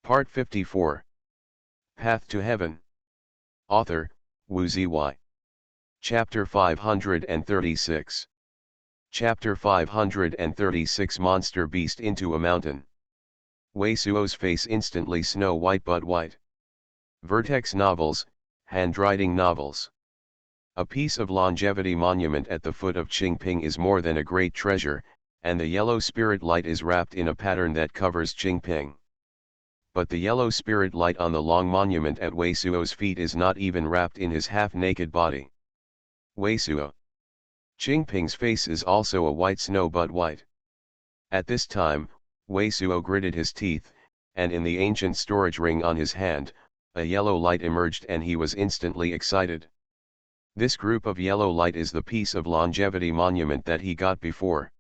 Part 54. Path to Heaven. Author, Wu Ziyi. Chapter 536. Chapter 536 Monster Beast into a Mountain. Wei Suo's face instantly snow white but white. Vertex Novels, Handwriting Novels. A piece of longevity monument at the foot of Qingping is more than a great treasure, and the yellow spirit light is wrapped in a pattern that covers Qingping. But the yellow spirit light on the long monument at Wei Suo's feet is not even wrapped in his half-naked body. Wei Suo. Qingping's face is also a white snow but white. At this time, Wei Suo gritted his teeth, and in the ancient storage ring on his hand, a yellow light emerged and he was instantly excited. This group of yellow light is the piece of longevity monument that he got before.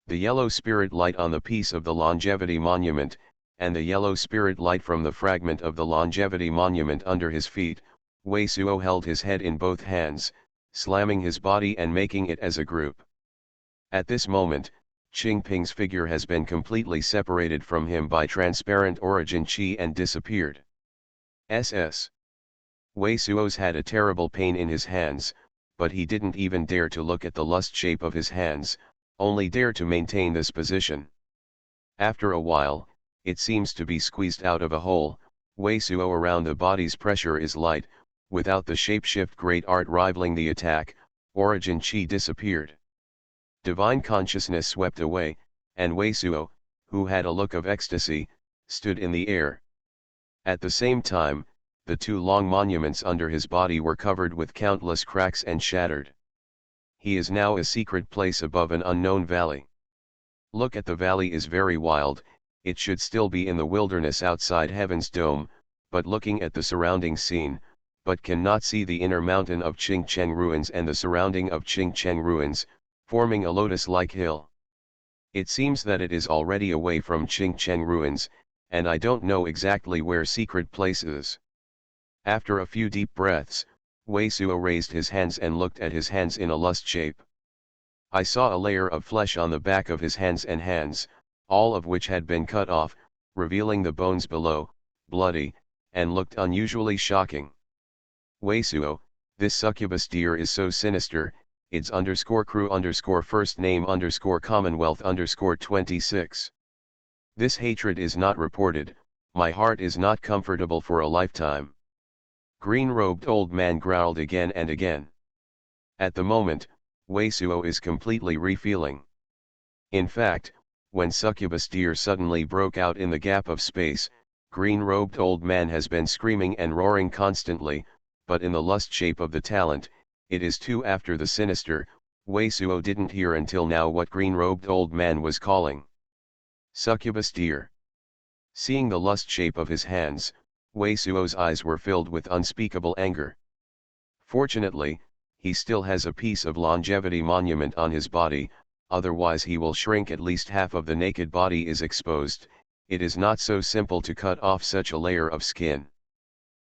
The yellow spirit light on the piece of the longevity monument, and the yellow spirit light from the fragment of the longevity monument under his feet, Wei Suo held his head in both hands, slamming his body and making it as a group. At this moment, Qingping's figure has been completely separated from him by transparent origin qi and disappeared. SS. Wei Suo's had a terrible pain in his hands, but he didn't even dare to look at the lust shape of his hands, only dare to maintain this position. After a while, it seems to be squeezed out of a hole. Wei Suo around the body's pressure is light, without the shapeshift great art rivaling the attack, origin qi disappeared. Divine consciousness swept away, and Wei Suo, who had a look of ecstasy, stood in the air. At the same time, the two long monuments under his body were covered with countless cracks and shattered. He is now a secret place above an unknown valley. Look at the valley is very wild. It should still be in the wilderness outside Heaven's dome, but looking at the surrounding scene, but cannot see the inner mountain of Qingcheng ruins and the surrounding of Qingcheng ruins, forming a lotus-like hill. It seems that it is already away from Qingcheng ruins, and I don't know exactly where secret place is. After a few deep breaths, Wei Suo raised his hands and looked at his hands in a lust shape. I saw a layer of flesh on the back of his hands, all of which had been cut off, revealing the bones below, bloody, and looked unusually shocking. Wei Suo, this succubus deer is so sinister. It's _crew_ first name _Commonwealth _26. This hatred is not reported, my heart is not comfortable for a lifetime. Green-robed old man growled again and again. At the moment, Wei Suo is completely refeeling. In fact, when succubus deer suddenly broke out in the gap of space, green-robed old man has been screaming and roaring constantly, but in the lust shape of the talent, it is too after the sinister. Wei Suo didn't hear until now what green-robed old man was calling. Succubus deer. Seeing the lust shape of his hands, Wei Suo's eyes were filled with unspeakable anger. Fortunately, he still has a piece of longevity monument on his body, otherwise he will shrink. At least half of the naked body is exposed. It is not so simple to cut off such a layer of skin.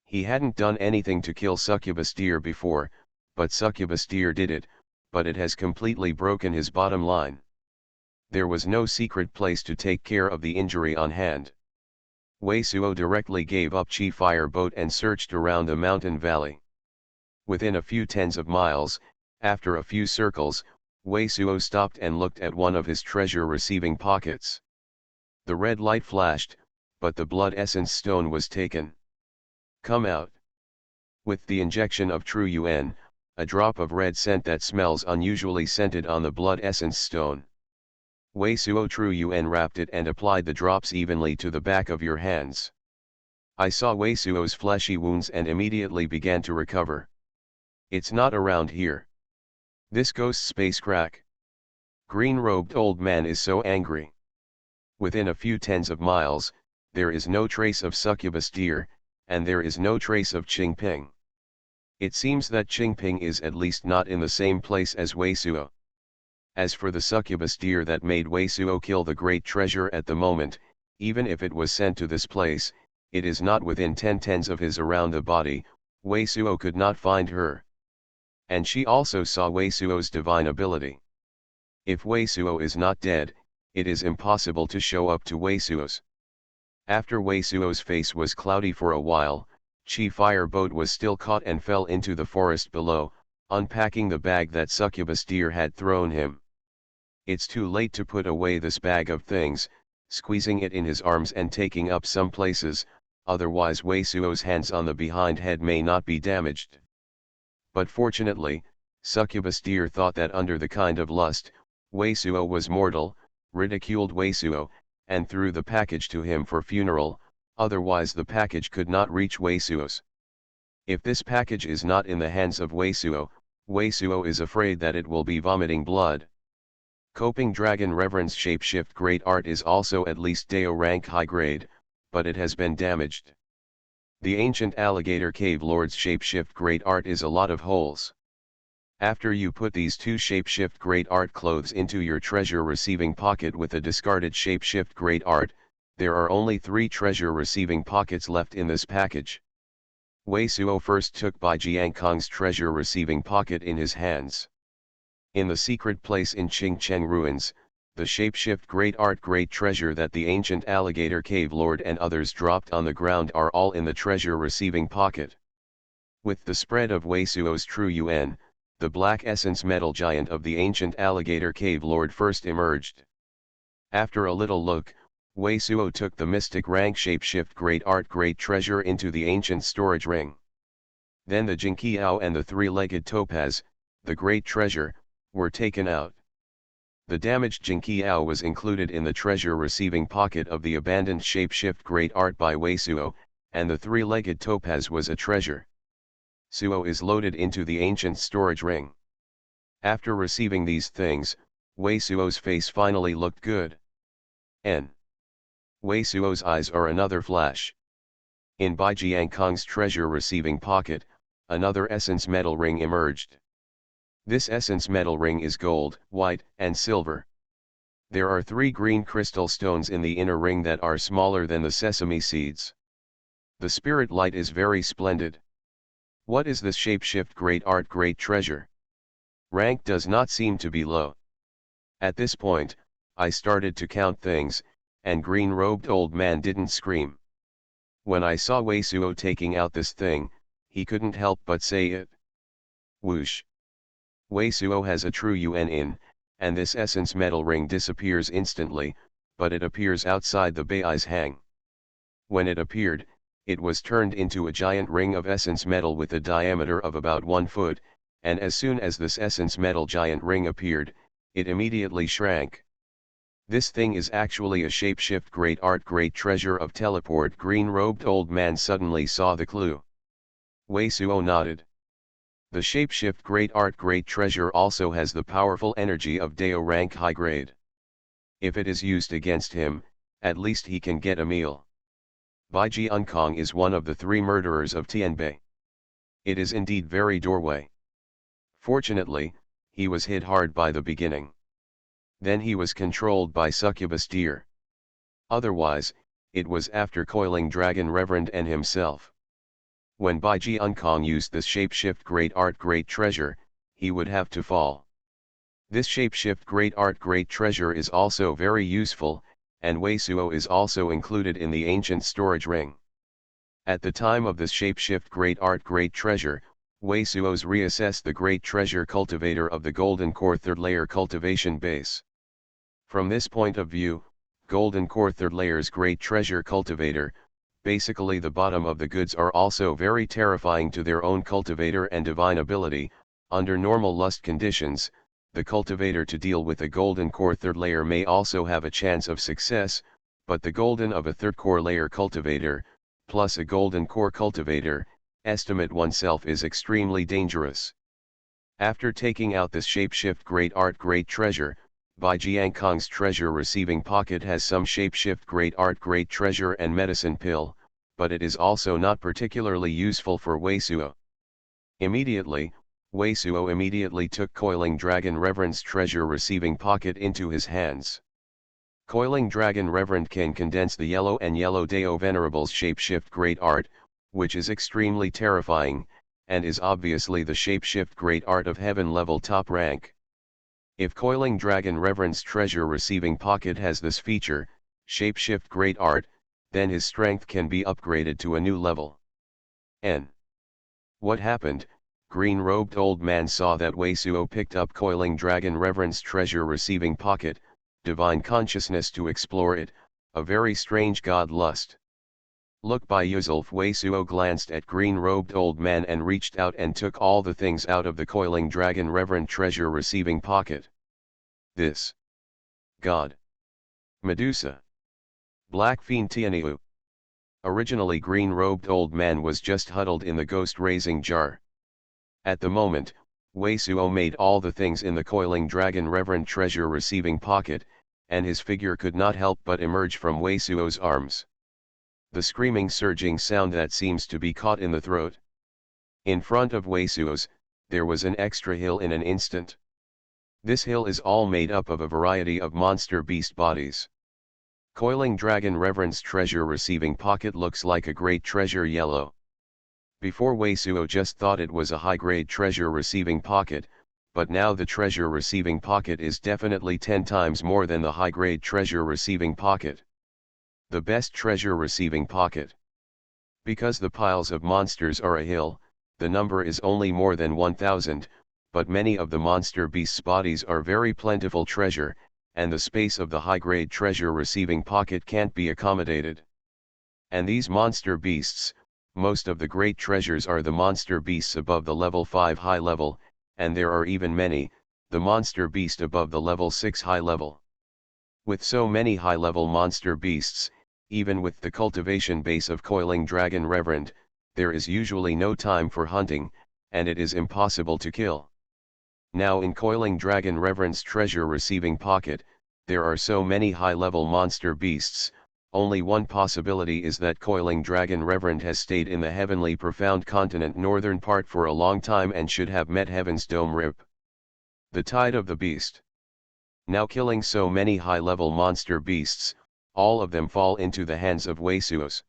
He hadn't done anything to kill succubus deer before, but succubus deer did it, but it has completely broken his bottom line. There was no secret place to take care of the injury on hand. Wei Suo directly gave up Qi fire boat and searched around the mountain valley. Within a few tens of miles, after a few circles, Wei Suo stopped and looked at one of his treasure-receiving pockets. The red light flashed, but the blood essence stone was taken. Come out. With the injection of True Yuan, a drop of red scent that smells unusually scented on the blood essence stone. Wei Suo True Yuan wrapped it and applied the drops evenly to the back of your hands. I saw Wei Suo's fleshy wounds and immediately began to recover. It's not around here. This ghost space crack. Green-robed old man is so angry. Within a few tens of miles, there is no trace of succubus deer, and there is no trace of Qingping. It seems that Qingping is at least not in the same place as Wei Suo. As for the succubus deer that made Wei Suo kill the great treasure at the moment, even if it was sent to this place, it is not within 10 tens of his around the body. Wei Suo could not find her. And she also saw Wei Suo's divine ability. If Wei Suo is not dead, it is impossible to show up to Wei Suo's. After Wei Suo's face was cloudy for a while, Chi fire boat was still caught and fell into the forest below, unpacking the bag that succubus deer had thrown him. It's too late to put away this bag of things, squeezing it in his arms and taking up some places, otherwise Wei Suo's hands on the behind head may not be damaged. But fortunately, succubus deer thought that under the kind of lust, Wei Suo was mortal, ridiculed Wei Suo, and threw the package to him for funeral, otherwise the package could not reach Wei Suo's. If this package is not in the hands of Wei Suo is afraid that it will be vomiting blood. Coping Dragon Reverend's shapeshift great art is also at least Deo rank high grade, but it has been damaged. The ancient alligator cave lord's shapeshift great art is a lot of holes. After you put these two shapeshift great art clothes into your treasure receiving pocket with a discarded shapeshift great art, there are only 3 treasure receiving pockets left in this package. Wei Suo first took Bai Jiankong's treasure receiving pocket in his hands. In the secret place in Qingcheng ruins, the shapeshift great art great treasure that the ancient alligator cave lord and others dropped on the ground are all in the treasure receiving pocket. With the spread of Wei Suo's true Yuan, the black essence metal giant of the ancient alligator cave lord first emerged. After a little look, Wei Suo took the mystic rank shapeshift great art great treasure into the ancient storage ring. Then the Jinqiao and the 3-legged topaz, the great treasure, were taken out. The damaged Jinqiao was included in the treasure receiving pocket of the abandoned shapeshift great art by Wei Suo, and the 3-legged topaz was a treasure. Suo is loaded into the ancient storage ring. After receiving these things, Wei Suo's face finally looked good. Wei Suo's eyes are another flash. In Bai Jiankong's treasure receiving pocket, another essence metal ring emerged. This essence metal ring is gold, white, and silver. There are 3 green crystal stones in the inner ring that are smaller than the sesame seeds. The spirit light is very splendid. What is this shapeshift great art great treasure? Rank does not seem to be low. At this point, I started to count things, and green-robed old man didn't scream. When I saw Wei Suo taking out this thing, he couldn't help but say it. Whoosh! Wei Suo has a true Yuan in, and this essence metal ring disappears instantly, but it appears outside the Bai's hang. When it appeared, it was turned into a giant ring of essence metal with a diameter of about 1 foot, and as soon as this essence metal giant ring appeared, it immediately shrank. This thing is actually a shapeshift great art great treasure of teleport. Green-robed old man suddenly saw the clue. Wei Suo nodded. The shapeshift great art great treasure also has the powerful energy of Deo rank high grade. If it is used against him, at least he can get a meal. Bai Jiankong is one of the 3 murderers of Tianbei. It is indeed very doorway. Fortunately, he was hit hard by the beginning. Then he was controlled by succubus deer. Otherwise, it was after coiling Dragon Reverend and himself. When Bai Jiankong used this shapeshift great art great treasure, he would have to fall. This shapeshift great art great treasure is also very useful, and Wei Suo is also included in the ancient storage ring. At the time of this shapeshift great art great treasure, Wei Suo's reassess the great treasure cultivator of the golden core 3rd layer cultivation base. From this point of view, golden core 3rd layer's great treasure cultivator, basically the bottom of the goods, are also very terrifying to their own cultivator and divine ability. Under normal lust conditions, the cultivator to deal with a golden core 3rd layer may also have a chance of success, but the golden of a 3rd core layer cultivator, plus a golden core cultivator, estimate oneself is extremely dangerous. After taking out this shapeshift great art great treasure, Bai Jiankong's treasure receiving pocket has some shapeshift great art great treasure and medicine pill, but it is also not particularly useful for Wei Suo. Immediately, Wei Suo immediately took Coiling Dragon Reverend's treasure receiving pocket into his hands. Coiling Dragon Reverend can condense the yellow and yellow Deo Venerable's shapeshift great art, which is extremely terrifying, and is obviously the shapeshift great art of heaven level top rank. If Coiling Dragon Reverend's treasure receiving pocket has this feature, shapeshift great art, then his strength can be upgraded to a new level. N. What happened? Green-robed old man saw that Wei Suo picked up Coiling Dragon Reverend's treasure receiving pocket, divine consciousness to explore it, a very strange god lust. Look by Yuzulf. Wei Suo glanced at green-robed old man and reached out and took all the things out of the Coiling Dragon Reverend treasure receiving pocket. This god. Medusa. Black Fiend Tianiu. Originally green-robed old man was just huddled in the ghost-raising jar. At the moment, Wei Suo made all the things in the Coiling Dragon Reverend treasure receiving pocket, and his figure could not help but emerge from Wei Suo's arms. The screaming surging sound that seems to be caught in the throat. In front of Wei Suo's, there was an extra hill in an instant. This hill is all made up of a variety of monster beast bodies. Coiling Dragon Reverend's treasure receiving pocket looks like a great treasure yellow. Before Wei Suo just thought it was a high-grade treasure receiving pocket, but now the treasure receiving pocket is definitely 10 times more than the high-grade treasure receiving pocket. The best treasure receiving pocket. Because the piles of monsters are a hill, the number is only more than 1000, but many of the monster beasts' bodies are very plentiful treasure, and the space of the high-grade treasure receiving pocket can't be accommodated. And these monster beasts, most of the great treasures are the monster beasts above the level 5 high level, and there are even many, the monster beast above the level 6 high level. With so many high level monster beasts, even with the cultivation base of Coiling Dragon Reverend, there is usually no time for hunting, and it is impossible to kill. Now in Coiling Dragon Reverend's treasure receiving pocket, there are so many high level monster beasts. Only one possibility is that Coiling Dragon Reverend has stayed in the heavenly profound continent northern part for a long time and should have met Heaven's Dome Rip. The tide of the beast. Now killing so many high-level monster beasts, all of them fall into the hands of Wei Suo's.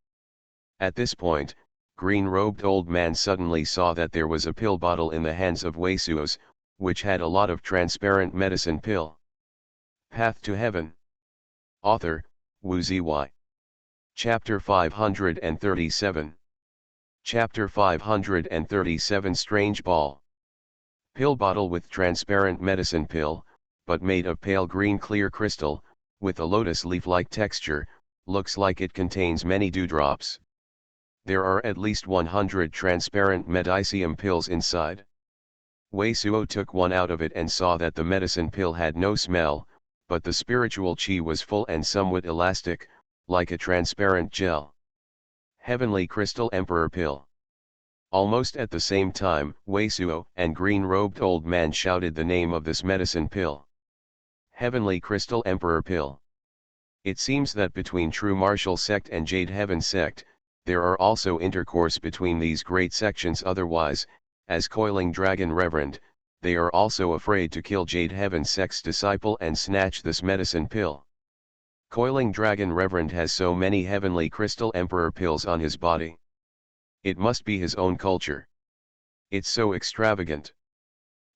At this point, green-robed old man suddenly saw that there was a pill bottle in the hands of Wei Suo's, which had a lot of transparent medicine pill. Path to Heaven. Author, Wu Zy. Chapter 537. Chapter 537 Strange Ball. Pill bottle with transparent medicine pill, but made of pale green clear crystal, with a lotus leaf-like texture, looks like it contains many dewdrops. There are at least 100 transparent medicium pills inside. Wei Suo took one out of it and saw that the medicine pill had no smell, but the spiritual qi was full and somewhat elastic, like a transparent gel. Heavenly Crystal Emperor Pill. Almost at the same time, Wei Suo and green-robed old man shouted the name of this medicine pill. Heavenly Crystal Emperor Pill. It seems that between True Martial Sect and Jade Heaven Sect, there are also intercourse between these great sections. Otherwise, as Coiling Dragon Reverend, they are also afraid to kill Jade Heaven Sect's disciple and snatch this medicine pill. Coiling Dragon Reverend has so many Heavenly Crystal Emperor pills on his body. It must be his own culture. It's so extravagant.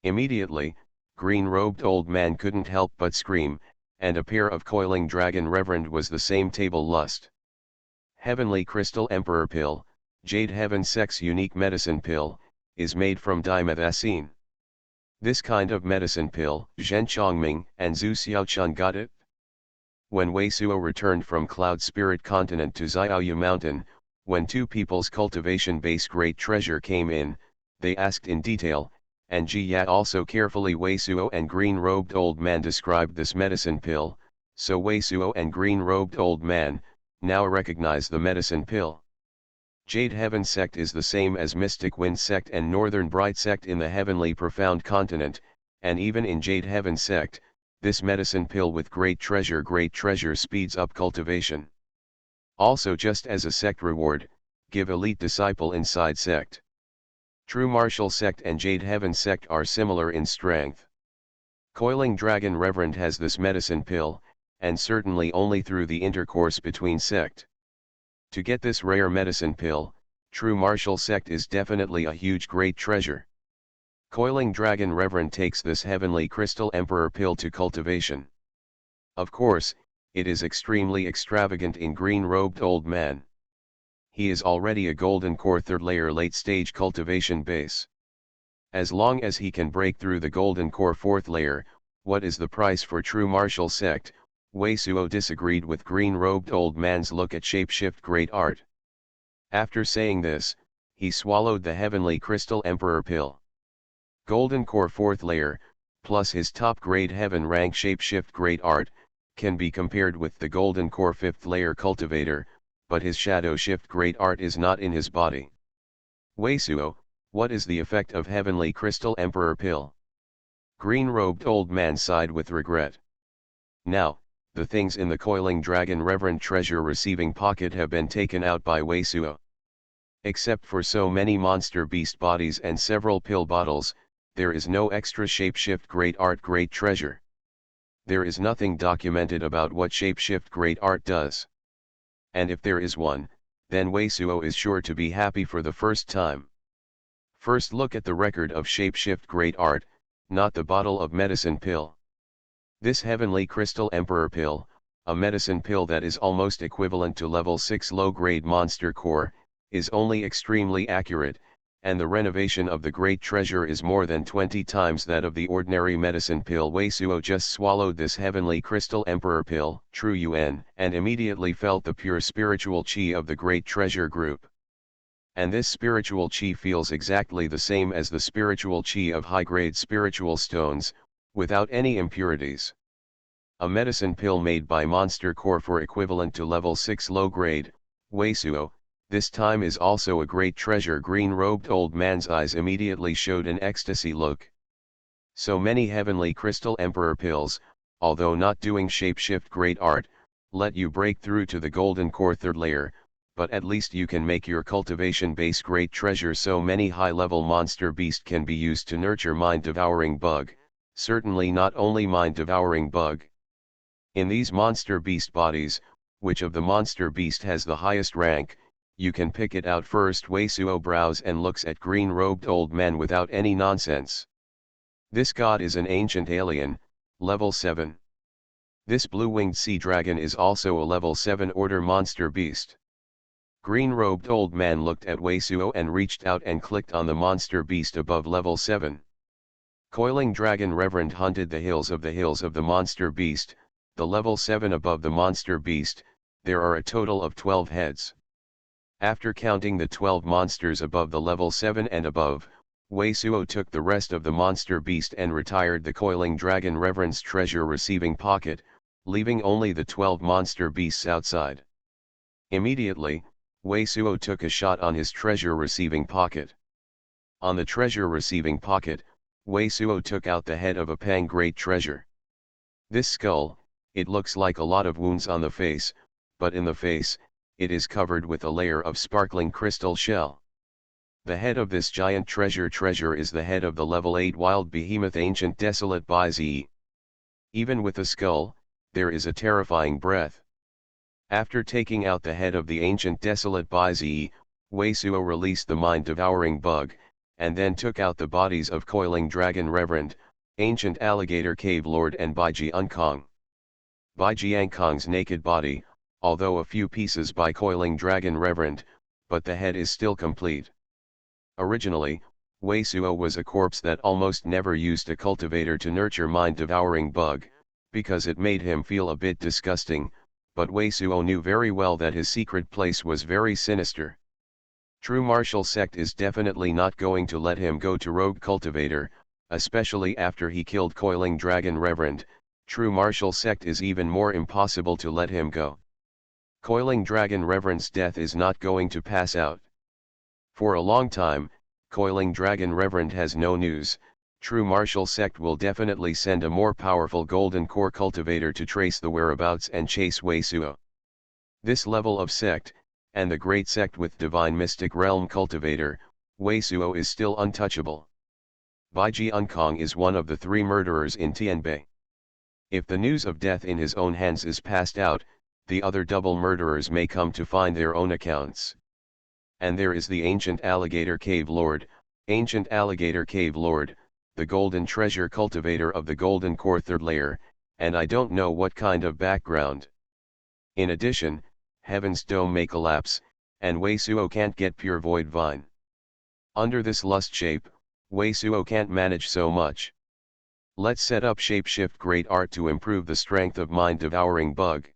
Immediately, green-robed old man couldn't help but scream, and a pair of Coiling Dragon Reverend was the same table lust. Heavenly Crystal Emperor Pill, Jade Heaven Sect's unique medicine pill, is made from dimethacine. This kind of medicine pill, Zhen Chongming and Zhu Xiaochun got it. When Wei Suo returned from Cloud Spirit Continent to Xiaoyu Mountain, when two people's cultivation base great treasure came in, they asked in detail, and Ji Ya also carefully. Wei Suo and green-robed old man described this medicine pill, so Wei Suo and green-robed old man now recognize the medicine pill. Jade Heaven Sect is the same as Mystic Wind Sect and Northern Bright Sect in the heavenly profound continent, and even in Jade Heaven Sect, this medicine pill with great treasure speeds up cultivation. Also, just as a sect reward, give elite disciple inside sect. True Martial Sect and Jade Heaven Sect are similar in strength. Coiling Dragon Reverend has this medicine pill, and certainly only through the intercourse between sect. To get this rare medicine pill, True Martial Sect is definitely a huge great treasure. Coiling Dragon Reverend takes this Heavenly Crystal Emperor Pill to cultivation. Of course, it is extremely extravagant in green-robed old man. He is already a golden core third layer late stage cultivation base. As long as he can break through the golden core fourth layer, what is the price for true martial sect? Wei Suo disagreed with green-robed old man's look at shapeshift great art. After saying this, he swallowed the heavenly crystal emperor pill. Golden core fourth layer, plus his top grade heaven rank shapeshift great art, can be compared with the golden core fifth layer cultivator, but his shadow shift great art is not in his body. Wei Suo, what is the effect of heavenly crystal emperor pill? Green-robed old man sighed with regret. Now, the things in the coiling dragon reverend treasure receiving pocket have been taken out by Wei Suo. Except for so many monster beast bodies and several pill bottles, there is no extra shapeshift great art great treasure. There is nothing documented about what shapeshift great art does. And if there is one, then Wei Suo is sure to be happy for the first time. First look at the record of shapeshift great art, not the bottle of medicine pill. This heavenly crystal emperor pill, a medicine pill that is almost equivalent to level 6 low-grade monster core, is only extremely accurate, and the renovation of the great treasure is more than 20 times that of the ordinary medicine pill. Wei Suo just swallowed this heavenly crystal emperor pill, True Yuan, and immediately felt the pure spiritual qi of the great treasure group. And this spiritual qi feels exactly the same as the spiritual qi of high-grade spiritual stones, without any impurities. A medicine pill made by monster core for equivalent to level 6 low-grade, Wei Suo, this time is also a great treasure. Green-robed old man's eyes immediately showed an ecstasy look. So many heavenly crystal emperor pills, although not doing shapeshift great art, let you break through to the golden core third layer, but at least you can make your cultivation base great treasure. So many high-level monster beast can be used to nurture mind-devouring bug, certainly not only mind-devouring bug. In these monster beast bodies, which of the monster beast has the highest rank, you can pick it out first. Wei Suo brows and looks at green-robed old man without any nonsense. This god is an ancient alien, level 7. This blue-winged sea dragon is also a level 7 order monster beast. Green-robed old man looked at Wei Suo and reached out and clicked on the monster beast above level 7. Coiling dragon reverend hunted the hills of the monster beast, the level 7 above the monster beast. There are a total of 12 heads. After counting the 12 monsters above the level 7 and above, Wei Suo took the rest of the monster beast and retired the coiling dragon reverend's treasure receiving pocket, leaving only the 12 monster beasts outside. Immediately, Wei Suo took a shot on his treasure receiving pocket. On the treasure receiving pocket, Wei Suo took out the head of a pang great treasure. This skull, it looks like a lot of wounds on the face, but in the face, it is covered with a layer of sparkling crystal shell. The head of this giant treasure is the head of the level 8 wild behemoth ancient desolate Bai Zi. Even with the skull, there is a terrifying breath. After taking out the head of the ancient desolate Bai Zi, Wei Suo released the mind-devouring bug, and then took out the bodies of coiling dragon reverend, ancient alligator cave lord and Bai Jiankong. Bai Jiankong's naked body, although a few pieces by coiling dragon reverend, but the head is still complete. Originally, Wei Suo was a corpse that almost never used a cultivator to nurture mind-devouring bug, because it made him feel a bit disgusting, but Wei Suo knew very well that his secret place was very sinister. True martial sect is definitely not going to let him go to rogue cultivator, especially after he killed coiling dragon reverend. True martial sect is even more impossible to let him go. Coiling dragon reverend's death is not going to pass out. For a long time, coiling dragon reverend has no news. True martial sect will definitely send a more powerful golden core cultivator to trace the whereabouts and chase Wei Suo. This level of sect, and the great sect with divine mystic realm cultivator, Wei Suo is still untouchable. Bai Jiankong is one of the 3 murderers in Tianbei. If the news of death in his own hands is passed out, the other double murderers may come to find their own accounts. And there is the ancient alligator cave lord, the golden treasure cultivator of the golden core third layer, and I don't know what kind of background. In addition, Heaven's dome may collapse, and Wei Suo can't get pure void vine. Under this lust shape, Wei Suo can't manage so much. Let's set up shapeshift great art to improve the strength of mind-devouring bug.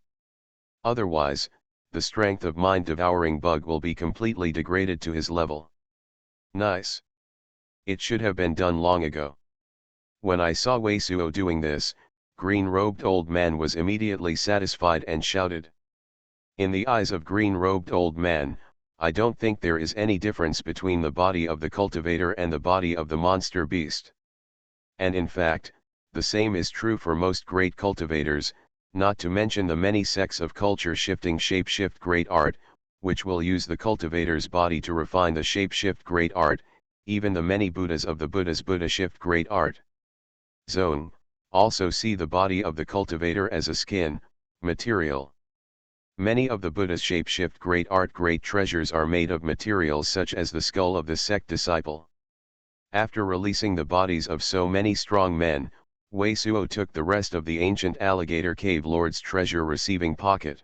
Otherwise, the strength of mind-devouring bug will be completely degraded to his level. Nice. It should have been done long ago. When I saw Wei Suo doing this, green-robed old man was immediately satisfied and shouted. In the eyes of green-robed old man, I don't think there is any difference between the body of the cultivator and the body of the monster beast. And in fact, the same is true for most great cultivators, not to mention the many sects of culture-shifting shapeshift great art, which will use the cultivator's body to refine the shapeshift great art, even the many Buddhas of the Buddha's Buddha shift great art. Zone, also see the body of the cultivator as a skin, material. Many of the Buddha's shapeshift great art great treasures are made of materials such as the skull of the sect disciple. After releasing the bodies of so many strong men, Wei Suo took the rest of the ancient alligator cave lord's treasure receiving pocket.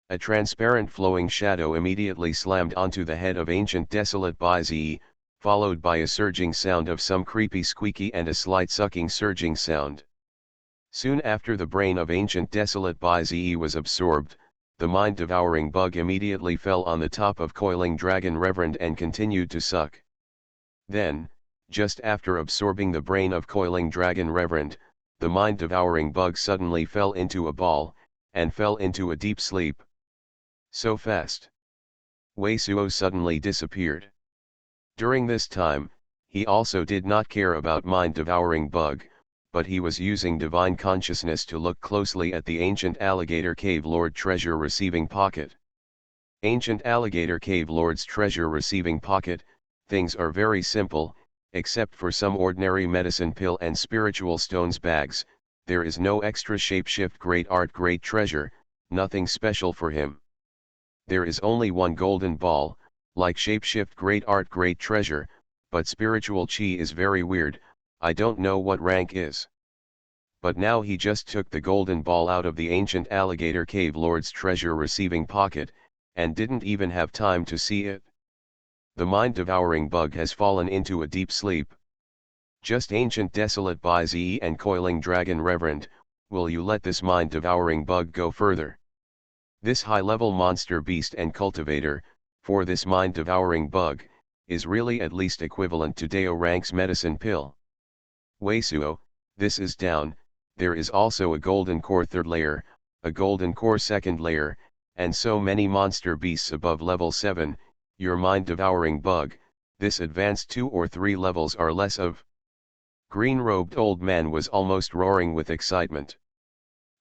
A transparent flowing shadow immediately slammed onto the head of ancient desolate Bai Zi, followed by a surging sound of some creepy squeaky and a slight sucking surging sound. Soon after the brain of ancient desolate Bai Zi was absorbed, the mind-devouring bug immediately fell on the top of coiling dragon reverend and continued to suck. Then, just after absorbing the brain of coiling dragon reverend, the mind-devouring bug suddenly fell into a ball, and fell into a deep sleep. So fast. Wei Suo suddenly disappeared. During this time, he also did not care about mind-devouring bug, but he was using divine consciousness to look closely at the ancient alligator cave lord treasure receiving pocket. Ancient alligator cave lord's treasure receiving pocket, things are very simple, except for some ordinary medicine pill and spiritual stones bags. There is no extra shapeshift great art great treasure, nothing special for him. There is only one golden ball, like shapeshift great art great treasure, but spiritual chi is very weird, I don't know what rank is. But now he just took the golden ball out of the ancient alligator cave lord's treasure receiving pocket, and didn't even have time to see it. The mind-devouring bug has fallen into a deep sleep. Just ancient desolate Bai Zi and coiling dragon reverend, will you let this mind-devouring bug go further? This high-level monster beast and cultivator, for this mind-devouring bug, is really at least equivalent to Deo rank's medicine pill. Wei Suo, this is down, there is also a golden core third layer, a golden core second layer, and so many monster beasts above level 7, your mind-devouring bug, this advanced 2 or 3 levels are less of. Green-robed old man was almost roaring with excitement.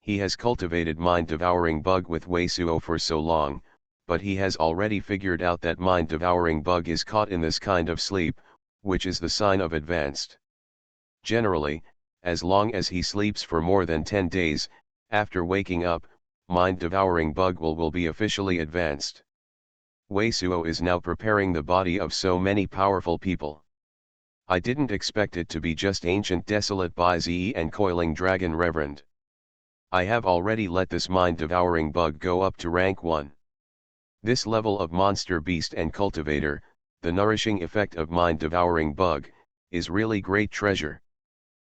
He has cultivated mind-devouring bug with Wei Suo for so long, but he has already figured out that mind-devouring bug is caught in this kind of sleep, which is the sign of advanced. Generally, as long as he sleeps for more than 10 days, after waking up, mind-devouring bug will be officially advanced. Wei Suo is now preparing the body of so many powerful people. I didn't expect it to be just ancient desolate Bai Zi and coiling dragon reverend. I have already let this mind-devouring bug go up to rank 1. This level of monster beast and cultivator, the nourishing effect of mind-devouring bug, is really great treasure.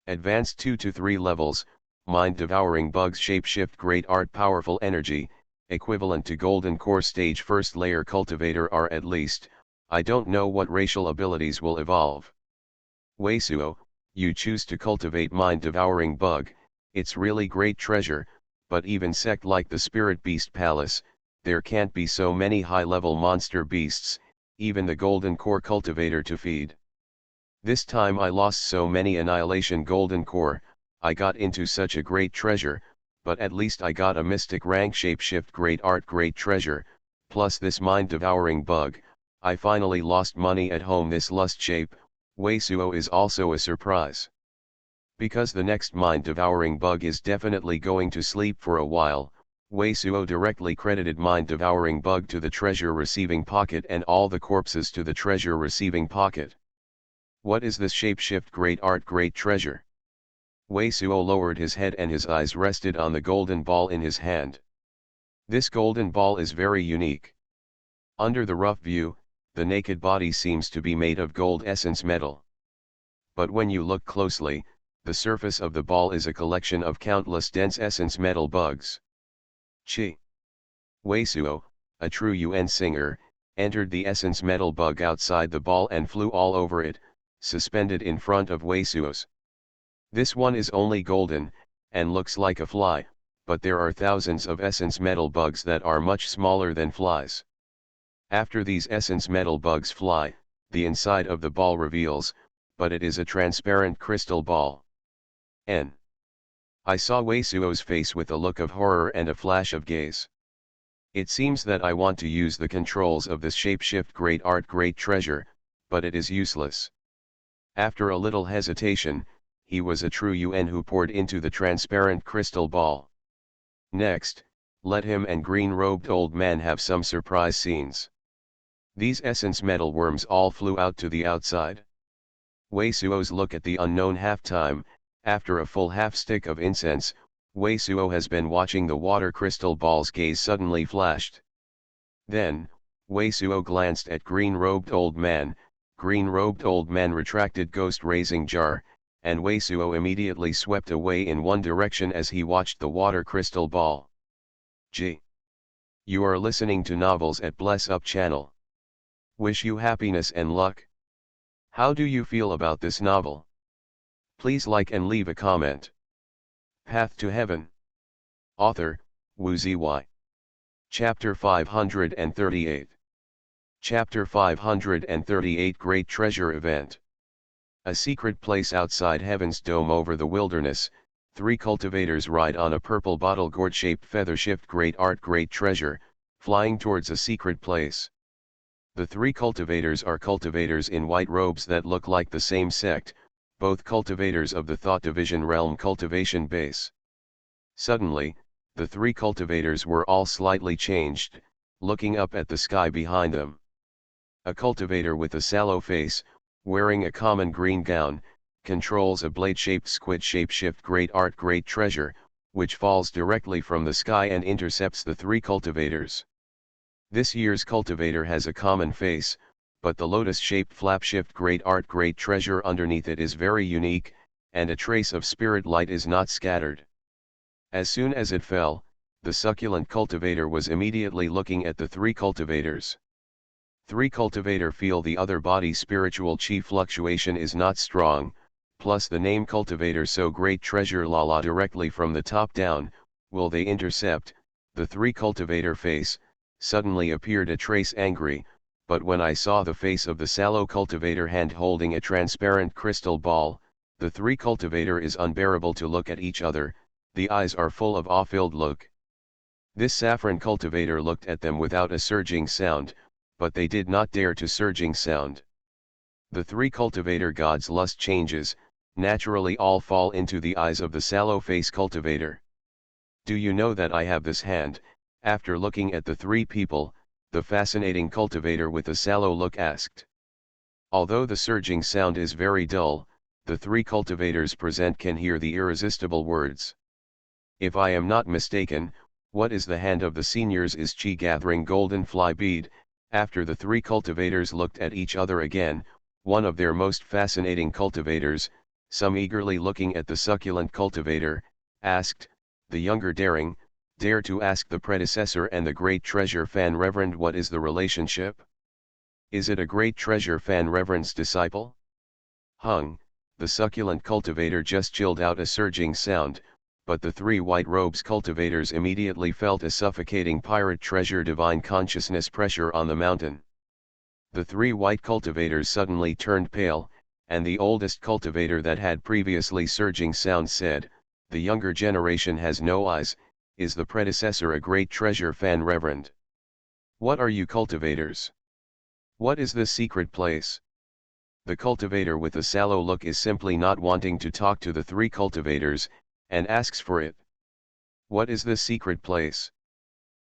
Advanced 2 to 3 levels, mind-devouring bug's shapeshift great art powerful energy, equivalent to golden core stage first layer cultivator are at least, I don't know what racial abilities will evolve. Wei Suo, you choose to cultivate mind-devouring bug, it's really great treasure, but even sect like the Spirit Beast Palace, there can't be so many high-level monster beasts, even the golden core cultivator to feed. This time I lost so many annihilation golden core, I got into such a great treasure, but at least I got a mystic rank shapeshift great art great treasure, plus this mind-devouring bug, I finally lost money at home this lust shape, Wei Suo is also a surprise. Because the next mind-devouring bug is definitely going to sleep for a while, Wei Suo directly credited mind-devouring bug to the treasure receiving pocket and all the corpses to the treasure receiving pocket. What is this shapeshift great art great treasure? Wei Suo lowered his head and his eyes rested on the golden ball in his hand. This golden ball is very unique. Under the rough view, the naked body seems to be made of gold essence metal. But when you look closely, the surface of the ball is a collection of countless dense essence metal bugs. Chi Weisuo, a true Yuan singer, entered the essence metal bug outside the ball and flew all over it, suspended in front of Weisuo's. This one is only golden, and looks like a fly, but there are thousands of essence metal bugs that are much smaller than flies. After these essence metal bugs fly, the inside of the ball reveals, but it is a transparent crystal ball. I saw Weisuo's face with a look of horror and a flash of gaze. It seems that I want to use the controls of this shapeshift great art great treasure, but it is useless. After a little hesitation, he was a true Yuan who poured into the transparent crystal ball. Next, let him and green-robed old man have some surprise scenes. These essence metal worms all flew out to the outside. Weisuo's look at the unknown half-time. After a full half-stick of incense, Weisuo has been watching the water crystal ball's gaze suddenly flashed. Then, Weisuo glanced at green-robed old man. Green-robed old man retracted ghost-raising jar, and Weisuo immediately swept away in one direction as he watched the water crystal ball. G. You are listening to Novels at Bless Up channel. Wish you happiness and luck. How do you feel about this novel? Please like and leave a comment. Path to Heaven. Author, Wu Ziyi. Chapter 538. Chapter 538 Great Treasure Event. A secret place outside Heaven's dome over the wilderness, three cultivators ride on a purple bottle gourd-shaped feather shift great art great treasure, flying towards a secret place. The three cultivators are cultivators in white robes that look like the same sect, both cultivators of the Thought Division realm cultivation base. Suddenly, the three cultivators were all slightly changed, looking up at the sky behind them. A cultivator with a sallow face, wearing a common green gown, controls a blade-shaped squid shapeshift great art great treasure, which falls directly from the sky and intercepts the three cultivators. This year's cultivator has a common face, but the lotus-shaped flap-shift great art great treasure underneath it is very unique, and a trace of spirit light is not scattered. As soon as it fell, the succulent cultivator was immediately looking at the three cultivators. Three cultivator feel the other body spiritual chi fluctuation is not strong, plus the name cultivator so great treasure la directly from the top down, will they intercept, the three cultivator face, suddenly appeared a trace angry, but when I saw the face of the sallow cultivator hand holding a transparent crystal ball, the three cultivator is unbearable to look at each other, the eyes are full of awe-filled look. This saffron cultivator looked at them without a surging sound, but they did not dare to surging sound. The three cultivator gods' lust changes, naturally all fall into the eyes of the sallow face cultivator. Do you know that I have this hand? After looking at the three people, the fascinating cultivator with a sallow look asked. Although the surging sound is very dull, the three cultivators present can hear the irresistible words. If I am not mistaken, what is the hand of the seniors is chi gathering golden fly bead. After the three cultivators looked at each other again, one of their most fascinating cultivators, some eagerly looking at the succulent cultivator, asked, the younger dare to ask the predecessor and the great treasure fan reverend what is the relationship? Is it a great treasure fan reverend's disciple? The succulent cultivator just chilled out a surging sound, but the three white robes cultivators immediately felt a suffocating pirate treasure divine consciousness pressure on the mountain. The three white cultivators suddenly turned pale, and the oldest cultivator that had previously surging sound said, the younger generation has no eyes. Is the predecessor a great treasure fan reverend? What are you cultivators? What is this secret place? The cultivator with the sallow look is simply not wanting to talk to the three cultivators, and asks for it. What is this secret place?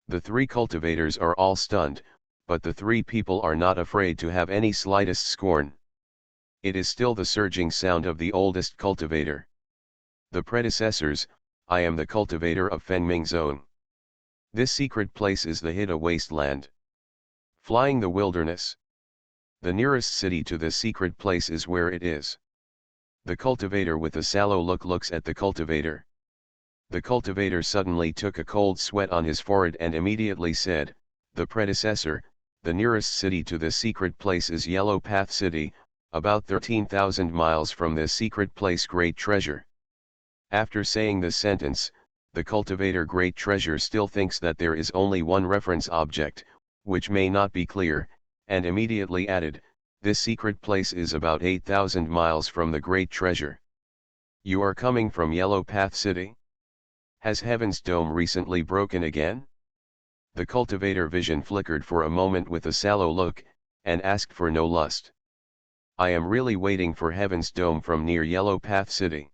The three cultivators are all stunned, but the three people are not afraid to have any slightest scorn. It is still the surging sound of the oldest cultivator. The predecessors, I am the cultivator of Fengming Zone. This secret place is the Hidda wasteland. Flying the wilderness. The nearest city to this secret place is where it is. The cultivator with a sallow look looks at the cultivator. The cultivator suddenly took a cold sweat on his forehead and immediately said, "The predecessor, the nearest city to this secret place is Yellow Path City, about 13,000 miles from this secret place Great Treasure." After saying this sentence, the cultivator Great Treasure still thinks that there is only one reference object, which may not be clear, and immediately added, "This secret place is about 8,000 miles from the Great Treasure. You are coming from Yellow Path City? Has Heaven's Dome recently broken again?" The cultivator vision flickered for a moment with a sallow look, and asked for no lust. "I am really waiting for Heaven's Dome from near Yellow Path City.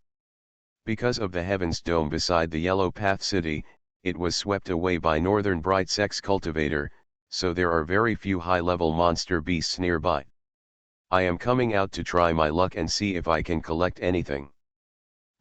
Because of the Heaven's Dome beside the Yellow Path City, it was swept away by Northern Bright Sex cultivator, so there are very few high-level monster beasts nearby. I am coming out to try my luck and see if I can collect anything."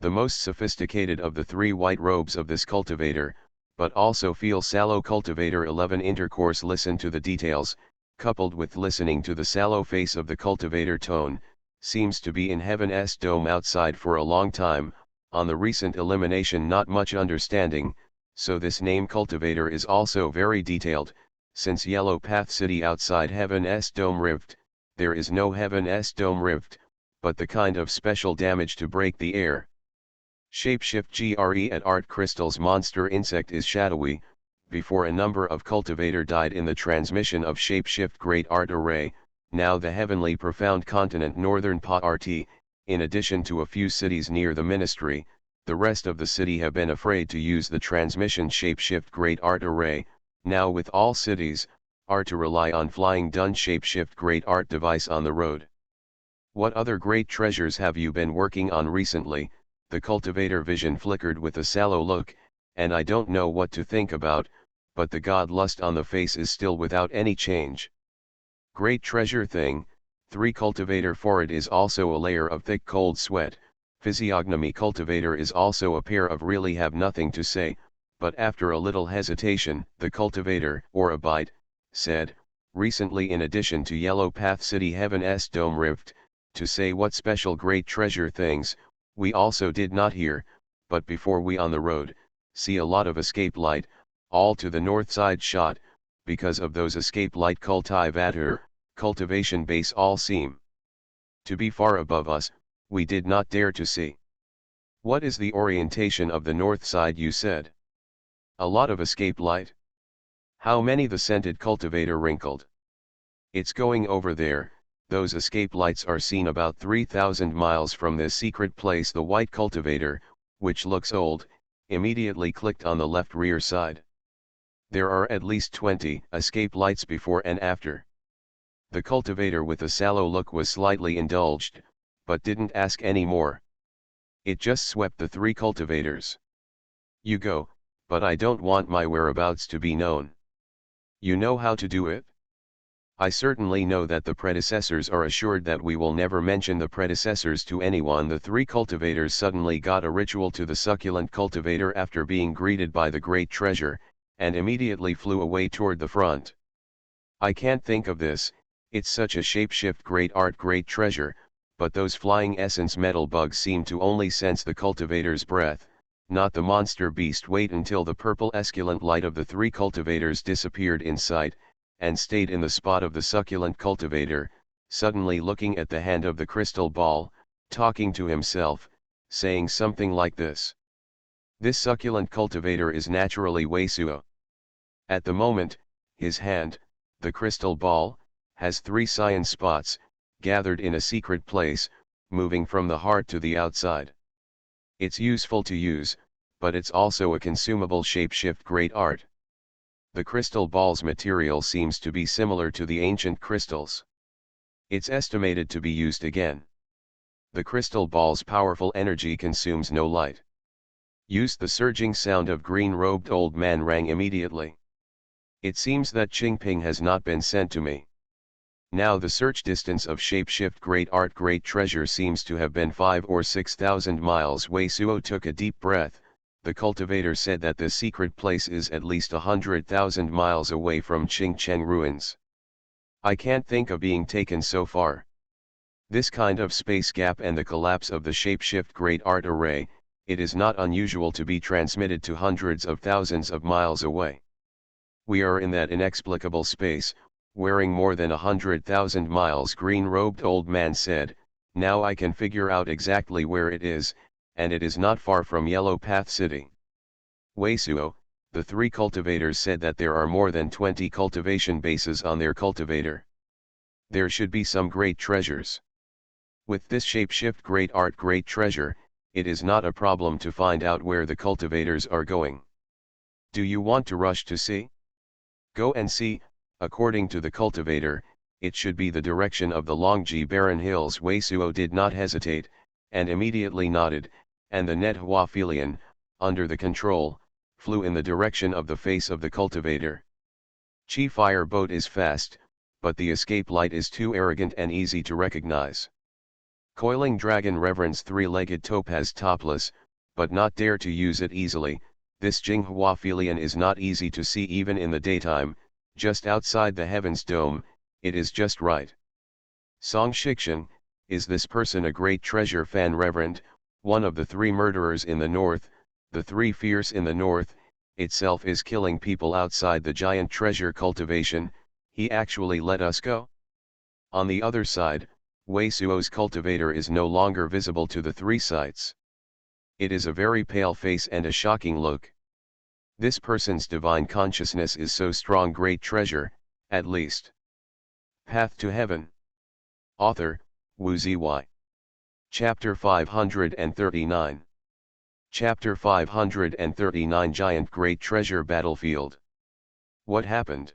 The most sophisticated of the three white robes of this cultivator, but also feel sallow cultivator 11 intercourse listen to the details, coupled with listening to the sallow face of the cultivator tone, seems to be in Heaven's Dome outside for a long time, on the recent elimination not much understanding, so this name cultivator is also very detailed, since Yellow Path City outside Heaven's Dome Rift, there is no Heaven's Dome Rift, but the kind of special damage to break the air. Shapeshift GRE at Art Crystal's monster insect is shadowy. Before a number of cultivator died in the transmission of Shapeshift Great Art Array, now the heavenly profound continent Northern PA-RT, in addition to a few cities near the ministry, the rest of the city have been afraid to use the transmission Shapeshift Great Art Array, now with all cities, are to rely on flying done Shapeshift Great Art device on the road. "What other great treasures have you been working on recently?" The cultivator vision flickered with a sallow look, "and I don't know what to think about, but the god lust on the face is still without any change. Great treasure thing." 3 Cultivator forehead is also a layer of thick cold sweat. Physiognomy cultivator is also a pair of really have nothing to say, but after a little hesitation, the cultivator, or a bite, said, "Recently in addition to Yellow Path City Heaven's Dome Rift, to say what special great treasure things, we also did not hear, but before we on the road, see a lot of escape light, all to the north side shot, because of those escape light cultivator, cultivation base all seem to be far above us, we did not dare to see." "What is the orientation of the north side you said?" "A lot of escape light." "How many?" The scented cultivator wrinkled. "It's going over there. Those escape lights are seen about 3,000 miles from this secret place." The white cultivator, which looks old, immediately clicked on the left rear side. "There are at least 20 escape lights before and after." The cultivator with a sallow look was slightly indulged, but didn't ask any more. It just swept the 3 cultivators. "You go, but I don't want my whereabouts to be known." "You know how to do it?" "I certainly know that the predecessors are assured that we will never mention the predecessors to anyone." The 3 cultivators suddenly got a ritual to the succulent cultivator after being greeted by the great treasure, and immediately flew away toward the front. "I can't think of this, it's such a shapeshift great art great treasure, but those flying essence metal bugs seem to only sense the cultivator's breath, not the monster beast." Wait until the purple esculent light of the 3 cultivators disappeared in sight, and stayed in the spot of the succulent cultivator, suddenly looking at the hand of the crystal ball, talking to himself, saying something like this: "This succulent cultivator is naturally Weisuo." At the moment, his hand, the crystal ball, has 3 cyan spots, gathered in a secret place, moving from the heart to the outside. It's useful to use, but it's also a consumable shapeshift great art. The crystal ball's material seems to be similar to the ancient crystals. It's estimated to be used again. The crystal ball's powerful energy consumes no light. Use. The surging sound of green-robed old man rang immediately. "It seems that Qingping has not been sent to me. Now the search distance of shapeshift great art great treasure seems to have been 5 or 6,000 miles." Wei Suo took a deep breath, the cultivator said that the secret place is at least 100,000 miles away from Qingcheng ruins. I can't think of being taken so far. This kind of space gap and the collapse of the shapeshift great art array, it is not unusual to be transmitted to hundreds of thousands of miles away. We are in that inexplicable space, wearing more than 100,000 miles, green-robed old man said. Now I can figure out exactly where it is, and it is not far from Yellow Path City. Weisuo, the three cultivators said that there are more than 20 cultivation bases on their cultivator. There should be some great treasures. With this shapeshift great art great treasure, it is not a problem to find out where the cultivators are going. Do you want to rush to see? Go and see. According to the cultivator, it should be the direction of the Longji Barren Hills. Weisuo did not hesitate, and immediately nodded, and the net Huafilian, under the control, flew in the direction of the face of the cultivator. Chi fire boat is fast, but the escape light is too arrogant and easy to recognize. Coiling dragon reverence three-legged topaz topless, but not dare to use it easily. This Jinghuafilian is not easy to see even in the daytime, just outside the heavens dome, it is just right. Song Shikshan, is this person a great treasure fan? Reverend, one of the three murderers in the north, the three fierce in the north, itself is killing people outside the giant treasure cultivation, he actually let us go? On the other side, Weisuo's cultivator is no longer visible to the three sights. It is a very pale face and a shocking look. This person's divine consciousness is so strong, great treasure, at least. Path to Heaven. Author, Wu Ziyi. Chapter 539. Chapter 539 Giant Great Treasure Battlefield. What happened?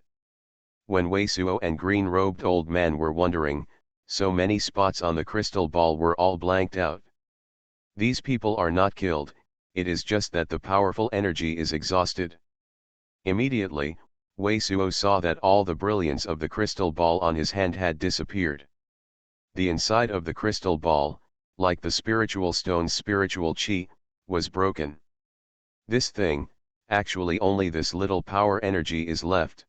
When Weisuo and green-robed old man were wondering, so many spots on the crystal ball were all blanked out. These people are not killed, it is just that the powerful energy is exhausted. Immediately, Weisuo saw that all the brilliance of the crystal ball on his hand had disappeared. The inside of the crystal ball, like the spiritual stone's spiritual chi, was broken. This thing, actually only this little power energy is left.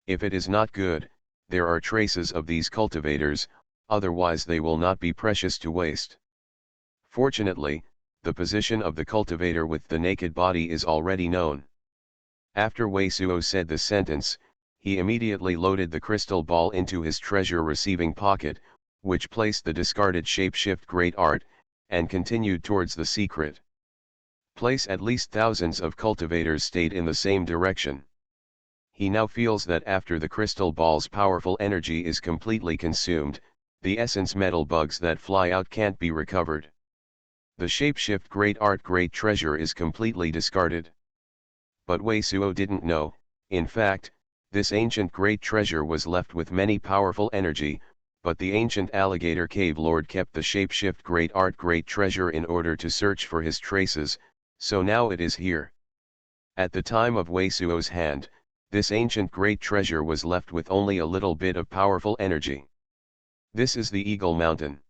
If it is not good, there are traces of these cultivators, otherwise they will not be precious to waste. Fortunately, the position of the cultivator with the naked body is already known. After Weisuo said the sentence, he immediately loaded the crystal ball into his treasure-receiving pocket, which placed the discarded shapeshift great art, and continued towards the secret place. At least thousands of cultivators stayed in the same direction. He now feels that after the crystal ball's powerful energy is completely consumed, the essence metal bugs that fly out can't be recovered. The shapeshift great art great treasure is completely discarded. But Weisuo didn't know, in fact, this ancient great treasure was left with many powerful energy, but the ancient alligator cave lord kept the shapeshift great art great treasure in order to search for his traces, so now it is here. At the time of Weisuo's hand, this ancient great treasure was left with only a little bit of powerful energy. This is the Eagle Mountain.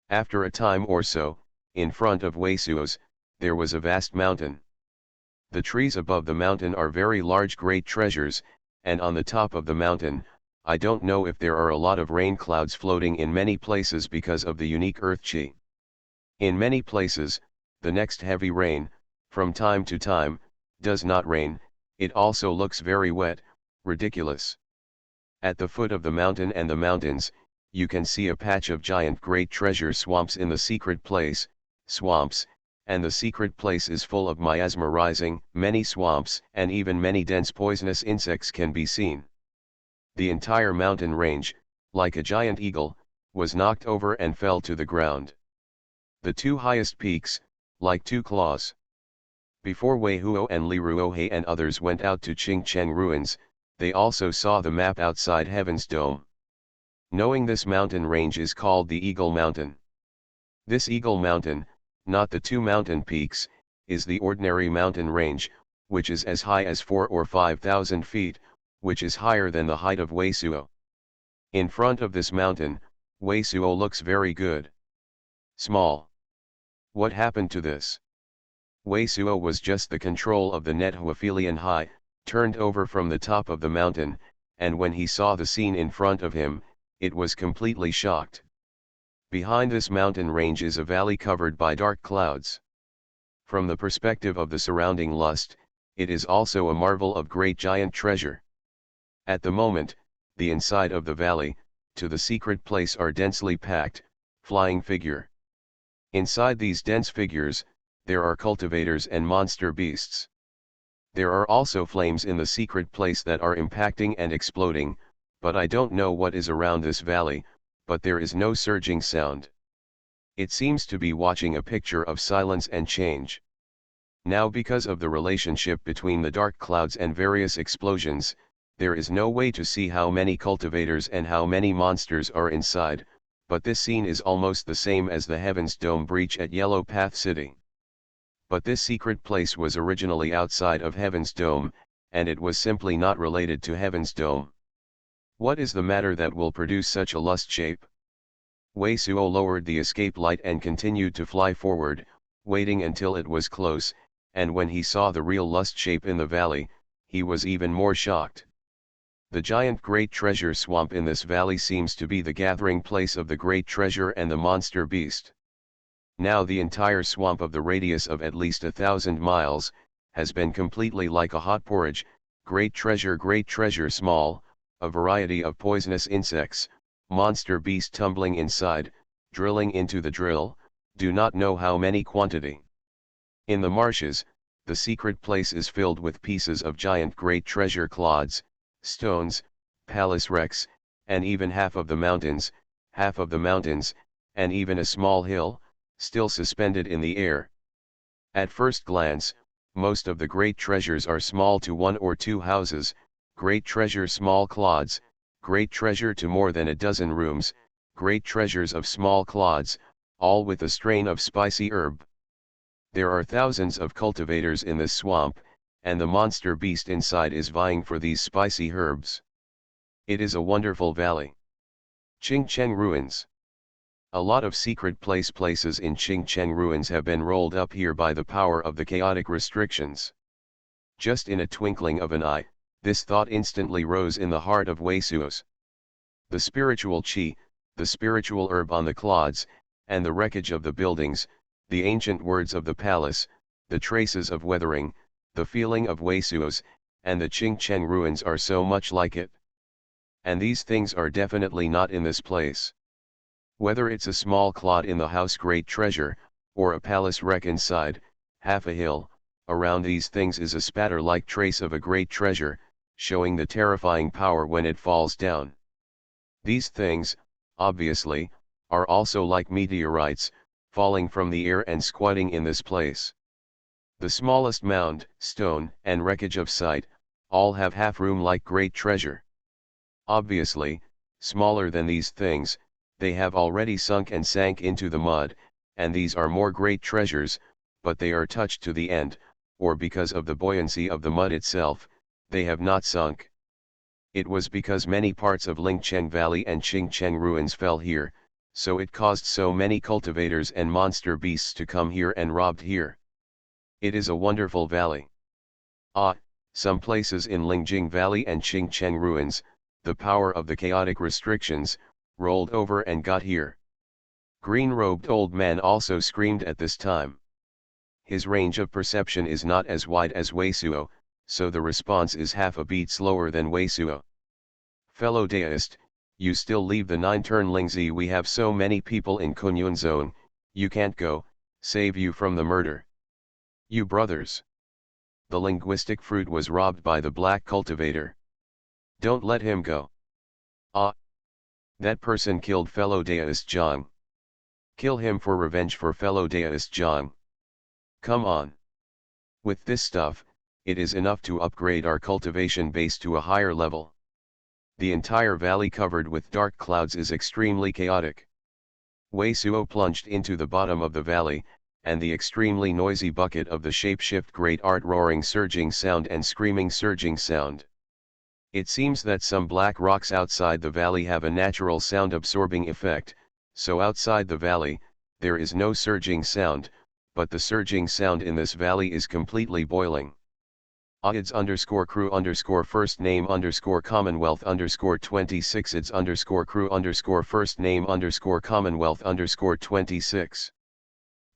After a time or so, in front of Weisuo's, there was a vast mountain. The trees above the mountain are very large great treasures, and on the top of the mountain, I don't know if there are a lot of rain clouds floating in many places because of the unique earth chi. In many places, the next heavy rain, from time to time, does not rain, it also looks very wet, ridiculous. At the foot of the mountain and the mountains, you can see a patch of giant great treasure swamps in the secret place, swamps, and the secret place is full of mesmerizing, many swamps, and even many dense poisonous insects can be seen. The entire mountain range, like a giant eagle, was knocked over and fell to the ground. The two highest peaks, like two claws. Before Wei Huo and Li Ruohe and others went out to Qingcheng ruins, they also saw the map outside Heaven's Dome. Knowing this mountain range is called the Eagle Mountain. This Eagle Mountain, not the two mountain peaks, is the ordinary mountain range, which is as high as 4,000 or 5,000 feet, which is higher than the height of Weisuo. In front of this mountain, Weisuo looks very good. Small. What happened to this? Wei Suo was just the control of the Nethuaphilian High, turned over from the top of the mountain, and when he saw the scene in front of him, it was completely shocked. Behind this mountain range is a valley covered by dark clouds. From the perspective of the surrounding lust, it is also a marvel of great giant treasure. At the moment, the inside of the valley, to the secret place are densely packed, flying figure. Inside these dense figures, there are cultivators and monster beasts. There are also flames in the secret place that are impacting and exploding, but I don't know what is around this valley, but there is no surging sound. It seems to be watching a picture of silence and change. Now, because of the relationship between the dark clouds and various explosions, there is no way to see how many cultivators and how many monsters are inside, but this scene is almost the same as the Heaven's Dome breach at Yellow Path City. But this secret place was originally outside of Heaven's Dome, and it was simply not related to Heaven's Dome. What is the matter that will produce such a lust shape? Wei Suo lowered the escape light and continued to fly forward, waiting until it was close, and when he saw the real lust shape in the valley, he was even more shocked. The giant great treasure swamp in this valley seems to be the gathering place of the great treasure and the monster beast. Now the entire swamp of the radius of at least 1,000 miles, has been completely like a hot porridge, great treasure small, a variety of poisonous insects, monster beast tumbling inside, drilling into the drill, do not know how many quantity. In the marshes, the secret place is filled with pieces of giant great treasure clods, stones, palace wrecks, and even half of the mountains, and even a small hill, still suspended in the air. At first glance, most of the great treasures are small to 1 or 2 houses, great treasure small clods, great treasure to more than a dozen rooms, great treasures of small clods, all with a strain of spicy herb. There are thousands of cultivators in this swamp, and the monster beast inside is vying for these spicy herbs. It is a wonderful valley. Qingcheng Ruins. A lot of secret places in Qingcheng Ruins have been rolled up here by the power of the chaotic restrictions. Just in a twinkling of an eye, this thought instantly rose in the heart of Wei Suo's. The spiritual qi, the spiritual herb on the clods, and the wreckage of the buildings, the ancient words of the palace, the traces of weathering, the feeling of Wei Suo's, and the Qingcheng Ruins are so much like it. And these things are definitely not in this place. Whether it's a small clod in the house great treasure, or a palace wreck inside, half a hill, around these things is a spatter-like trace of a great treasure, showing the terrifying power when it falls down. These things, obviously, are also like meteorites, falling from the air and squatting in this place. The smallest mound, stone, and wreckage of sight, all have half-room like great treasure. Obviously, smaller than these things, they have already sunk and sank into the mud, and these are more great treasures, but they are touched to the end, or because of the buoyancy of the mud itself, they have not sunk. It was because many parts of Lingcheng Valley and Qingcheng Ruins fell here, so it caused so many cultivators and monster beasts to come here and robbed here. It is a wonderful valley. Some places in Lingjing Valley and Qingcheng Ruins, the power of the chaotic restrictions, rolled over and got here. Green-robed old man also screamed at this time. His range of perception is not as wide as Wei Suo, so the response is half a beat slower than Wei Suo. Fellow deist, you still leave the 9-turn Lingzi. We have so many people in Kunyun zone, you can't go, save you from the murder. You brothers. The linguistic fruit was robbed by the black cultivator. Don't let him go. That person killed fellow deist Zhang. Kill him for revenge for fellow deist Zhang. Come on. With this stuff, it is enough to upgrade our cultivation base to a higher level. The entire valley covered with dark clouds is extremely chaotic. Wei Suo plunged into the bottom of the valley, and the extremely noisy bucket of the shapeshift great art roaring surging sound and screaming surging sound. It seems that some black rocks outside the valley have a natural sound absorbing effect, so outside the valley, there is no surging sound, but the surging sound in this valley is completely boiling. Aids _crew first name Commonwealth 26 Aids crew first name Commonwealth 26.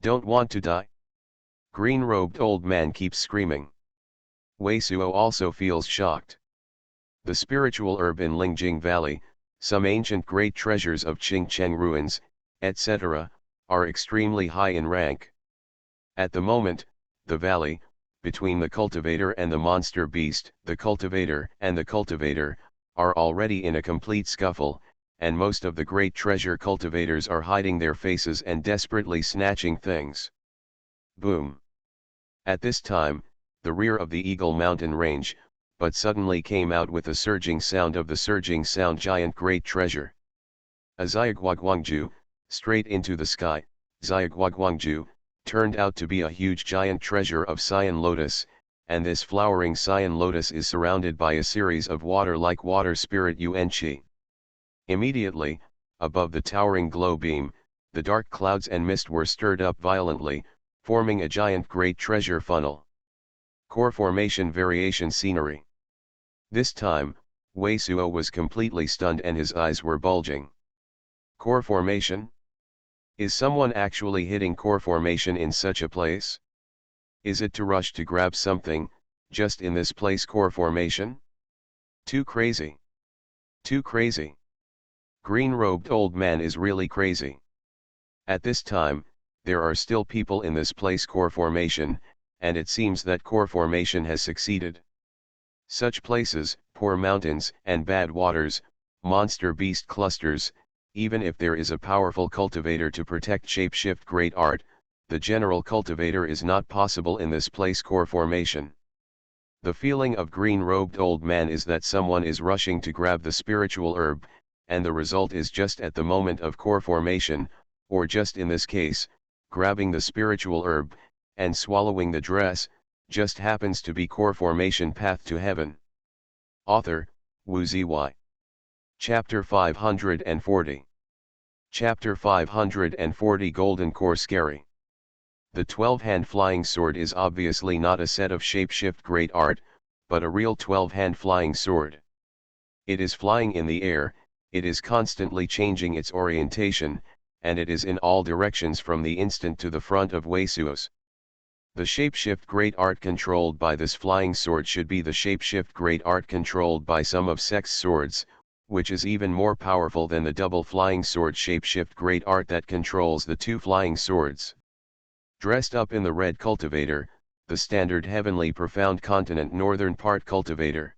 Don't want to die? Green-robed old man keeps screaming. Wei Suo also feels shocked. The spiritual herb in Lingjing Valley, some ancient great treasures of Qingcheng ruins, etc., are extremely high in rank. At the moment, the valley, between the cultivator and the monster beast, the cultivator and the cultivator, are already in a complete scuffle, and most of the great treasure cultivators are hiding their faces and desperately snatching things. Boom! At this time, the rear of the Eagle Mountain Range, but suddenly came out with a surging sound of the surging sound giant great treasure. A Xiaoguangju, straight into the sky, Xiaoguangju, turned out to be a huge giant treasure of cyan lotus, and this flowering cyan lotus is surrounded by a series of water-like water spirit Yuanqi. Immediately, above the towering glow beam, the dark clouds and mist were stirred up violently, forming a giant great treasure funnel. Core formation variation scenery. This time, Wei Suo was completely stunned and his eyes were bulging. Core formation? Is someone actually hitting core formation in such a place? Is it to rush to grab something, just in this place core formation? Too crazy. Too crazy. Green-robed old man is really crazy. At this time, there are still people in this place core formation, and it seems that core formation has succeeded. Such places, poor mountains and bad waters, monster beast clusters, even if there is a powerful cultivator to protect shapeshift great art, the general cultivator is not possible in this place core formation. The feeling of green-robed old man is that someone is rushing to grab the spiritual herb, and the result is just at the moment of core formation, or just in this case, grabbing the spiritual herb, and swallowing the dress, just happens to be core formation path to heaven. Author, Wu Ziyi. Chapter 540. Chapter 540 Golden Core Scary. The 12-hand flying sword is obviously not a set of shapeshift great art, but a real 12-hand flying sword. It is flying in the air, it is constantly changing its orientation, and it is in all directions from the instant to the front of Wei Suo's. The shapeshift great art controlled by this flying sword should be the shapeshift great art controlled by some of Sek's swords, which is even more powerful than the double flying sword shapeshift great art that controls the two flying swords. Dressed up in the red cultivator, the standard heavenly profound continent northern part cultivator.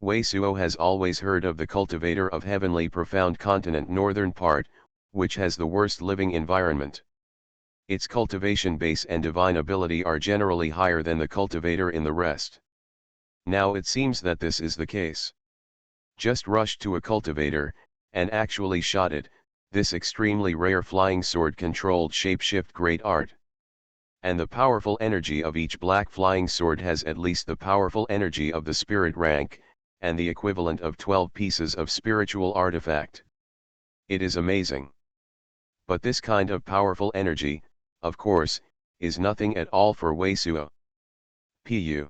Wei Suo has always heard of the cultivator of heavenly profound continent northern part, which has the worst living environment. Its cultivation base and divine ability are generally higher than the cultivator in the rest. Now it seems that this is the case. Just rushed to a cultivator, and actually shot it, this extremely rare flying sword controlled shapeshift great art. And the powerful energy of each black flying sword has at least the powerful energy of the spirit rank, and the equivalent of 12 pieces of spiritual artifact. It is amazing. But this kind of powerful energy, of course, is nothing at all for Wei Suo. Pu.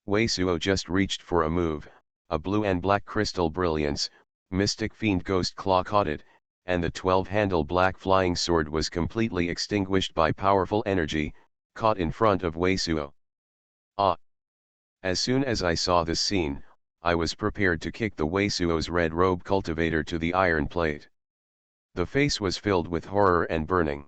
Wei Suo just reached for a move, a blue and black crystal brilliance, mystic fiend ghost claw caught it, and the 12-handle black flying sword was completely extinguished by powerful energy, caught in front of Wei Suo. Ah! As soon as I saw this scene, I was prepared to kick the Wei Suo's red robe cultivator to the iron plate. The face was filled with horror and burning.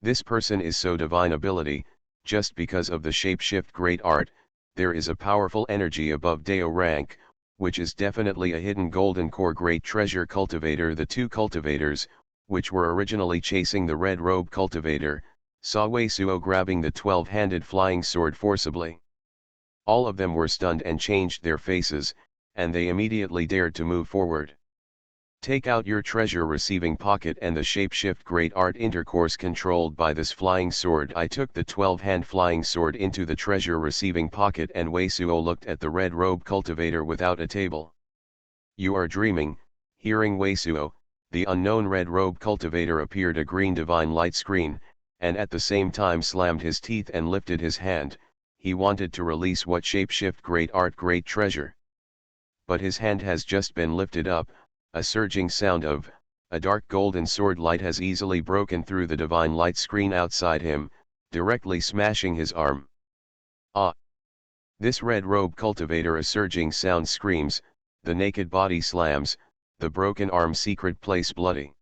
This person is so divine ability, just because of the shapeshift great art, there is a powerful energy above Dao rank, which is definitely a hidden golden core great treasure cultivator. The two cultivators, which were originally chasing the red robe cultivator, saw Wei Suo grabbing the 12-handed flying sword forcibly. All of them were stunned and changed their faces, and they immediately dared to move forward. Take out your treasure receiving pocket and the shapeshift great art intercourse controlled by this flying sword. I took the 12-hand flying sword into the treasure receiving pocket and Wei Suo looked at the red robe cultivator without a table. You are dreaming. Hearing Wei Suo, the unknown red robe cultivator appeared a green divine light screen, and at the same time slammed his teeth and lifted his hand. He wanted to release what shapeshift great art great treasure. But his hand has just been lifted up, a surging sound of, a dark golden sword light has easily broken through the divine light screen outside him, directly smashing his arm. Ah! This red robe cultivator, a surging sound screams, the naked body slams, the broken arm secret place bloody.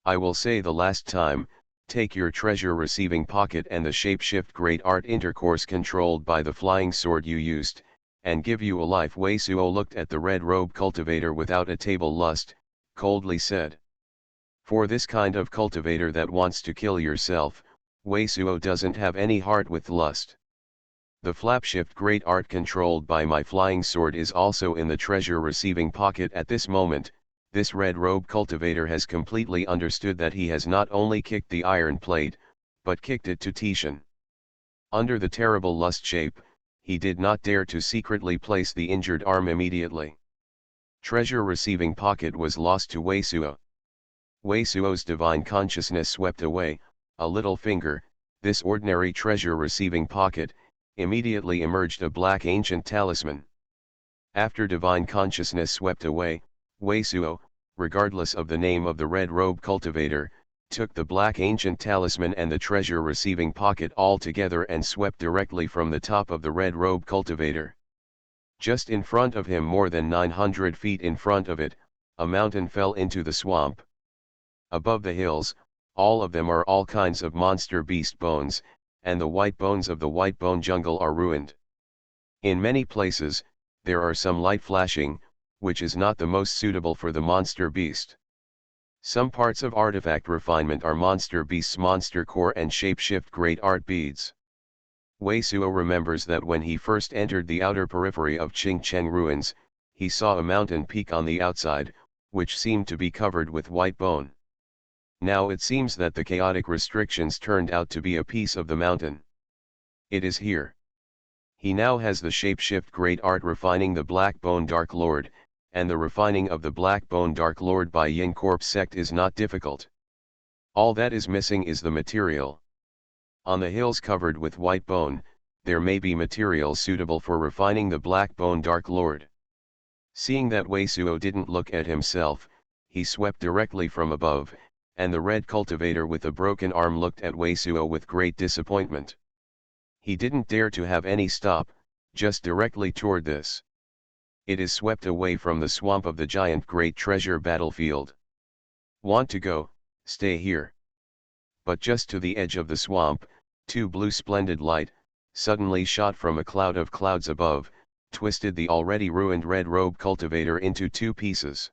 I will say the last time, take your treasure receiving pocket and the shapeshift great art intercourse controlled by the flying sword you used, and give you a life. Wei Suo looked at the red robe cultivator without a table lust, coldly said. For this kind of cultivator that wants to kill yourself, Wei Suo doesn't have any heart with lust. The flapshift great art controlled by my flying sword is also in the treasure receiving pocket at this moment. This red robe cultivator has completely understood that he has not only kicked the iron plate, but kicked it to Tishan. Under the terrible lust shape, he did not dare to secretly place the injured arm immediately. Treasure receiving pocket was lost to Wei Suo. Wei Suo's divine consciousness swept away, a little finger, this ordinary treasure receiving pocket, immediately emerged a black ancient talisman. After divine consciousness swept away, Wei Suo, regardless of the name of the red robe cultivator, took the black ancient talisman and the treasure receiving pocket all together and swept directly from the top of the red robe cultivator. Just in front of him, more than 900 feet in front of it, a mountain fell into the swamp. Above the hills, all of them are all kinds of monster beast bones, and the white bones of the white bone jungle are ruined. In many places, there are some light flashing, which is not the most suitable for the monster beast. Some parts of artifact refinement are monster beast's monster core and shapeshift great art beads. Wei Suo remembers that when he first entered the outer periphery of Qingcheng ruins, he saw a mountain peak on the outside, which seemed to be covered with white bone. Now it seems that the chaotic restrictions turned out to be a piece of the mountain. It is here. He now has the shapeshift great art refining the Black Bone Dark Lord, and the refining of the Black Bone Dark Lord by Yin Corp sect is not difficult. All that is missing is the material. On the hills covered with white bone, there may be material suitable for refining the Black Bone Dark Lord. Seeing that Wei Suo didn't look at himself, he swept directly from above, and the red cultivator with the broken arm looked at Wei Suo with great disappointment. He didn't dare to have any stop, just directly toward this. It is swept away from the swamp of the giant great treasure battlefield. Want to go, stay here. But just to the edge of the swamp, two blue splendid light, suddenly shot from a cloud of clouds above, twisted the already ruined red robe cultivator into two pieces.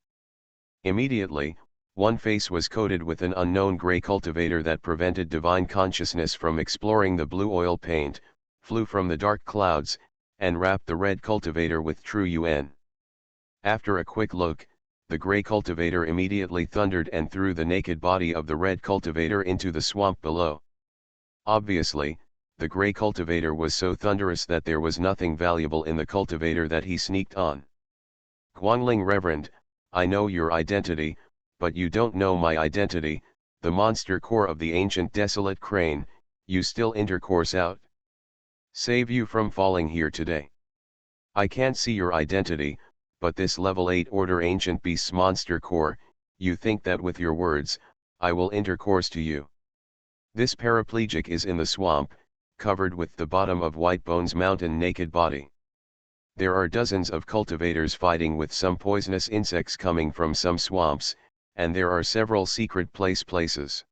Immediately, one face was coated with an unknown gray cultivator that prevented divine consciousness from exploring the blue oil paint, flew from the dark clouds, and wrapped the red cultivator with true Yuan. After a quick look, the gray cultivator immediately thundered and threw the naked body of the red cultivator into the swamp below. Obviously, the gray cultivator was so thunderous that there was nothing valuable in the cultivator that he sneaked on. Guangling Reverend, I know your identity, but you don't know my identity, the monster core of the ancient desolate crane, you still intercourse out. Save you from falling here today. I can't see your identity, but this level 8 order ancient beast's monster core, you think that with your words, I will intercourse to you. This paraplegic is in the swamp, covered with the bottom of White Bone's mountain naked body. There are dozens of cultivators fighting with some poisonous insects coming from some swamps, and there are several secret places.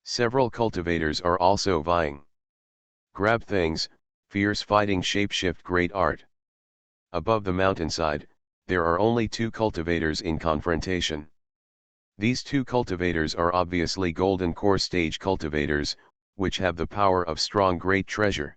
Several cultivators are also vying. Grab things, fierce fighting shapeshift great art. Above the mountainside, there are only two cultivators in confrontation. These two cultivators are obviously golden core stage cultivators, which have the power of strong great treasure.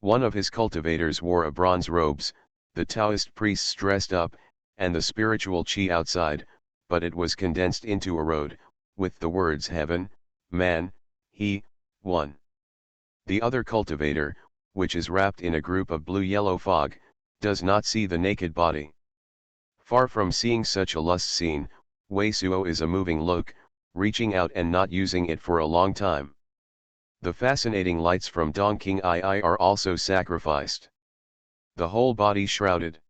One of his cultivators wore a bronze robes, the Taoist priests dressed up, and the spiritual chi outside, but it was condensed into a road, with the words heaven, man, he, one. The other cultivator, which is wrapped in a group of blue-yellow fog, does not see the naked body. Far from seeing such a lust scene, Wei Suo is a moving look, reaching out and not using it for a long time. The fascinating lights from Dongqing II are also sacrificed. The whole body shrouded.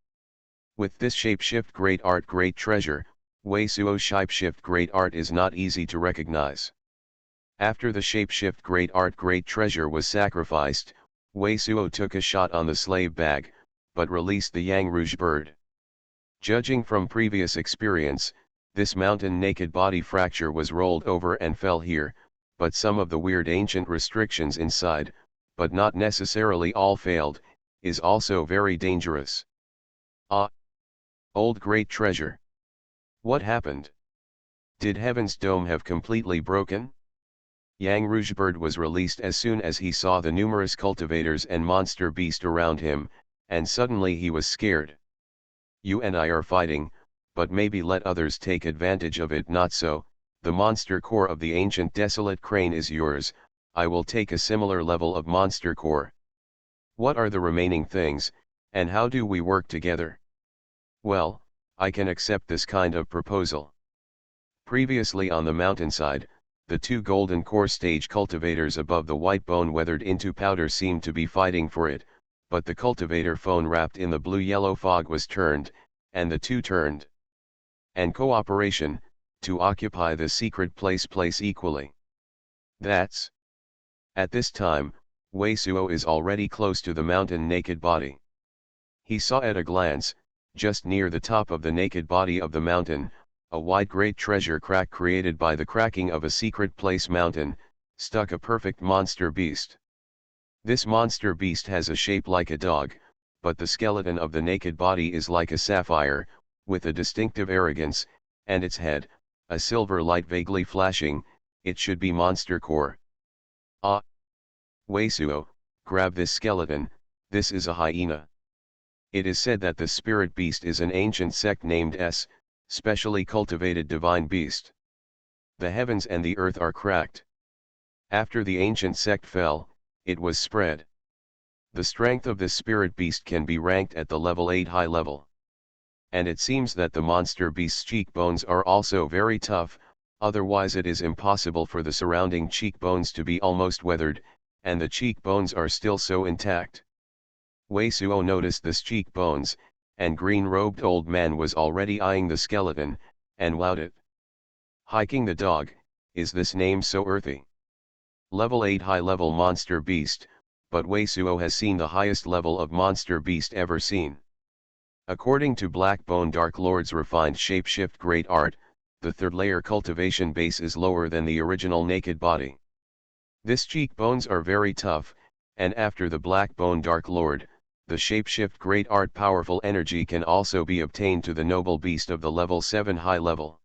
With this shapeshift great art great treasure, Wei Suo's shapeshift great art is not easy to recognize. After the shapeshift great art great treasure was sacrificed, Wei Suo took a shot on the slave bag, but released the Yang Rouge bird. Judging from previous experience, this mountain naked body fracture was rolled over and fell here, but some of the weird ancient restrictions inside, but not necessarily all failed, is also very dangerous. Ah! Old great treasure. What happened? Did Heaven's Dome have completely broken? Yang Rougebird was released as soon as he saw the numerous cultivators and monster beast around him, and suddenly he was scared. You and I are fighting, but maybe let others take advantage of it. Not so, the monster core of the ancient desolate crane is yours, I will take a similar level of monster core. What are the remaining things, and how do we work together? Well, I can accept this kind of proposal. Previously on the mountainside, the two golden core stage cultivators above the white bone weathered into powder seemed to be fighting for it, but the cultivator phone wrapped in the blue-yellow fog was turned, and the two turned. And cooperation, to occupy the secret place equally. That's. At this time, Wei Suo is already close to the mountain naked body. He saw at a glance, just near the top of the naked body of the mountain, a wide great treasure crack created by the cracking of a secret place mountain, stuck a perfect monster beast. This monster beast has a shape like a dog, but the skeleton of the naked body is like a sapphire, with a distinctive arrogance, and its head, a silver light vaguely flashing, it should be monster core. Ah! Wei Suo, grab this skeleton, this is a hyena. It is said that the spirit beast is an ancient sect named specially cultivated divine beast. The heavens and the earth are cracked. After the ancient sect fell, it was spread. The strength of this spirit beast can be ranked at the level 8 high level. And it seems that the monster beast's cheekbones are also very tough, otherwise it is impossible for the surrounding cheekbones to be almost weathered, and the cheekbones are still so intact. Wei Suo noticed this cheekbones, and green-robed old man was already eyeing the skeleton, and wowed it. Hiking the dog, is this name so earthy? Level 8 high-level monster beast, but Wei Suo has seen the highest level of monster beast ever seen. According to Blackbone Dark Lord's refined shapeshift great art, the third layer cultivation base is lower than the original naked body. This cheekbones are very tough, and after the Blackbone Dark Lord, the shapeshift great art powerful energy can also be obtained to the noble beast of the level 7 high level.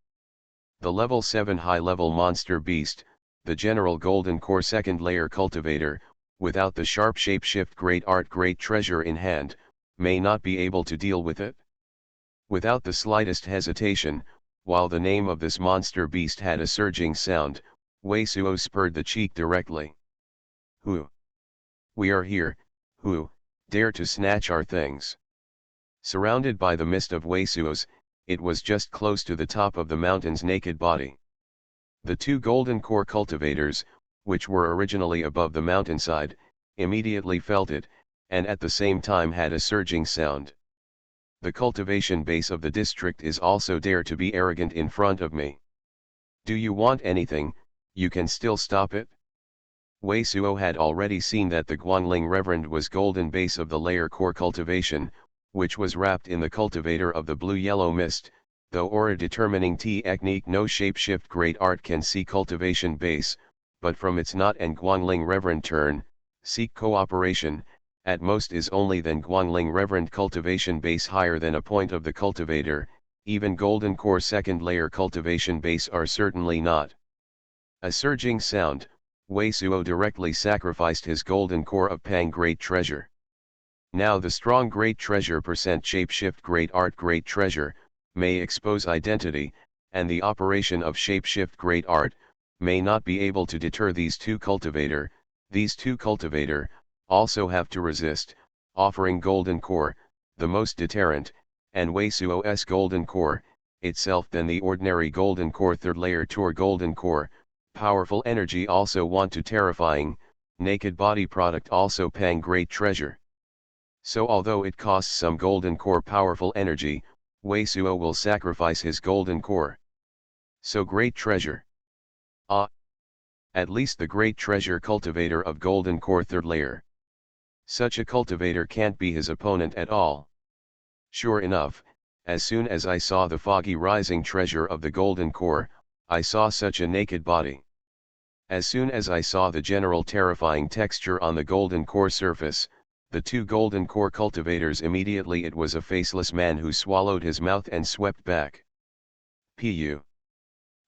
The level 7 high level monster beast, the general golden core second layer cultivator, without the sharp shapeshift great art great treasure in hand, may not be able to deal with it. Without the slightest hesitation, while the name of this monster beast had a surging sound, Wei Suo spurred the cheek directly. Who? We are here, who dare to snatch our things? Surrounded by the mist of Wei Suo's, it was just close to the top of the mountain's naked body. The two golden core cultivators, which were originally above the mountainside, immediately felt it, and at the same time had a surging sound. The cultivation base of the district is also dare to be arrogant in front of me. Do you want anything, you can still stop it? Wei Suo had already seen that the Guangling Reverend was golden base of the layer core cultivation, which was wrapped in the cultivator of the blue-yellow mist, though aura determining technique no shapeshift great art can see cultivation base, but from its not and Guangling Reverend turn, seek cooperation, at most is only then Guangling Reverend cultivation base higher than a point of the cultivator, even golden core second layer cultivation base are certainly not. A surging sound, Wei Suo directly sacrificed his golden core of Pang great treasure. Now the strong great treasure percent shapeshift great art great treasure, may expose identity, and the operation of shapeshift great art, may not be able to deter these two cultivator, also have to resist, offering golden core, the most deterrent, and Wei Suo's golden core, itself than the ordinary golden core third layer tour golden core, powerful energy also want to terrifying, naked body product also pang great treasure. So although it costs some golden core powerful energy, Wei Suo will sacrifice his golden core. So great treasure. Ah! At least the great treasure cultivator of golden core third layer. Such a cultivator can't be his opponent at all. Sure enough, as soon as I saw the foggy rising treasure of the golden core, I saw such a naked body. As soon as I saw the general terrifying texture on the golden core surface, the two golden core cultivators immediately it was a faceless man who swallowed his mouth and swept back. Pu.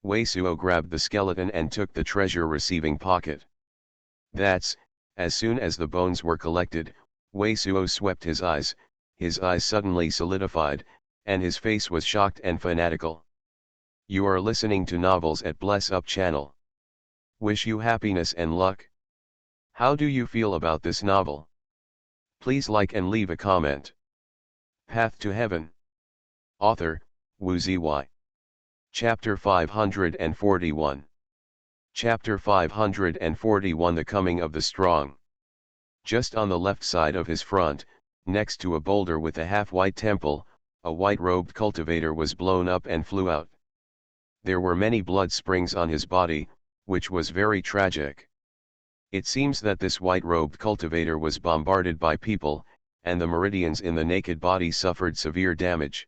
Wei Suo grabbed the skeleton and took the treasure receiving pocket. That's, as soon as the bones were collected, Wei Suo swept his eyes suddenly solidified, and his face was shocked and fanatical. You are listening to Novels at Bless Up channel. Wish you happiness and luck. How do you feel about this novel? Please like and leave a comment. Path to Heaven. Author, Wu Zy. Chapter 541. Chapter 541 The Coming of the Strong. Just on the left side of his front, next to a boulder with a half-white temple, a white-robed cultivator was blown up and flew out. There were many blood springs on his body, which was very tragic. It seems that this white-robed cultivator was bombarded by people, and the meridians in the naked body suffered severe damage.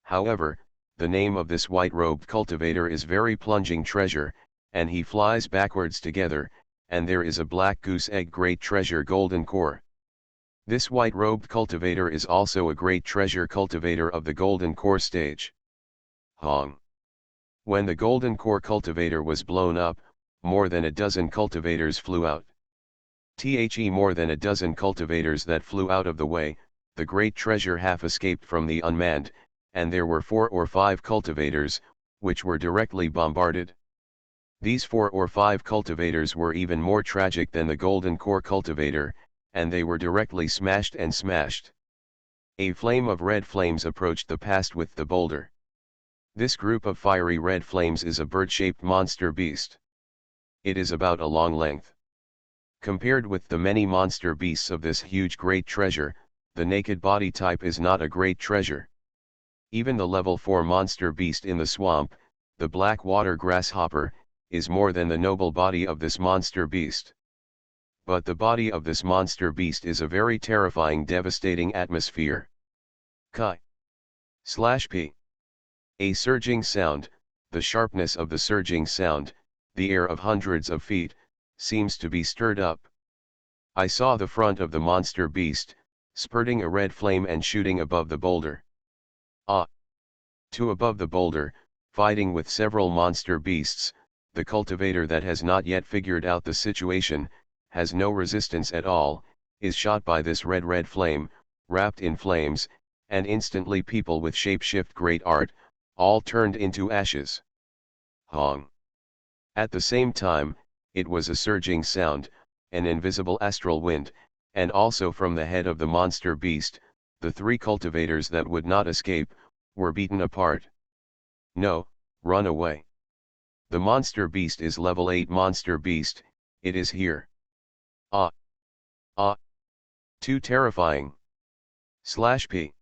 However, the name of this white-robed cultivator is very plunging treasure, and he flies backwards together, and there is a black goose egg great treasure golden core. This white-robed cultivator is also a great treasure cultivator of the golden core stage. Hong. When the golden core cultivator was blown up, more than a dozen cultivators flew out. More than a dozen cultivators that flew out of the way, the great treasure half escaped from the unmanned, and there were 4 or 5 cultivators, which were directly bombarded. These 4 or 5 cultivators were even more tragic than the golden core cultivator, and they were directly smashed and smashed. A flame of red flames approached the past with the boulder. This group of fiery red flames is a bird-shaped monster beast. It is about a long length. Compared with the many monster beasts of this huge great treasure, the naked body type is not a great treasure. Even the level 4 monster beast in the swamp, the black water grasshopper, is more than the noble body of this monster beast. But the body of this monster beast is a very terrifying devastating atmosphere. Chi/P. A surging sound, the sharpness of the surging sound, the air of hundreds of feet, seems to be stirred up. I saw the front of the monster beast, spurting a red flame and shooting above the boulder. To above the boulder, fighting with several monster beasts, the cultivator that has not yet figured out the situation, has no resistance at all, is shot by this red flame, wrapped in flames, and instantly people with shape-shift great art, all turned into ashes. Hong. At the same time, it was a surging sound, an invisible astral wind, and also from the head of the monster beast, the 3 cultivators that would not escape, were beaten apart. No, run away. The monster beast is level 8 monster beast, it is here. Too terrifying. /P.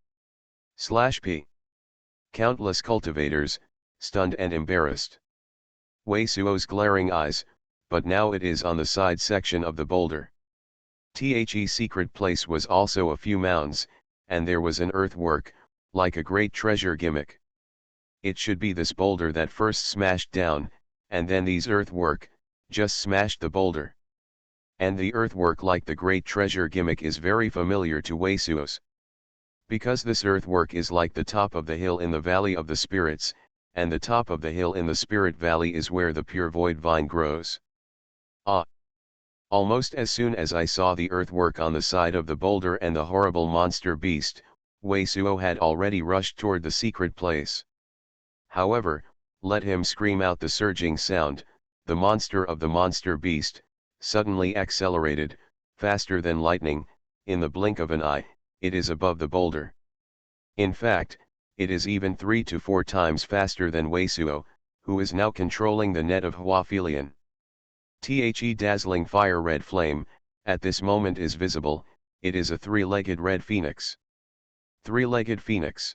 Countless cultivators, stunned and embarrassed. Wei Suo's glaring eyes, but now it is on the side section of the boulder. Secret place was also a few mounds, and there was an earthwork, like a great treasure gimmick. It should be this boulder that first smashed down, and then these earthwork, just smashed the boulder. And the earthwork like the great treasure gimmick is very familiar to Wei Suo's. Because this earthwork is like the top of the hill in the Valley of the Spirits, and the top of the hill in the Spirit Valley is where the pure void vine grows. Almost as soon as I saw the earthwork on the side of the boulder and the horrible monster beast, Wei Suo had already rushed toward the secret place. However, let him scream out the surging sound, the monster of the monster beast, suddenly accelerated, faster than lightning, in the blink of an eye, it is above the boulder. In fact, it is even 3 to 4 times faster than Wei Suo, who is now controlling the net of Huafilian. The dazzling fire red flame, at this moment is visible, it is a three-legged red phoenix. Three-legged phoenix.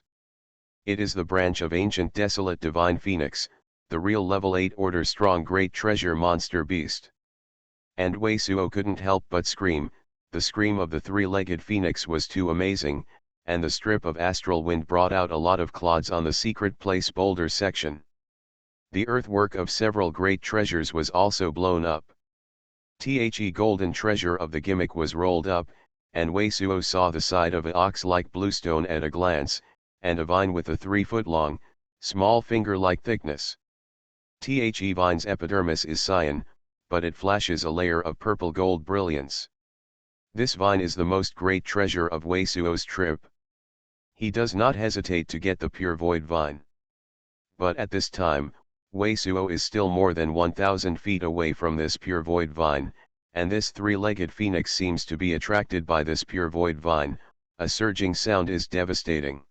It is the branch of ancient desolate divine phoenix, the real level 8 order strong great treasure monster beast. And Wei Suo couldn't help but scream, the scream of the three-legged phoenix was too amazing, and the strip of astral wind brought out a lot of clods on the secret place boulder section. The earthwork of several great treasures was also blown up. The golden treasure of the gimmick was rolled up, and Wei Suo saw the side of a ox-like bluestone at a glance, and a vine with a 3-foot-long, small finger-like thickness. The vine's epidermis is cyan, but it flashes a layer of purple gold brilliance. This vine is the most great treasure of Wei Suo's trip. He does not hesitate to get the pure void vine. But at this time, Wei Suo is still more than 1,000 feet away from this pure void vine, and this three-legged phoenix seems to be attracted by this pure void vine. A surging sound is devastating.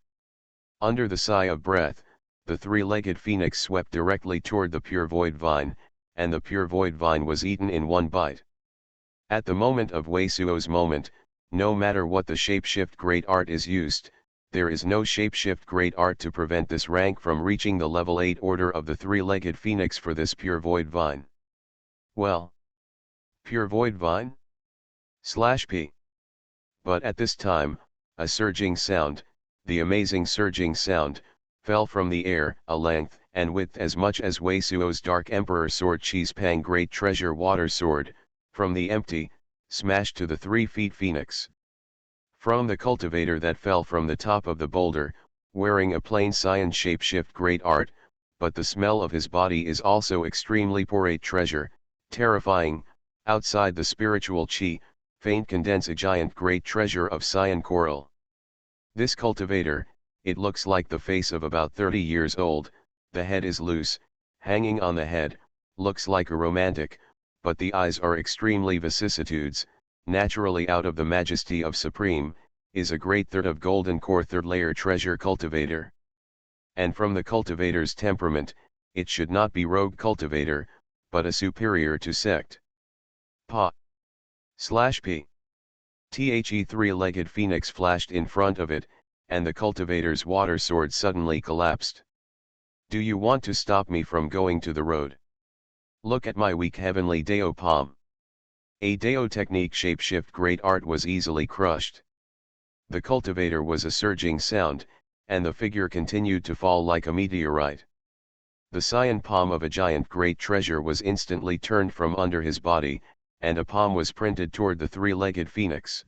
Under the sigh of breath, the three-legged phoenix swept directly toward the pure void vine, and the pure void vine was eaten in one bite. At the moment of Wei Suo's moment, no matter what the shapeshift great art is used, there is no shapeshift great art to prevent this rank from reaching the level 8 order of the three-legged phoenix for this pure void vine. Well, pure void vine? /P. But at this time, a surging sound, the amazing surging sound, fell from the air, a length and width as much as Wei Suo's Dark Emperor sword Cheese Pang Great Treasure Water Sword, from the empty, smashed to the 3-feet phoenix. From the cultivator that fell from the top of the boulder, wearing a plain cyan shapeshift great art, but the smell of his body is also extremely porate treasure, terrifying, outside the spiritual chi, faint condense a giant great treasure of cyan coral. This cultivator, it looks like the face of about 30 years old, the head is loose, hanging on the head, looks like a romantic, but the eyes are extremely vicissitudes, naturally out of the majesty of Supreme, is a great third of golden core third layer treasure cultivator. And from the cultivator's temperament, it should not be rogue cultivator, but a superior to sect. /P. The three-legged phoenix flashed in front of it, and the cultivator's water sword suddenly collapsed. Do you want to stop me from going to the road? Look at my weak heavenly Dao palm. A Dao technique shapeshift great art was easily crushed. The cultivator was a surging sound, and the figure continued to fall like a meteorite. The cyan palm of a giant great treasure was instantly turned from under his body, and a palm was printed toward the three-legged phoenix.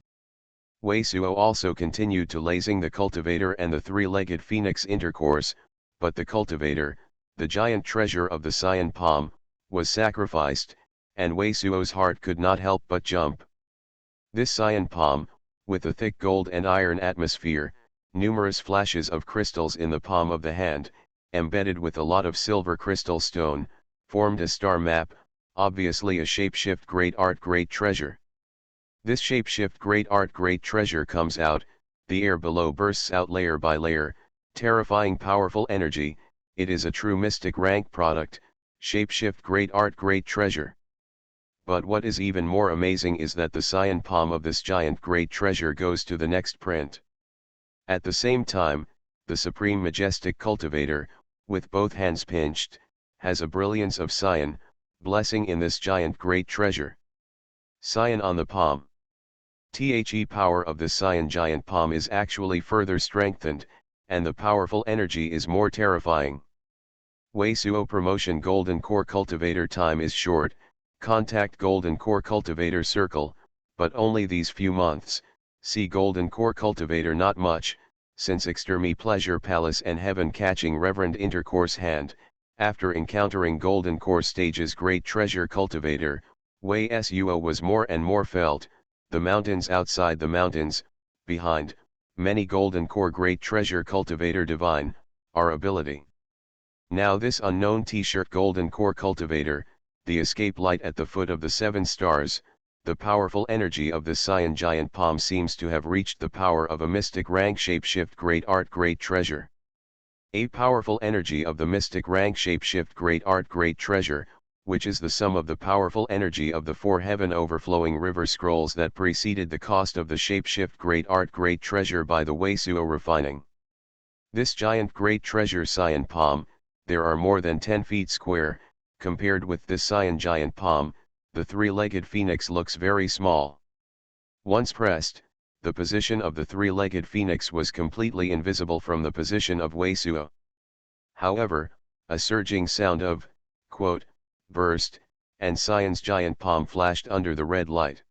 Wei Suo also continued to lasing the cultivator and the three-legged phoenix intercourse, but the cultivator, the giant treasure of the cyan palm, was sacrificed, and Wei Suo's heart could not help but jump. This cyan palm, with a thick gold and iron atmosphere, numerous flashes of crystals in the palm of the hand, embedded with a lot of silver crystal stone, formed a star map, obviously a shapeshift great art great treasure. This shapeshift great art great treasure comes out, the air below bursts out layer by layer, terrifying powerful energy, it is a true mystic rank product, shapeshift great art great treasure. But what is even more amazing is that the cyan palm of this giant great treasure goes to the next print. At the same time, the supreme majestic cultivator, with both hands pinched, has a brilliance of cyan, blessing in this giant great treasure. Cyan on the palm. The power of the cyan giant palm is actually further strengthened, and the powerful energy is more terrifying. Wei Suo promotion golden core cultivator time is short, contact golden core cultivator circle, but only these few months, see golden core cultivator not much, since extermi pleasure palace and heaven catching reverend intercourse hand, after encountering golden core stages great treasure cultivator, Wei Suo was more and more felt, the mountains outside the mountains, behind, many golden core great treasure cultivator divine, our ability. Now this unknown t-shirt golden core cultivator, the escape light at the foot of the 7 stars, the powerful energy of the cyan giant palm seems to have reached the power of a mystic rank shapeshift great art great treasure. A powerful energy of the mystic rank shapeshift great art great treasure, which is the sum of the powerful energy of the four heaven overflowing river scrolls that preceded the cost of the shapeshift great art great treasure by the Weisuo refining. This giant great treasure Cyan palm, there are more than 10 feet square, compared with this Cyan giant palm, the three-legged phoenix looks very small. Once pressed, the position of the three-legged phoenix was completely invisible from the position of Weisuo. However, a surging sound of, quote, burst, and Cyan's giant palm flashed under the red light.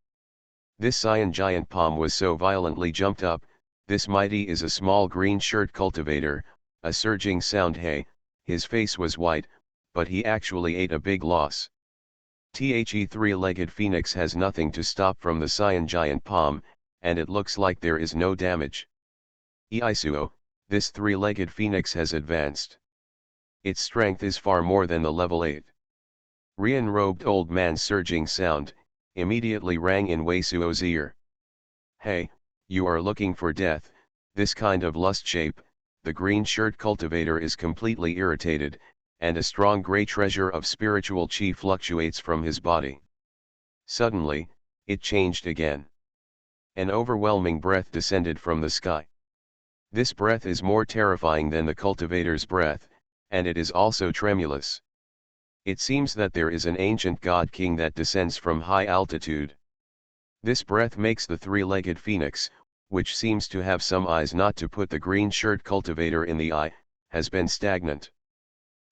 This Cyan giant palm was so violently jumped up, this mighty is a small green shirt cultivator, a surging sound hey, his face was white, but he actually ate a big loss. The three-legged phoenix has nothing to stop from the Cyan giant palm, and it looks like there is no damage. Eisuo, this three-legged phoenix has advanced. Its strength is far more than the level 8. Rian-robed old man's surging sound, immediately rang in Weisuo's ear. Hey, you are looking for death, this kind of lust shape, the green shirt cultivator is completely irritated, and a strong grey treasure of spiritual chi fluctuates from his body. Suddenly, it changed again. An overwhelming breath descended from the sky. This breath is more terrifying than the cultivator's breath, and it is also tremulous. It seems that there is an ancient god king that descends from high altitude. This breath makes the three-legged phoenix, which seems to have some eyes not to put the green shirt cultivator in the eye, has been stagnant.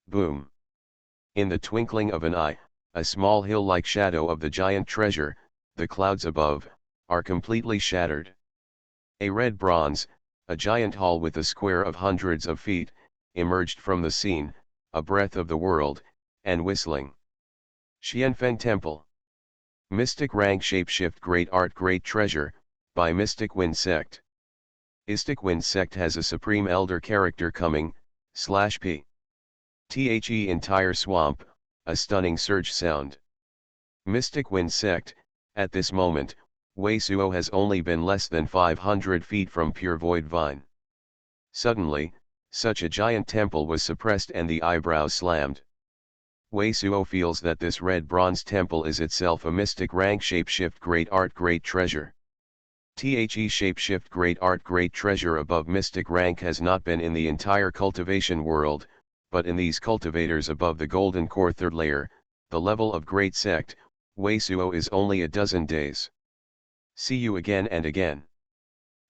Boom! In the twinkling of an eye, a small hill-like shadow of the giant treasure, the clouds above, are completely shattered. A red bronze, a giant hall with a square of hundreds of feet, emerged from the scene, a breath of the world, and whistling. Xuanhuan Temple. Mystic Rank Shapeshift Great Art Great Treasure, by Mystic Wind Sect. Mystic Wind Sect has a supreme elder character coming, /p. The entire swamp, a stunning surge sound. Mystic Wind Sect, at this moment, Weisuo has only been less than 500 feet from pure void vine. Suddenly, such a giant temple was suppressed and the eyebrows slammed. Weisuo feels that this red bronze temple is itself a mystic rank shapeshift great art great treasure. The shapeshift great art great treasure above mystic rank has not been in the entire cultivation world, but in these cultivators above the golden core third layer, the level of great sect, Weisuo is only a dozen days. See you again and again.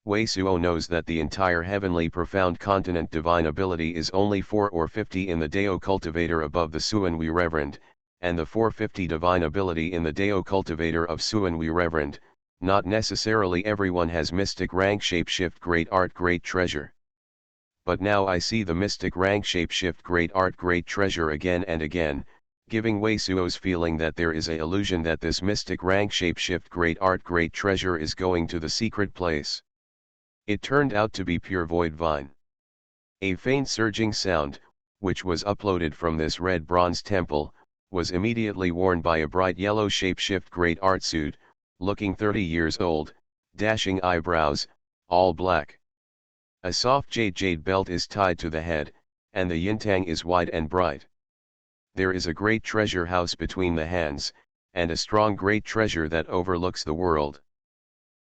Weisuo knows that the entire heavenly profound continent divine ability is only 4 or 50 in the Dao cultivator above the Xuanhui Reverend, and the 450 divine ability in the Dao cultivator of Xuanhui Reverend. Not necessarily everyone has mystic rank shapeshift great art great treasure. But now I see the mystic rank shapeshift great art great treasure again and again, giving Weisuo's feeling that there is a illusion that this mystic rank shapeshift great art great treasure is going to the secret place. It turned out to be pure void vine. A faint surging sound, which was uploaded from this red bronze temple, was immediately worn by a bright yellow shapeshift great art suit, looking 30 years old, dashing eyebrows, all black. A soft jade belt is tied to the head, and the yintang is wide and bright. There is a great treasure house between the hands, and a strong great treasure that overlooks the world.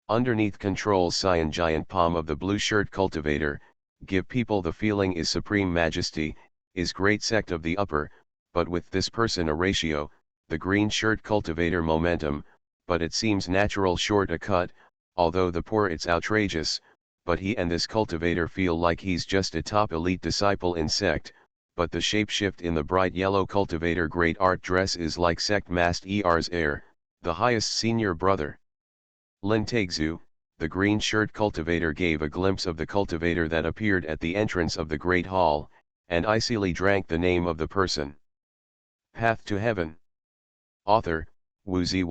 Underneath controls Cyan giant palm of the blue shirt cultivator, give people the feeling is supreme majesty, is great sect of the upper, but with this person a ratio, the green shirt cultivator momentum, but it seems natural short a cut, although the poor it's outrageous, but he and this cultivator feel like he's just a top elite disciple in sect, but the shapeshift in the bright yellow cultivator great art dress is like sect mast er's heir, the highest senior brother. Lin Taixu, the green shirt cultivator gave a glimpse of the cultivator that appeared at the entrance of the great hall, and icily drank the name of the person. Path to Heaven. Author, Wu Zy.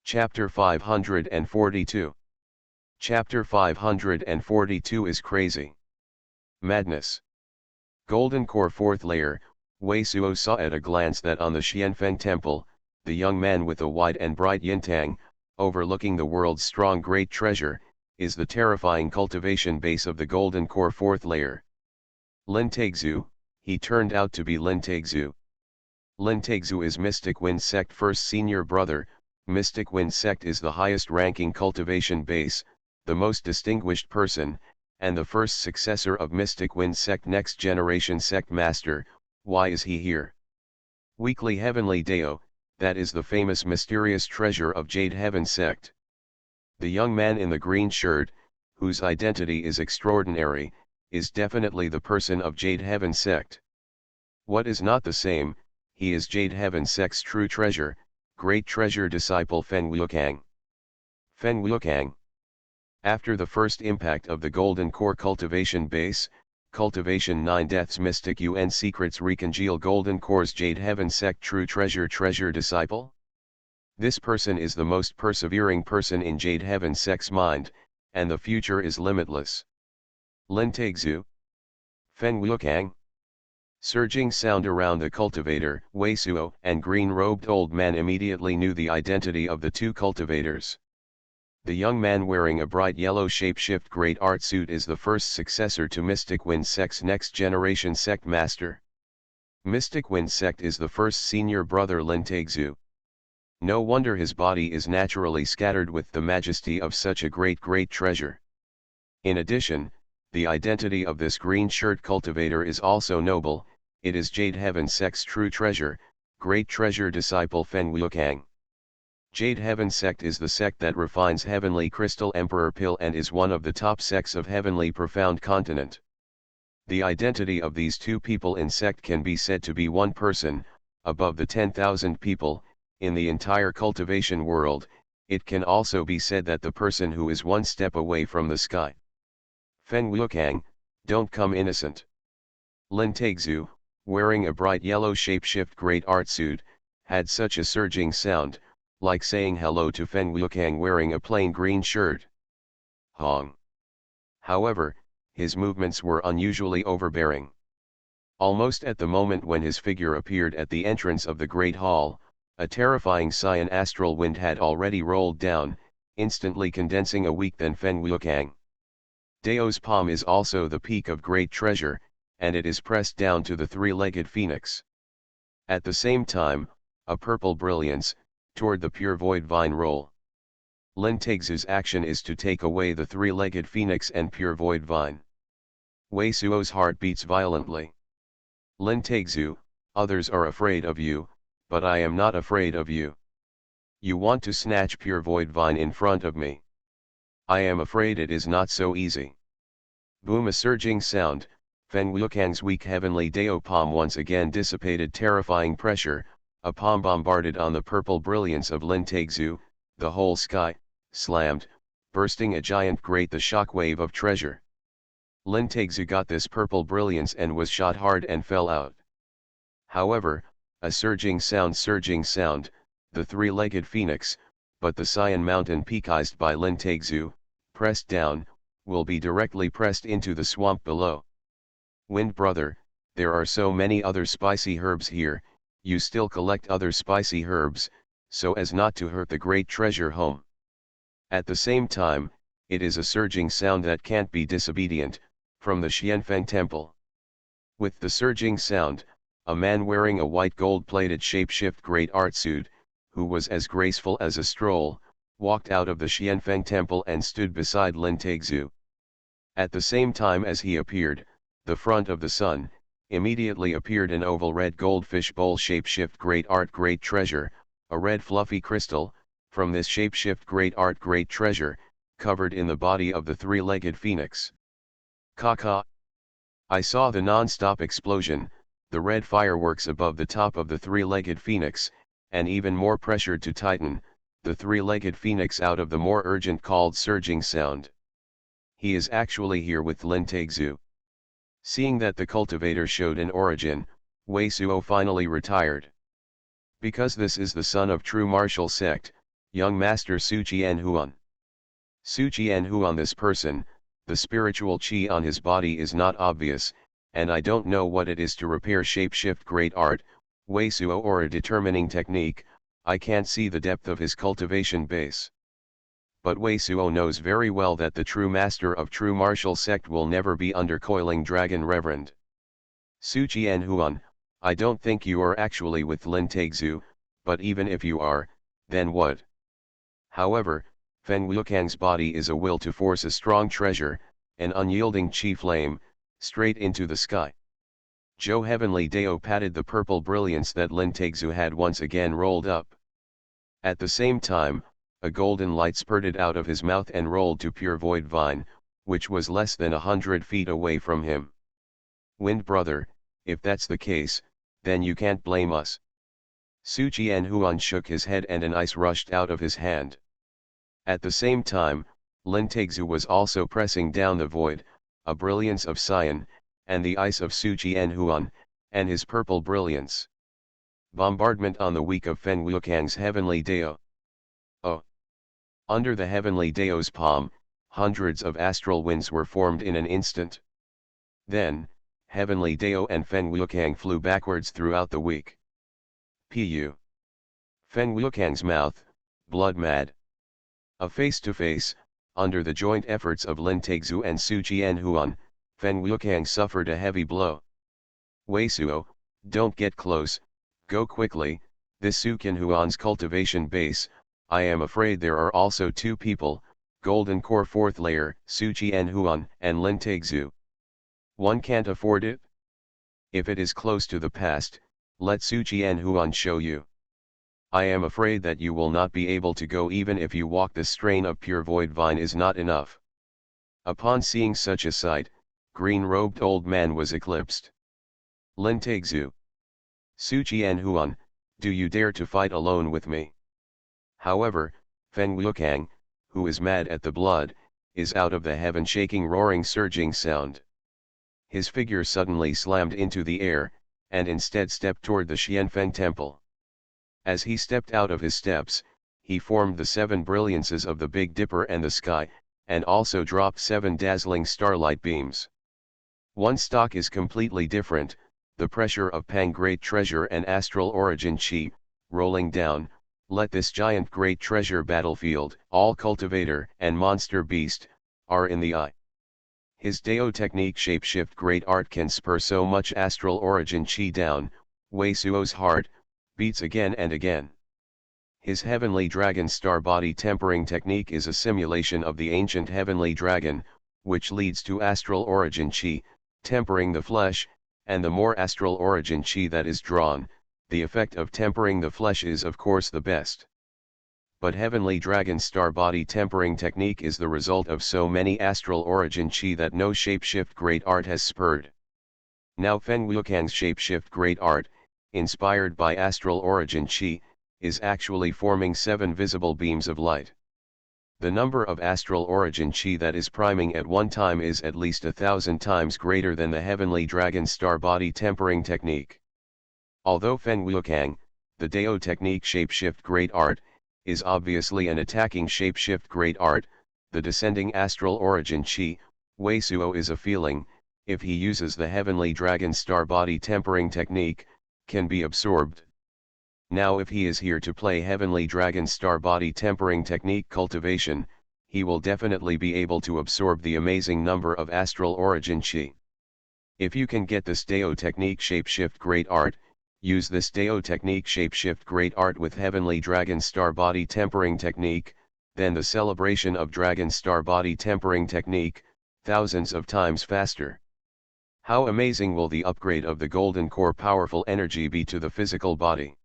Chapter 542. Chapter 542 is crazy. Madness. Golden Core 4th layer, Weisuo saw at a glance that on the Xuanhuan Temple, the young man with a wide and bright yintang, overlooking the world's strong great treasure, is the terrifying cultivation base of the Golden Core 4th layer. Lin Taixu, he turned out to be Lin Taixu. Lin Taixu is Mystic Wind Sect first senior brother. Mystic Wind Sect is the highest ranking cultivation base, the most distinguished person, and the first successor of Mystic Wind Sect next generation sect master. Why is he here? Weekly Heavenly Deo, that is the famous mysterious treasure of Jade Heaven Sect. The young man in the green shirt, whose identity is extraordinary, is definitely the person of Jade Heaven Sect. What is not the same, he is Jade Heaven Sect's true treasure, great treasure disciple Feng Wuokang. Feng Wuokang. After the first impact of the Golden Core cultivation base, Cultivation 9 Death's Mystic UN Secrets recongeal Golden Core's Jade Heaven Sect true treasure disciple? This person is the most persevering person in Jade Heaven Sect's mind, and the future is limitless. Lin Taixu. Feng Wuokang. Surging sound around the cultivator, Wei Suo, and green-robed old man immediately knew the identity of the two cultivators. The young man wearing a bright yellow shapeshift great art suit is the first successor to Mystic Wind Sect's next generation sect master. Mystic Wind Sect is the first senior brother Lin Taixu. No wonder his body is naturally scattered with the majesty of such a great treasure. In addition, the identity of this green shirt cultivator is also noble. It is Jade Heaven Sect's true treasure, great treasure disciple Feng Wuokang. Jade Heaven Sect is the sect that refines Heavenly Crystal Emperor Pill and is one of the top sects of Heavenly Profound Continent. The identity of these two people in sect can be said to be one person, above the 10,000 people, in the entire cultivation world. It can also be said that the person who is one step away from the sky. Feng Wuokang, don't come innocent. Lin Taixu, wearing a bright yellow shapeshift great art suit, had such a surging sound, like saying hello to Feng Wuokang wearing a plain green shirt. Hong. However, his movements were unusually overbearing. Almost at the moment when his figure appeared at the entrance of the Great Hall, a terrifying cyan astral wind had already rolled down, instantly condensing a weak then Feng Wuokang. Deo's palm is also the peak of great treasure, and it is pressed down to the three-legged phoenix. At the same time, a purple brilliance, toward the pure void vine roll. Lin Taixu's action is to take away the three-legged phoenix and pure void vine. Wei Suo's heart beats violently. Lin Taixu, others are afraid of you, but I am not afraid of you. You want to snatch pure void vine in front of me. I am afraid it is not so easy. Boom, a surging sound. Feng Wuokang's weak heavenly Deo palm once again dissipated terrifying pressure, a palm bombarded on the purple brilliance of Lin Taixu, the whole sky, slammed, bursting a giant grate the shockwave of treasure. Lin Taixu got this purple brilliance and was shot hard and fell out. However, a surging sound, the three-legged phoenix, but the cyan mountain peakized by Lin Taixu, pressed down, will be directly pressed into the swamp below. Wind brother, there are so many other spicy herbs here, you still collect other spicy herbs, so as not to hurt the great treasure home. At the same time, it is a surging sound that can't be disobedient, from the Xianfeng temple. With the surging sound, a man wearing a white gold-plated shapeshift great art suit, who was as graceful as a stroll, walked out of the Xianfeng temple and stood beside Lin Taixu. At the same time as he appeared, the front of the sun, immediately appeared an oval red goldfish bowl shapeshift great art great treasure, a red fluffy crystal, from this shapeshift great art great treasure, covered in the body of the three-legged phoenix. Caca. I saw the non-stop explosion, the red fireworks above the top of the three-legged phoenix, and even more pressure to tighten, the three-legged phoenix out of the more urgent called surging sound. He is actually here with Lin Taixu. Seeing that the cultivator showed an origin, Wei Suo finally retired. Because this is the son of true martial sect, young master Xuanhuan. Xuanhuan, this person, the spiritual chi on his body is not obvious, and I don't know what it is to repair shapeshift great art, Wei Suo, or a determining technique. I can't see the depth of his cultivation base. But Wei Suo knows very well that the true master of true martial sect will never be under coiling dragon reverend. Xuanhuan, I don't think you are actually with Lin Taixu, but even if you are, then what? However, Feng Wukang's body is a will to force a strong treasure, an unyielding chi flame, straight into the sky. Zhou Heavenly Dao patted the purple brilliance that Lin Taixu had once again rolled up. At the same time, a golden light spurted out of his mouth and rolled to pure void vine, which was less than 100 feet away from him. Wind brother, if that's the case, then you can't blame us. Su Xuanhuan shook his head and an ice rushed out of his hand. At the same time, Lin Taixu was also pressing down the void, a brilliance of cyan, and the ice of Su Xuanhuan, and his purple brilliance. Bombardment on the weak of Feng Wukang's Heavenly Dao. Oh! Under the Heavenly Dao's palm, hundreds of astral winds were formed in an instant. Then, Heavenly Dao and Feng Wukang flew backwards throughout the week. Pu. Feng Wukang's mouth, blood mad. Face to face, under the joint efforts of Lin Taixu and Su Xuanhuan, Feng Wukang suffered a heavy blow. Wei Suo, don't get close, go quickly, this Su Xuanhuan's cultivation base, I am afraid there are also two people, Golden Core 4th layer, Su Xuanhuan and Lin Taixu. One can't afford it? If it is close to the past, let Su Xuanhuan show you. I am afraid that you will not be able to go even if you walk. The strain of pure void vine is not enough. Upon seeing such a sight, green-robed old man was eclipsed. Lin Taixu. Su Xuanhuan, do you dare to fight alone with me? However, Feng Wukang, who is mad at the blood, is out of the heaven shaking roaring surging sound. His figure suddenly slammed into the air, and instead stepped toward the Xianfeng temple. As he stepped out of his steps, he formed the 7 brilliances of the Big Dipper and the sky, and also dropped 7 dazzling starlight beams. One stock is completely different, the pressure of Pang Great Treasure and Astral Origin Chi, rolling down, let this giant great treasure battlefield, all cultivator and monster beast, are in the eye. His Dao technique shapeshift great art can spur so much Astral Origin Chi down, Wei Suo's heart beats again and again. His Heavenly Dragon Star Body Tempering technique is a simulation of the ancient Heavenly Dragon, which leads to Astral Origin Chi, tempering the flesh, and the more Astral Origin Chi that is drawn, the effect of tempering the flesh is of course the best. But Heavenly Dragon Star Body Tempering technique is the result of so many Astral Origin Chi that no shapeshift great art has spurred. Now Feng Wukang's shapeshift great art, inspired by Astral Origin Chi, is actually forming 7 visible beams of light. The number of Astral Origin Chi that is priming at one time is at least 1,000 times greater than the Heavenly Dragon Star Body Tempering technique. Although Feng Wukang, the Dao technique shapeshift great art, is obviously an attacking shapeshift great art, the descending Astral Origin Chi, Wei Suo is a feeling, if he uses the Heavenly Dragon Star Body Tempering technique, can be absorbed. Now if he is here to play Heavenly Dragon Star Body Tempering technique cultivation, he will definitely be able to absorb the amazing number of Astral Origin Chi. If you can get this Dao technique shapeshift great art, use this Dao technique shapeshift great art with Heavenly Dragon Star Body Tempering technique, then the celebration of Dragon Star Body Tempering technique, thousands of times faster. How amazing will the upgrade of the Golden Core powerful energy be to the physical body?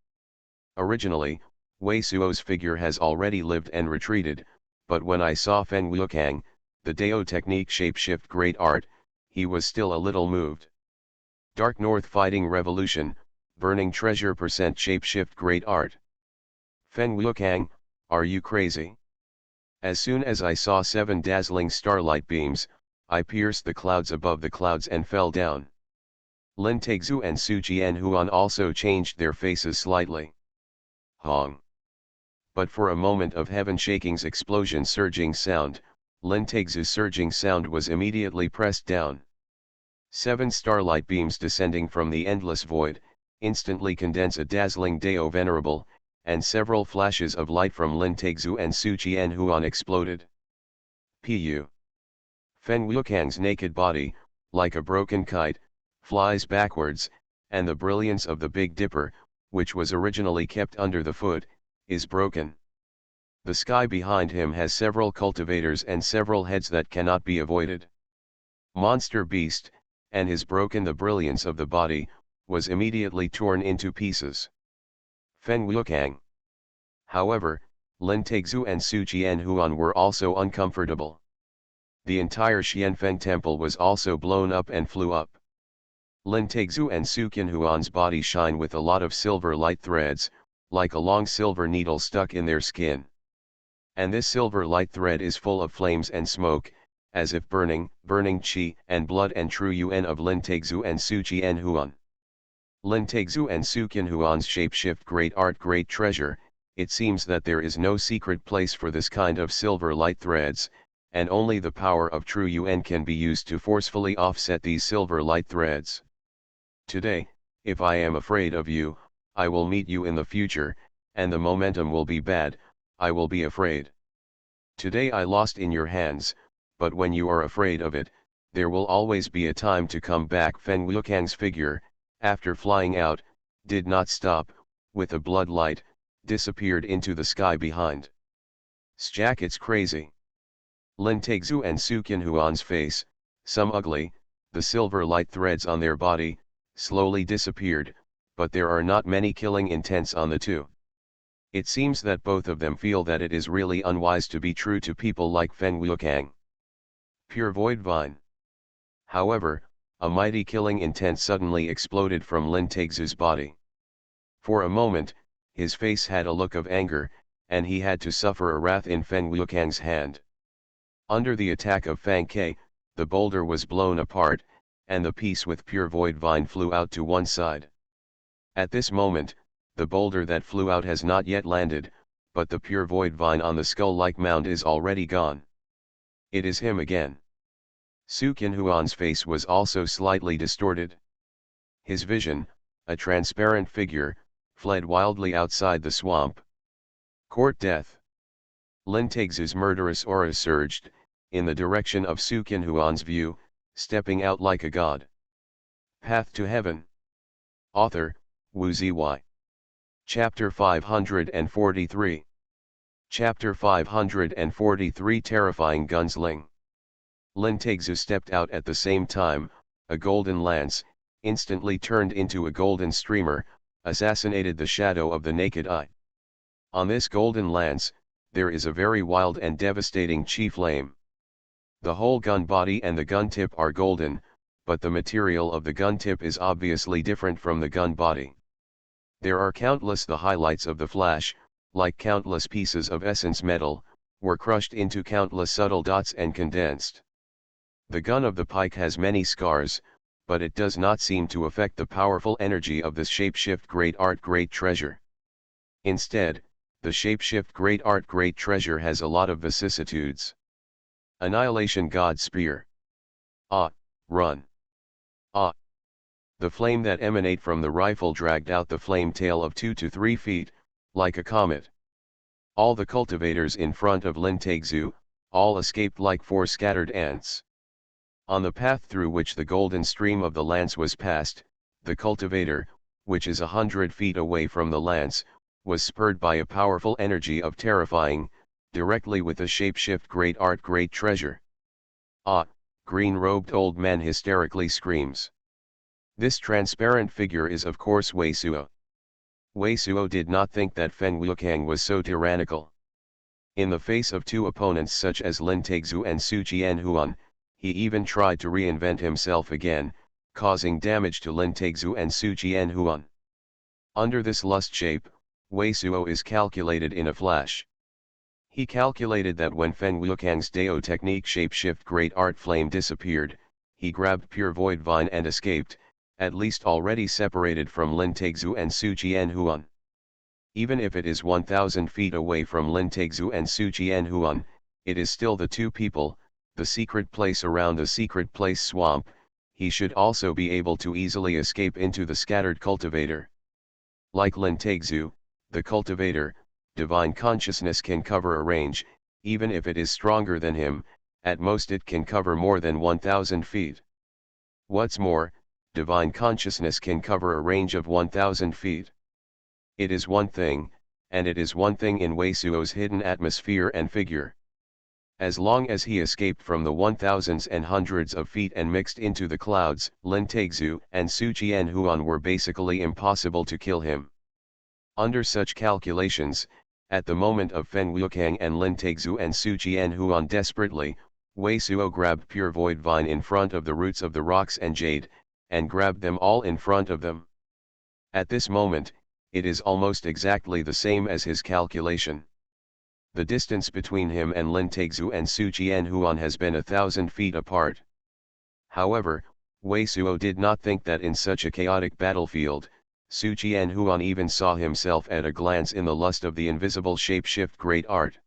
Originally, Wei Suo's figure has already lived and retreated, but when I saw Feng Wukang, the Dao technique shapeshift great art, he was still a little moved. Dark North Fighting Revolution, Burning Treasure percent shapeshift great art. Feng Wukang, are you crazy? As soon as I saw 7 dazzling starlight beams, I pierced the clouds above the clouds and fell down. Lin Taixu and Su Xuanhuan also changed their faces slightly. Hong. But for a moment of heaven shaking's explosion surging sound, Lin Taixu's surging sound was immediately pressed down. 7 starlight beams descending from the endless void, instantly condense a dazzling Dao venerable, and several flashes of light from Lin Taixu and Su Xuanhuan exploded. Pu. Feng Wukang's naked body, like a broken kite, flies backwards, and the brilliance of the Big Dipper, which was originally kept under the foot, is broken. The sky behind him has several cultivators and several heads that cannot be avoided. Monster beast, and his broken the brilliance of the body, was immediately torn into pieces. Feng Wuqiang. However, Lin Teixu and Su Qianhuan were also uncomfortable. The entire Xianfeng temple was also blown up and flew up. Lin Teixu and Su Qianhuan's body shine with a lot of silver light threads, like a long silver needle stuck in their skin. And this silver light thread is full of flames and smoke, as if burning qi and blood and true yuan of Lin Teixu and Su Qianhuan. Lin Teixu and Su Qianhuan's shapeshift great art great treasure. It seems that there is no secret place for this kind of silver light threads, and only the power of true yuan can be used to forcefully offset these silver light threads. Today, if I am afraid of you, I will meet you in the future, and the momentum will be bad, I will be afraid. Today I lost in your hands, but when you are afraid of it, there will always be a time to come back. Feng Wuqiang's figure, after flying out, did not stop, with a blood light, disappeared into the sky behind. Sjak, it's crazy. Lin Teixu and Su Qianhuan's face, some ugly, the silver light threads on their body, slowly disappeared, but there are not many killing intents on the two. It seems that both of them feel that it is really unwise to be true to people like Feng Wuqiang. Pure void vine. However, a mighty killing intent suddenly exploded from Lin Teixu's body. For a moment, his face had a look of anger, and he had to suffer a wrath in Feng Wuqiang's hand. Under the attack of Fang Ke, the boulder was blown apart, and the piece with pure void vine flew out to one side. At this moment, the boulder that flew out has not yet landed, but the pure void vine on the skull-like mound is already gone. It is him again. Su Qianhuan's face was also slightly distorted. His vision, a transparent figure, fled wildly outside the swamp. Court death. Lin Teixu's murderous aura surged, in the direction of Su Qianhuan's view, stepping out like a god. Path to Heaven. Author, Wu Ziyi. Chapter 543. Chapter 543 Terrifying Gunsling. Lin Teixu stepped out at the same time, a golden lance, instantly turned into a golden streamer, assassinated the shadow of the naked eye. On this golden lance, there is a very wild and devastating chi flame. The whole gun body and the gun tip are golden, but the material of the gun tip is obviously different from the gun body. There are countless the highlights of the flash, like countless pieces of essence metal, were crushed into countless subtle dots and condensed. The gun of the pike has many scars, but it does not seem to affect the powerful energy of this shapeshift great art great treasure. Instead, the shapeshift great art great treasure has a lot of vicissitudes. Annihilation God Spear. Ah, run. Ah. The flame that emanate from the rifle dragged out the flame tail of 2 to 3 feet, like a comet. All the cultivators in front of Lin Teixu, all escaped like 4 scattered ants. On the path through which the golden stream of the lance was passed, the cultivator, which is 100 feet away from the lance, was spurred by a powerful energy of terrifying, directly with the shapeshift great art great treasure. Ah, green-robed old man hysterically screams. This transparent figure is of course Wei Suo. Wei Suo did not think that Feng Wuqiang was so tyrannical. In the face of 2 opponents such as Lin Teixu and Su Qianhuan, he even tried to reinvent himself again, causing damage to Lin Teixu and Su Qianhuan. Under this lust shape, Wei Suo is calculated in a flash. He calculated that when Feng Wuqiang's Dao technique shapeshift great art flame disappeared, he grabbed pure void vine and escaped, at least already separated from Lin Teixu and Su Qianhuan. Even if it is 1,000 feet away from Lin Teixu and Su Qianhuan, it is still the 2 people, the secret place around the secret place swamp. He should also be able to easily escape into the scattered cultivator. Like Lin Teixu, the cultivator, divine consciousness can cover a range, even if it is stronger than him, at most it can cover more than 1,000 feet. What's more, divine consciousness can cover a range of 1,000 feet. It is one thing, and it is one thing in Weisuo's hidden atmosphere and figure. As long as he escaped from the 1,000s and hundreds of feet and mixed into the clouds, Lin Teixu and Su Xuanhuan were basically impossible to kill him. Under such calculations, at the moment of Feng Wuqiang and Lin Teixu and Su Xuanhuan desperately, Weisuo grabbed pure void vine in front of the roots of the rocks and jade, and grabbed them all in front of them. At this moment, it is almost exactly the same as his calculation. The distance between him and Lin Teixu and Su Xuanhuan has been 1,000 feet apart. However, Weisuo did not think that in such a chaotic battlefield, Su Xuanhuan even saw himself at a glance in the lust of the invisible shapeshift great art.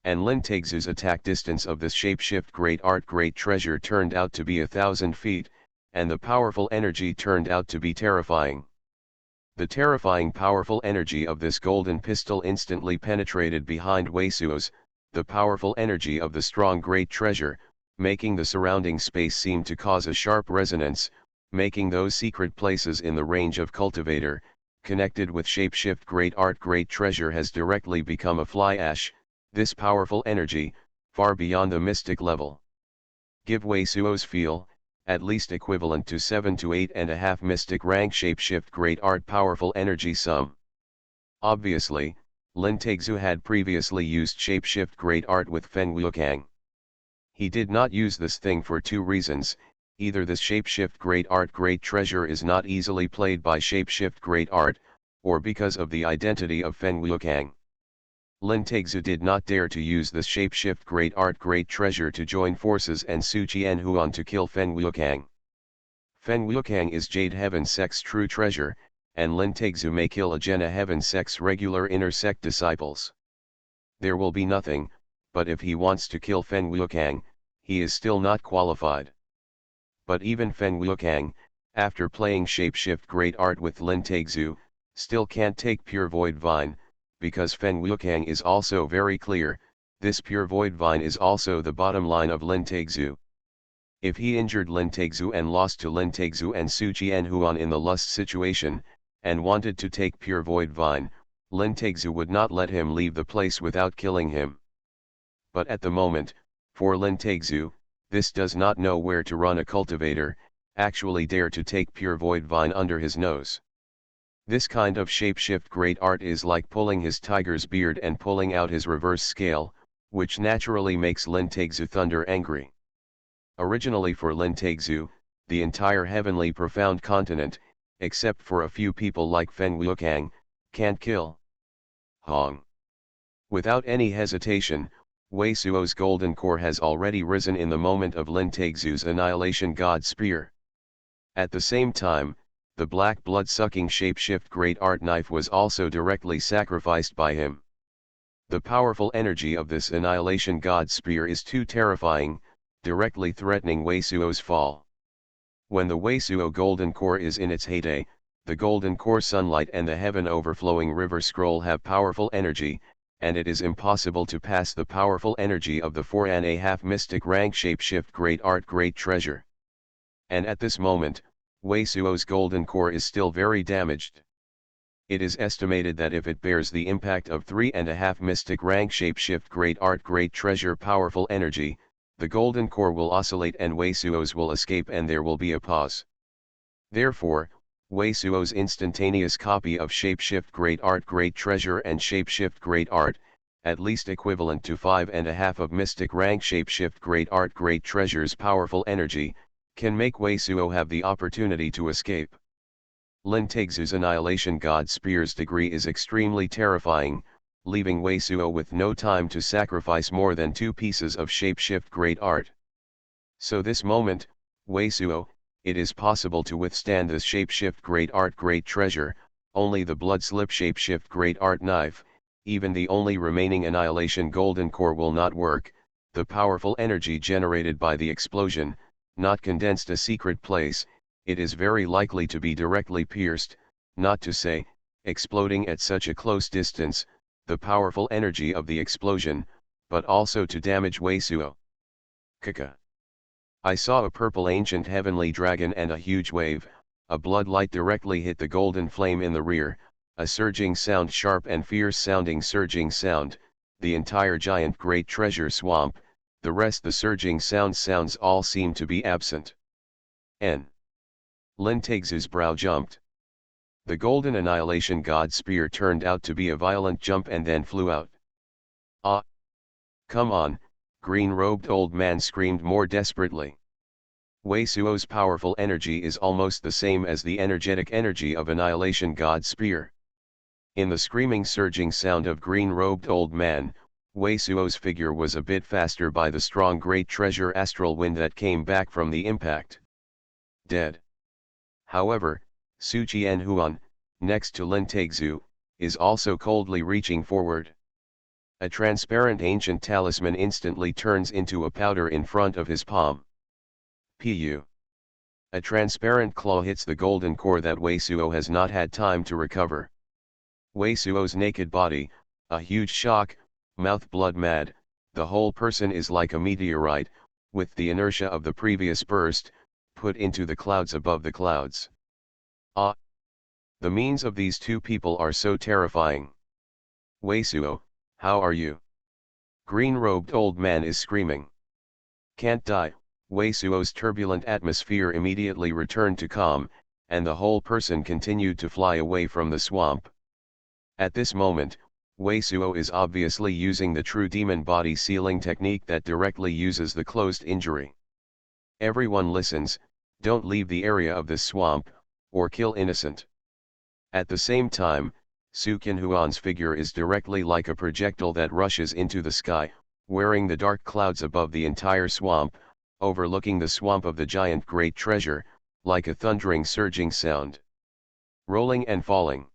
And Lin Teixu's attack distance of this shapeshift great art great treasure turned out to be 1,000 feet, and the powerful energy turned out to be terrifying. The terrifying powerful energy of this golden pistol instantly penetrated behind Weisuo's, the powerful energy of the strong great treasure, making the surrounding space seem to cause a sharp resonance, making those secret places in the range of cultivator, connected with shapeshift great art great treasure has directly become a fly ash, this powerful energy, far beyond the mystic level. Give Weisuo's feel, at least equivalent to 7 to 8.5 mystic rank shapeshift great art powerful energy sum. Obviously, Lin Teixu had previously used shapeshift great art with Feng Wuqiang. He did not use this thing for two reasons: either this shapeshift great art great treasure is not easily played by shapeshift great art, or because of the identity of Feng Wuqiang. Lin Teixu did not dare to use this shapeshift great art great treasure to join forces and Su Xuanhuan to kill Feng Wuqiang. Feng Wuqiang is Jade Heaven Sect's true treasure, and Lin Teixu may kill a Jena Heaven Sect's regular inner sect disciples. There will be nothing, but if he wants to kill Feng Wuqiang, he is still not qualified. But even Feng Wuqiang, after playing shapeshift great art with Lin Teixu, still can't take pure void vine, because Feng Wuqiang is also very clear, this pure void vine is also the bottom line of Lin Teixu. If he injured Lin Teixu and lost to Lin Teixu and Su Xuanhuan in the lust situation, and wanted to take pure void vine, Lin Teixu would not let him leave the place without killing him. But at the moment, for Lin Teixu, this does not know where to run a cultivator, actually dare to take pure void vine under his nose. This kind of shapeshift great art is like pulling his tiger's beard and pulling out his reverse scale, which naturally makes Lin Teixu thunder angry. Originally for Lin Teixu, the entire heavenly profound continent, except for a few people like Feng Wuqiang, can't kill Hong. Without any hesitation, Weisuo's golden core has already risen in the moment of Lin Teixu's annihilation god spear. At the same time, the black blood-sucking shapeshift great art knife was also directly sacrificed by him. The powerful energy of this annihilation god spear is too terrifying, directly threatening Weisuo's fall. When the Weisuo golden core is in its heyday, the golden core sunlight and the heaven overflowing river scroll have powerful energy, and it is impossible to pass the powerful energy of the 4.5 mystic rank shapeshift great art great treasure. And at this moment, Weisuo's golden core is still very damaged. It is estimated that if it bears the impact of 3.5 mystic rank shapeshift great art great treasure powerful energy, the golden core will oscillate and Weisuo's will escape and there will be a pause. Therefore, Weisuo's instantaneous copy of shapeshift great art great treasure and shapeshift great art, at least equivalent to 5.5 of mystic rank shapeshift great art great treasure's powerful energy, can make Weisuo have the opportunity to escape. Lin Teixu's annihilation god spear's degree is extremely terrifying, leaving Weisuo with no time to sacrifice more than 2 pieces of shapeshift great art. So this moment, Weisuo, it is possible to withstand this shapeshift great art great treasure, only the blood slip shapeshift great art knife, even the only remaining annihilation golden core will not work, the powerful energy generated by the explosion, not condensed a secret place, it is very likely to be directly pierced, not to say, exploding at such a close distance, the powerful energy of the explosion, but also to damage Weisuo. Kaka. I saw a purple ancient heavenly dragon and a huge wave, a blood light directly hit the golden flame in the rear, a surging sound, sharp and fierce sounding surging sound, the entire giant great treasure swamp, the rest the surging sounds all seemed to be absent. N. Lin Tegzu's brow jumped. The golden annihilation god spear turned out to be a violent jump and then flew out. Ah! Come on, green-robed old man screamed more desperately. Wei Suo's powerful energy is almost the same as the energetic energy of annihilation god spear. In the screaming surging sound of green-robed old man, Wei Suo's figure was a bit faster by the strong great treasure astral wind that came back from the impact. Dead. However, Su Qianhuan, next to Lin Tegzu, is also coldly reaching forward. A transparent ancient talisman instantly turns into a powder in front of his palm. Pu. A transparent claw hits the golden core that Wei Suo has not had time to recover. Wei Suo's naked body, a huge shock, mouth blood mad, the whole person is like a meteorite, with the inertia of the previous burst, put into the clouds above the clouds. Ah! The means of these two people are so terrifying. Wei Suo, how are you? Green-robed old man is screaming. Can't die. Wei Suo's turbulent atmosphere immediately returned to calm, and the whole person continued to fly away from the swamp. At this moment, Wei Suo is obviously using the true demon body sealing technique that directly uses the closed injury. Everyone listens, don't leave the area of this swamp, or kill innocent. At the same time, Su Qianhuan's figure is directly like a projectile that rushes into the sky, wearing the dark clouds above the entire swamp, overlooking the swamp of the giant great treasure, like a thundering surging sound. Rolling and falling.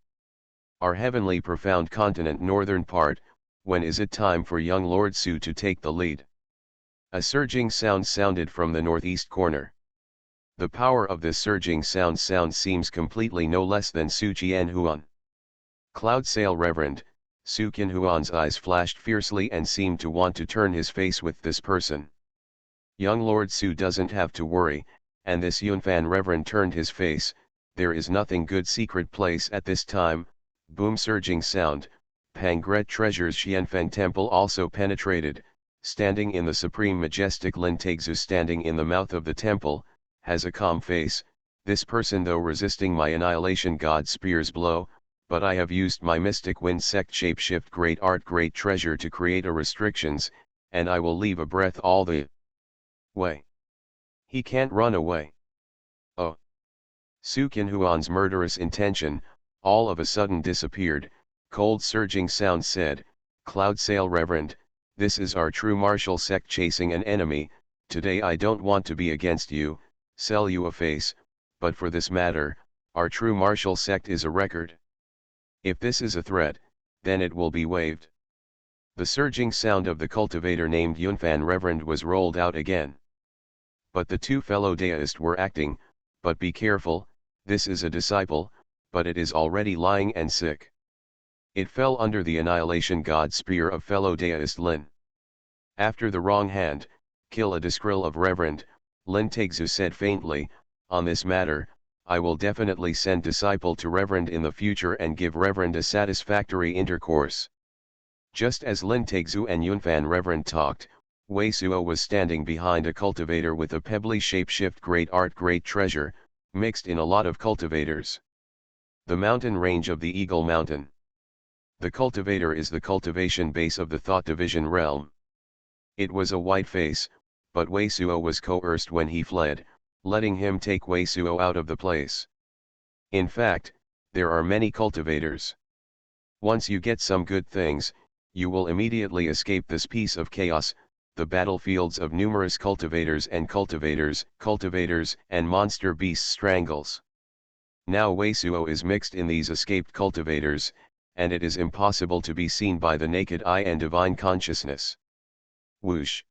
Our heavenly profound continent northern part, when is it time for young Lord Su to take the lead? A surging sound sounded from the northeast corner. The power of this surging sound seems completely no less than Su Qianhuan. Cloud Sail Reverend, Su Qianhuan's eyes flashed fiercely and seemed to want to turn his face with this person. Young Lord Su doesn't have to worry, and this Yunfan Reverend turned his face, there is nothing good secret place at this time. Boom surging sound, Pangret Treasure's Xianfen temple also penetrated, standing in the supreme majestic Lin Tegzu standing in the mouth of the temple, has a calm face, this person though resisting my annihilation god spear's blow, but I have used my mystic wind sect shapeshift great art great treasure to create a restrictions, and I will leave a breath all the way. He can't run away. Oh! Su Qianhuan's murderous intention, all of a sudden disappeared, cold surging sound said, Cloud Sail Reverend, this is our true martial sect chasing an enemy, today I don't want to be against you, sell you a face, but for this matter, our true martial sect is a record. If this is a threat, then it will be waived. The surging sound of the cultivator named Yunfan Reverend was rolled out again. But the two fellow deists were acting, but be careful, this is a disciple, but it is already lying and sick. It fell under the annihilation god spear of fellow deist Lin. After the wrong hand, kill a discrill of Reverend, Lin Tegzu said faintly, on this matter, I will definitely send disciple to Reverend in the future and give Reverend a satisfactory intercourse. Just as Lin Tegzu and Yunfan Reverend talked, Wei Suo was standing behind a cultivator with a pebbly shapeshift great art great treasure, mixed in a lot of cultivators. The mountain range of the Eagle Mountain. The cultivator is the cultivation base of the thought division realm. It was a white face, but Wei Suo was coerced when he fled, letting him take Wei Suo out of the place. In fact, there are many cultivators. Once you get some good things, you will immediately escape this piece of chaos, the battlefields of numerous cultivators, and monster beasts strangles. Now Wei Suo is mixed in these escaped cultivators, and it is impossible to be seen by the naked eye and divine consciousness. Whoosh!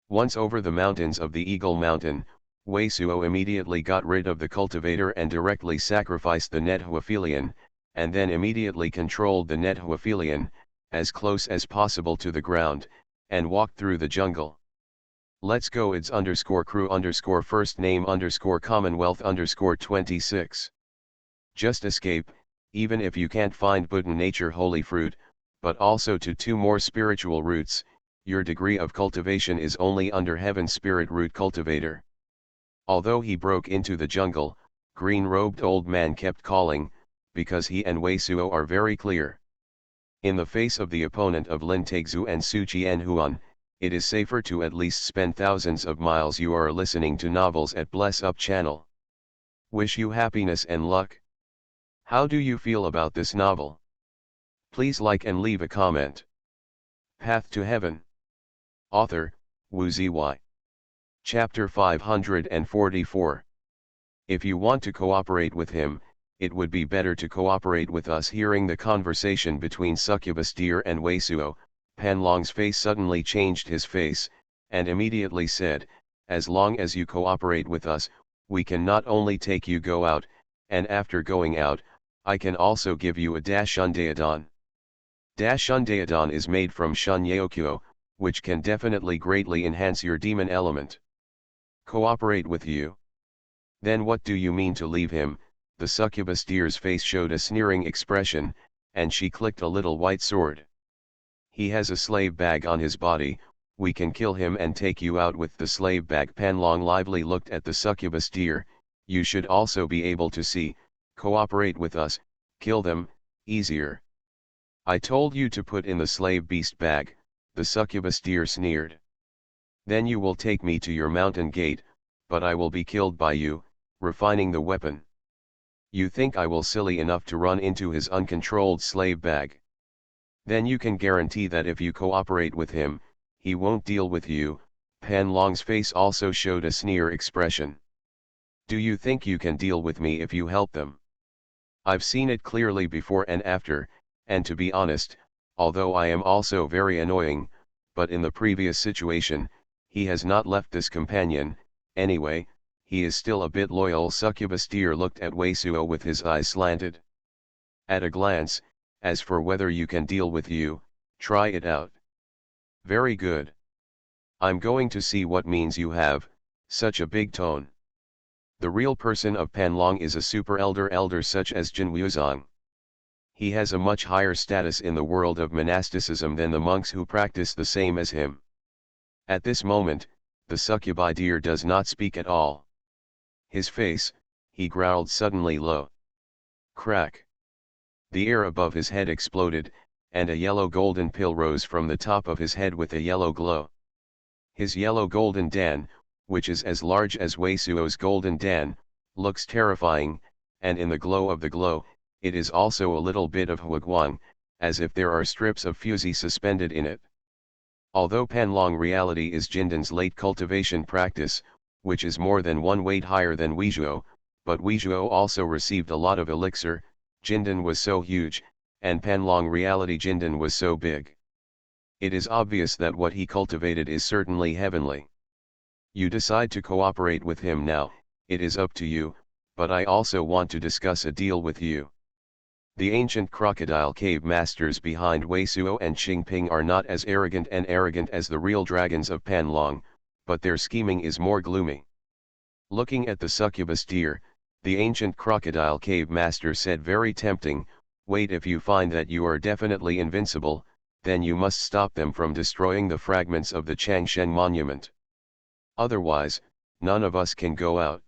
Once over the mountains of the Eagle Mountain, Wei Suo immediately got rid of the cultivator and directly sacrificed the Nethuaphilian, and then immediately controlled the Nethuaphilian, as close as possible to the ground, and walked through the jungle. Let's go it's underscore crew underscore first name underscore Commonwealth underscore 26. Just escape, even if you can't find Bhutan nature holy fruit, but also to two more spiritual roots, your degree of cultivation is only under heaven spirit root cultivator. Although he broke into the jungle, green-robed old man kept calling, because he and Wei Suo are very clear. In the face of the opponent of Lin Taixu and Su Xuanhuan, it is safer to at least spend thousands of miles. You are listening to novels at Bless Up channel. Wish you happiness and luck. How do you feel about this novel? Please like and leave a comment. Path to Heaven. Author, Wu Ziyi. Chapter 544. If you want to cooperate with him, it would be better to cooperate with us. Hearing the conversation between Succubus Deer and Wei Suo, Pan Long's face suddenly changed his face, and immediately said, as long as you cooperate with us, we can not only take you go out, and after going out, I can also give you a Shundaedan. Shundaedan is made from Shunyaokyo, which can definitely greatly enhance your demon element. Cooperate with you? Then what do you mean to leave him? The succubus deer's face showed a sneering expression, and she clicked a little white sword. He has a slave bag on his body, we can kill him and take you out with the slave bag. Panlong lively looked at the succubus deer. You should also be able to see, cooperate with us, kill them, easier. I told you to put in the slave beast bag, the succubus deer sneered. Then you will take me to your mountain gate, but I will be killed by you, refining the weapon. You think I will silly enough to run into his uncontrolled slave bag? Then you can guarantee that if you cooperate with him, he won't deal with you. Pan Long's face also showed a sneer expression. Do you think you can deal with me if you help them? I've seen it clearly before and after, and to be honest, although I am also very annoying, but in the previous situation, he has not left this companion. Anyway, he is still a bit loyal. Succubus Deer looked at Wei Suo with his eyes slanted. At a glance, as for whether you can deal with you, try it out. Very good. I'm going to see what means you have, such a big tone. The real person of Panlong is a super elder such as Jin Wuzong. He has a much higher status in the world of monasticism than the monks who practice the same as him. At this moment, the succubi deer does not speak at all. His face, he growled suddenly low. Crack. The air above his head exploded, and a yellow golden pill rose from the top of his head with a yellow glow. His yellow golden dan, which is as large as Wei Suo's golden dan, looks terrifying, and in the glow of the glow, it is also a little bit of huaguang, as if there are strips of fusey suspended in it. Although Panlong reality is Jindan's late cultivation practice, which is more than one weight higher than Weizhuo, but Weizhuo also received a lot of elixir. Jindan was so huge, and Panlong reality Jindan was so big. It is obvious that what he cultivated is certainly heavenly. You decide to cooperate with him now, it is up to you, but I also want to discuss a deal with you. The ancient crocodile cave masters behind Wei Suo and Qingping are not as arrogant as the real dragons of Panlong, but their scheming is more gloomy. Looking at the succubus deer, the ancient crocodile cave master said very tempting, wait, if you find that you are definitely invincible, then you must stop them from destroying the fragments of the Changsheng monument. Otherwise, none of us can go out.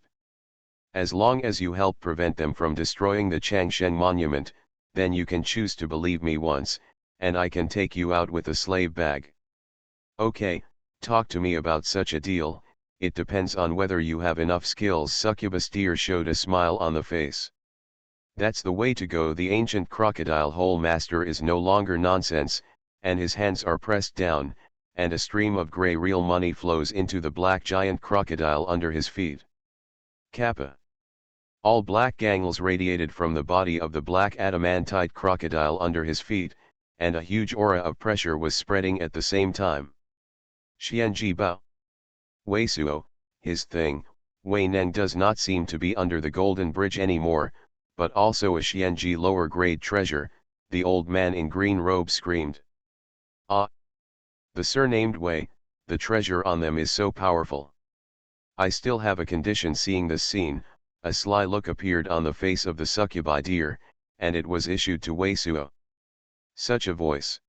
As long as you help prevent them from destroying the Changsheng monument, then you can choose to believe me once, and I can take you out with a slave bag. Okay, talk to me about such a deal. It depends on whether you have enough skills. Succubus Deer showed a smile on the face. That's the way to go. The ancient crocodile hole master is no longer nonsense, and his hands are pressed down, and a stream of grey real money flows into the black giant crocodile under his feet. Kappa. All black gangles radiated from the body of the black adamantite crocodile under his feet, and a huge aura of pressure was spreading at the same time. Xianji Bao. Wei Suo, his thing, Wei Neng does not seem to be under the golden bridge anymore, but also a Xianji lower grade treasure, the old man in green robe screamed. Ah! The surnamed Wei, the treasure on them is so powerful. I still have a condition seeing this scene. A sly look appeared on the face of the succubi deer, and it was issued to Wei Suo. Such a voice.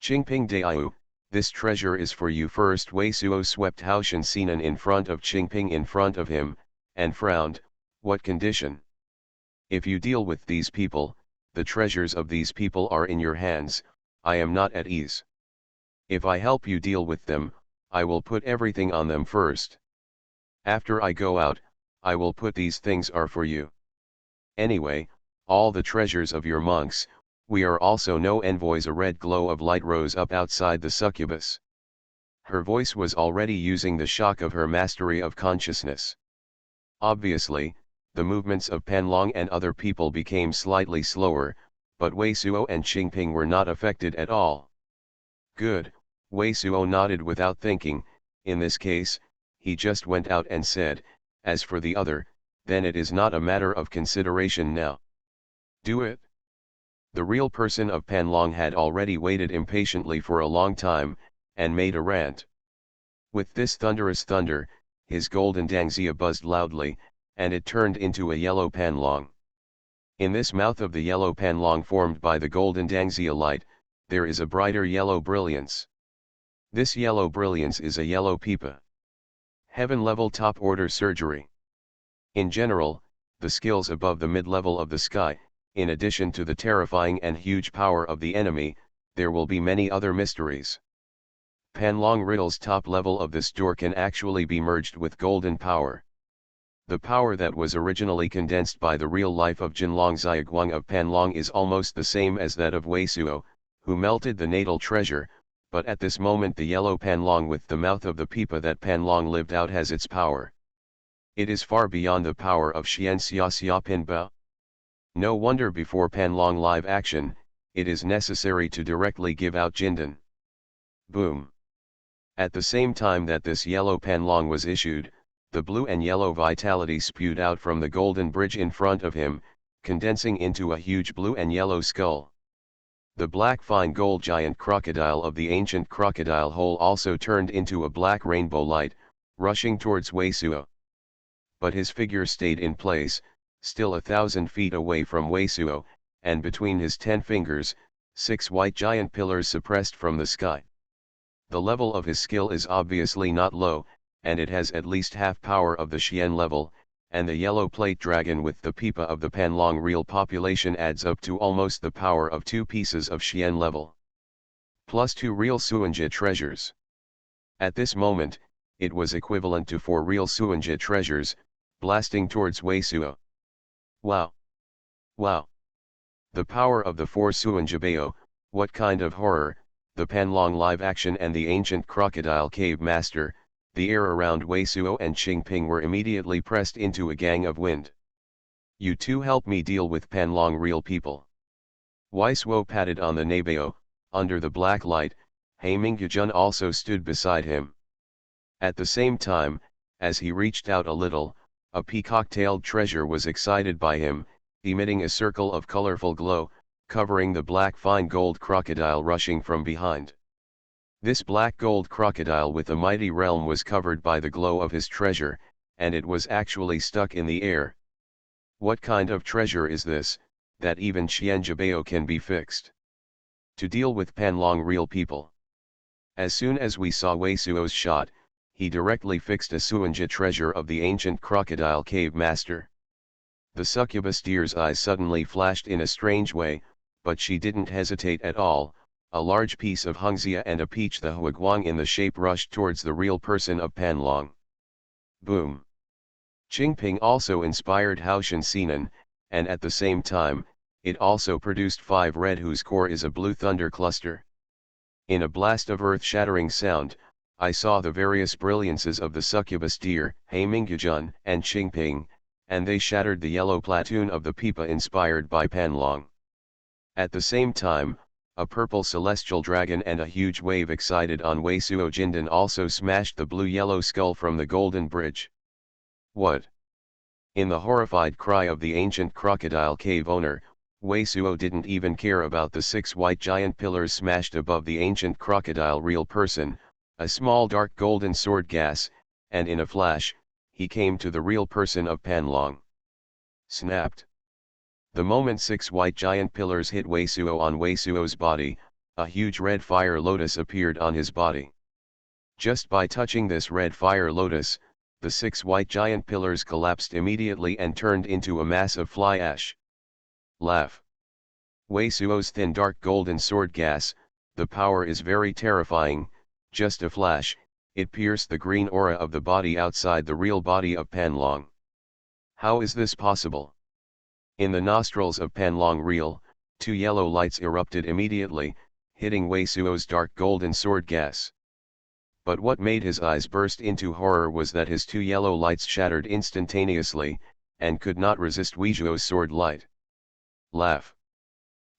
Qingping Daiyu, this treasure is for you first. Wei Suo swept Haoshan Sinan in front of Qingping in front of him, and frowned. What condition? If you deal with these people, the treasures of these people are in your hands. I am not at ease. If I help you deal with them, I will put everything on them first. After I go out, I will put these things are for you. Anyway, all the treasures of your monks, we are also no envoys. A red glow of light rose up outside the succubus. Her voice was already using the shock of her mastery of consciousness. Obviously, the movements of Panlong and other people became slightly slower, but Wei Suo and Qingping were not affected at all. Good, Wei Suo nodded without thinking. In this case, he just went out and said, as for the other, then it is not a matter of consideration now. Do it. The real person of Panlong had already waited impatiently for a long time, and made a rant. With this thunderous thunder, his golden dangxia buzzed loudly, and it turned into a yellow Panlong. In this mouth of the yellow Panlong formed by the golden dangxia light, there is a brighter yellow brilliance. This yellow brilliance is a yellow pipa. Heaven-level top-order surgery. In general, the skills above the mid-level of the sky, in addition to the terrifying and huge power of the enemy, there will be many other mysteries. Panlong Riddle's top level of this door can actually be merged with golden power. The power that was originally condensed by the real life of Jinlong Xiaoguang of Panlong is almost the same as that of Wei Suo, who melted the natal treasure, but at this moment the yellow Panlong with the mouth of the pipa that Panlong lived out has its power. It is far beyond the power of Xian Xia Xia Pin Bao. No wonder before Panlong live action, it is necessary to directly give out Jindan. Boom. At the same time that this yellow Panlong was issued, the blue and yellow vitality spewed out from the golden bridge in front of him, condensing into a huge blue and yellow skull. The black fine gold giant crocodile of the ancient crocodile hole also turned into a black rainbow light, rushing towards Wei Suo. But his figure stayed in place, still 1,000 feet away from Wei Suo, and between his 10 fingers, 6 white giant pillars suppressed from the sky. The level of his skill is obviously not low, and it has at least half power of the Xian level, and the yellow plate dragon with the pipa of the Panlong real population adds up to almost the power of 2 pieces of Xian level. Plus 2 real Xuanjia treasures. At this moment, it was equivalent to 4 real Xuanjia treasures, blasting towards Wei Suo. Wow! Wow! The power of the 4 Xuanjia Bao, what kind of horror! The Panlong live action and the ancient crocodile cave master, the air around Wei Suo and Qingping were immediately pressed into a gang of wind. You two help me deal with Panlong real people. Wei Suo patted on the Nabao, under the black light. He Mingjun also stood beside him. At the same time, as he reached out a little, a peacock-tailed treasure was excited by him, emitting a circle of colorful glow, covering the black fine gold crocodile rushing from behind. This black gold crocodile with a mighty realm was covered by the glow of his treasure, and it was actually stuck in the air. What kind of treasure is this, that even Xianjia can be fixed? To deal with Panlong real people. As soon as we saw Wei Suo's shot, he directly fixed a Xuanjia treasure of the ancient crocodile cave master. The succubus deer's eyes suddenly flashed in a strange way, but she didn't hesitate at all. A large piece of Hungxia and a peach the Huaguang in the shape rushed towards the real person of Panlong. Boom! Qingping also inspired Haoshan Sinan, and at the same time, it also produced 5 red whose core is a blue thunder cluster. In a blast of earth-shattering sound, I saw the various brilliances of the succubus deer, He Mingjun and Qingping, and they shattered the yellow platoon of the pipa inspired by Panlong. At the same time, a purple celestial dragon and a huge wave excited on Wei Suo Jindan also smashed the blue-yellow skull from the golden bridge. What? In the horrified cry of the ancient crocodile cave owner, Wei Suo didn't even care about the 6 white giant pillars smashed above the ancient crocodile real person, A small dark golden sword gas, and in a flash, he came to the real person of Panlong. Snapped. The moment 6 white giant pillars hit Weisuo on Weisuo's body, a huge red fire lotus appeared on his body. Just by touching this red fire lotus, the 6 white giant pillars collapsed immediately and turned into a mass of fly ash. Laugh. Weisuo's thin dark golden sword gas, the power is very terrifying, just a flash, it pierced the green aura of the body outside the real body of Panlong. How is this possible? In the nostrils of Panlong Real, 2 yellow lights erupted immediately, hitting Weisuo's dark golden sword gas. But what made his eyes burst into horror was that his 2 yellow lights shattered instantaneously, and could not resist Weisuo's sword light. Laugh.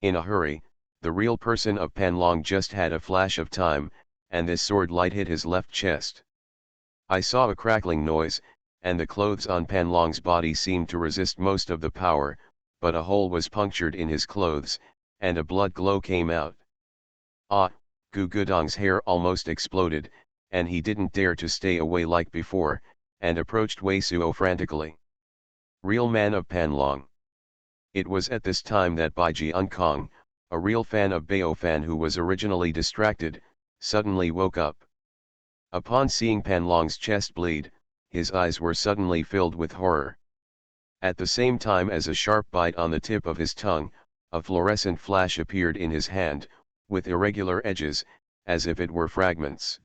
In a hurry, the real person of Panlong just had a flash of time, and this sword light hit his left chest. I saw a crackling noise, and the clothes on Panlong's body seemed to resist most of the power, but a hole was punctured in his clothes, and a blood glow came out. Ah, Gu Gudong's hair almost exploded, and he didn't dare to stay away like before, and approached Weisuo frantically. Real man of Panlong. It was at this time that Bai Jiankong, a real fan of Baofan who was originally distracted, suddenly woke up. Upon seeing Panlong's chest bleed, his eyes were suddenly filled with horror. At the same time as a sharp bite on the tip of his tongue, a fluorescent flash appeared in his hand, with irregular edges, as if it were fragments.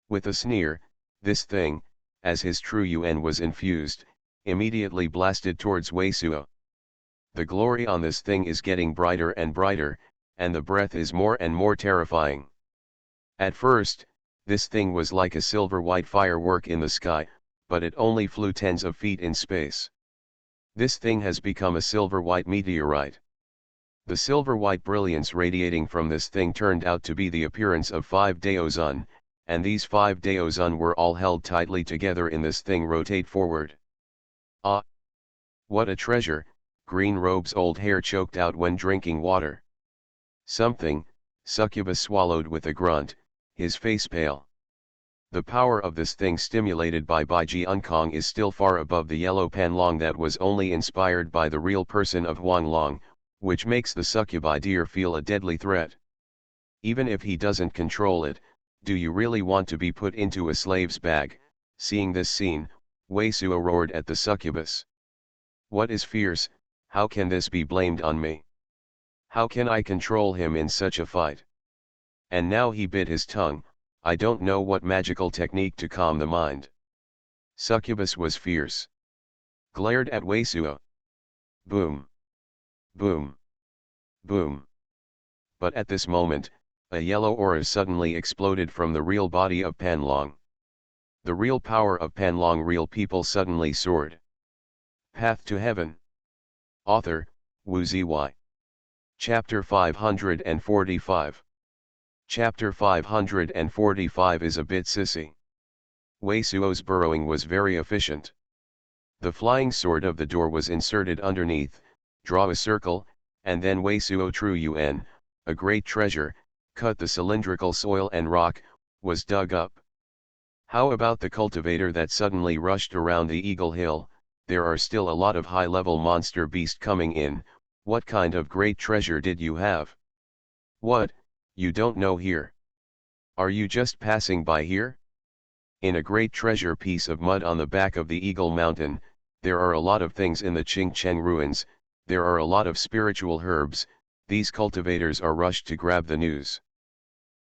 With a sneer, this thing, as his true Yuan was infused, immediately blasted towards Weisuo. The glory on this thing is getting brighter and brighter, and the breath is more and more terrifying. At first, this thing was like a silver-white firework in the sky, but it only flew tens of feet in space. This thing has become a silver-white meteorite. The silver-white brilliance radiating from this thing turned out to be the appearance of 5 Daozun, and these 5 Daozun were all held tightly together in this thing rotate forward. Ah! What a treasure, Green Robe's old hair choked out when drinking water. Something, Succubus swallowed with a grunt, his face pale. The power of this thing stimulated by Bai Jiankong is still far above the yellow Panlong that was only inspired by the real person of Huanglong, which makes the succubi deer feel a deadly threat. Even if he doesn't control it, do you really want to be put into a slave's bag? Seeing this scene, Weisuo roared at the succubus. What is fierce? How can this be blamed on me? How can I control him in such a fight? And now he bit his tongue. I don't know what magical technique to calm the mind. Succubus was fierce. Glared at Weisuo. Boom. Boom. Boom. But at this moment, a yellow aura suddenly exploded from the real body of Panlong. The real power of Panlong real people suddenly soared. Path to Heaven. Author, Wu Zy. Chapter 545. Chapter 545 is a bit sissy. Weisuo's burrowing was very efficient. The flying sword of the door was inserted underneath, draw a circle, and then Weisuo True Yuan, a great treasure, cut the cylindrical soil and rock, was dug up. How about the cultivator that suddenly rushed around the Eagle Hill? There are still a lot of high-level monster beast coming in. What kind of great treasure did you have? What, you don't know here? Are you just passing by here? In a great treasure piece of mud on the back of the Eagle Mountain, there are a lot of things in the Qingcheng ruins, there are a lot of spiritual herbs, these cultivators are rushed to grab the news.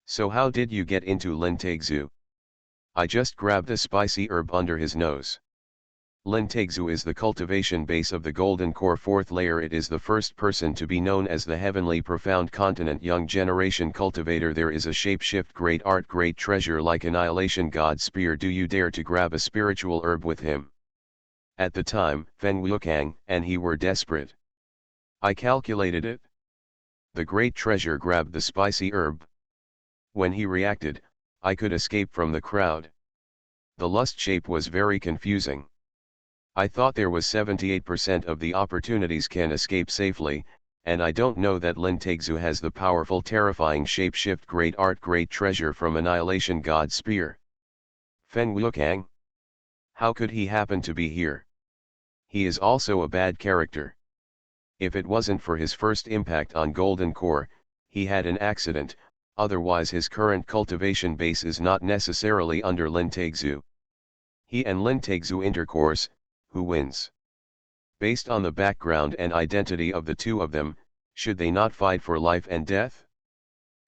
So how did you get into Lintagzu? I just grabbed a spicy herb under his nose. Lintagzu is the cultivation base of the Golden Core 4th layer. It is the first person to be known as the Heavenly Profound Continent Young Generation Cultivator. There is a shapeshift great art great treasure like Annihilation God Spear. Do you dare to grab a spiritual herb with him? At the time, Feng Wukang and he were desperate. I calculated it. The great treasure grabbed the spicy herb. When he reacted, I could escape from the crowd. The lust shape was very confusing. I thought there was 78% of the opportunities can escape safely, and I don't know that Lin Tegzu has the powerful terrifying shapeshift great art great treasure from Annihilation God Spear. Feng Wukang? How could he happen to be here? He is also a bad character. If it wasn't for his first impact on Golden Core, he had an accident, otherwise his current cultivation base is not necessarily under Lin Tegzu. He and Lin Tegzu intercourse, who wins? Based on the background and identity of the two of them, should they not fight for life and death?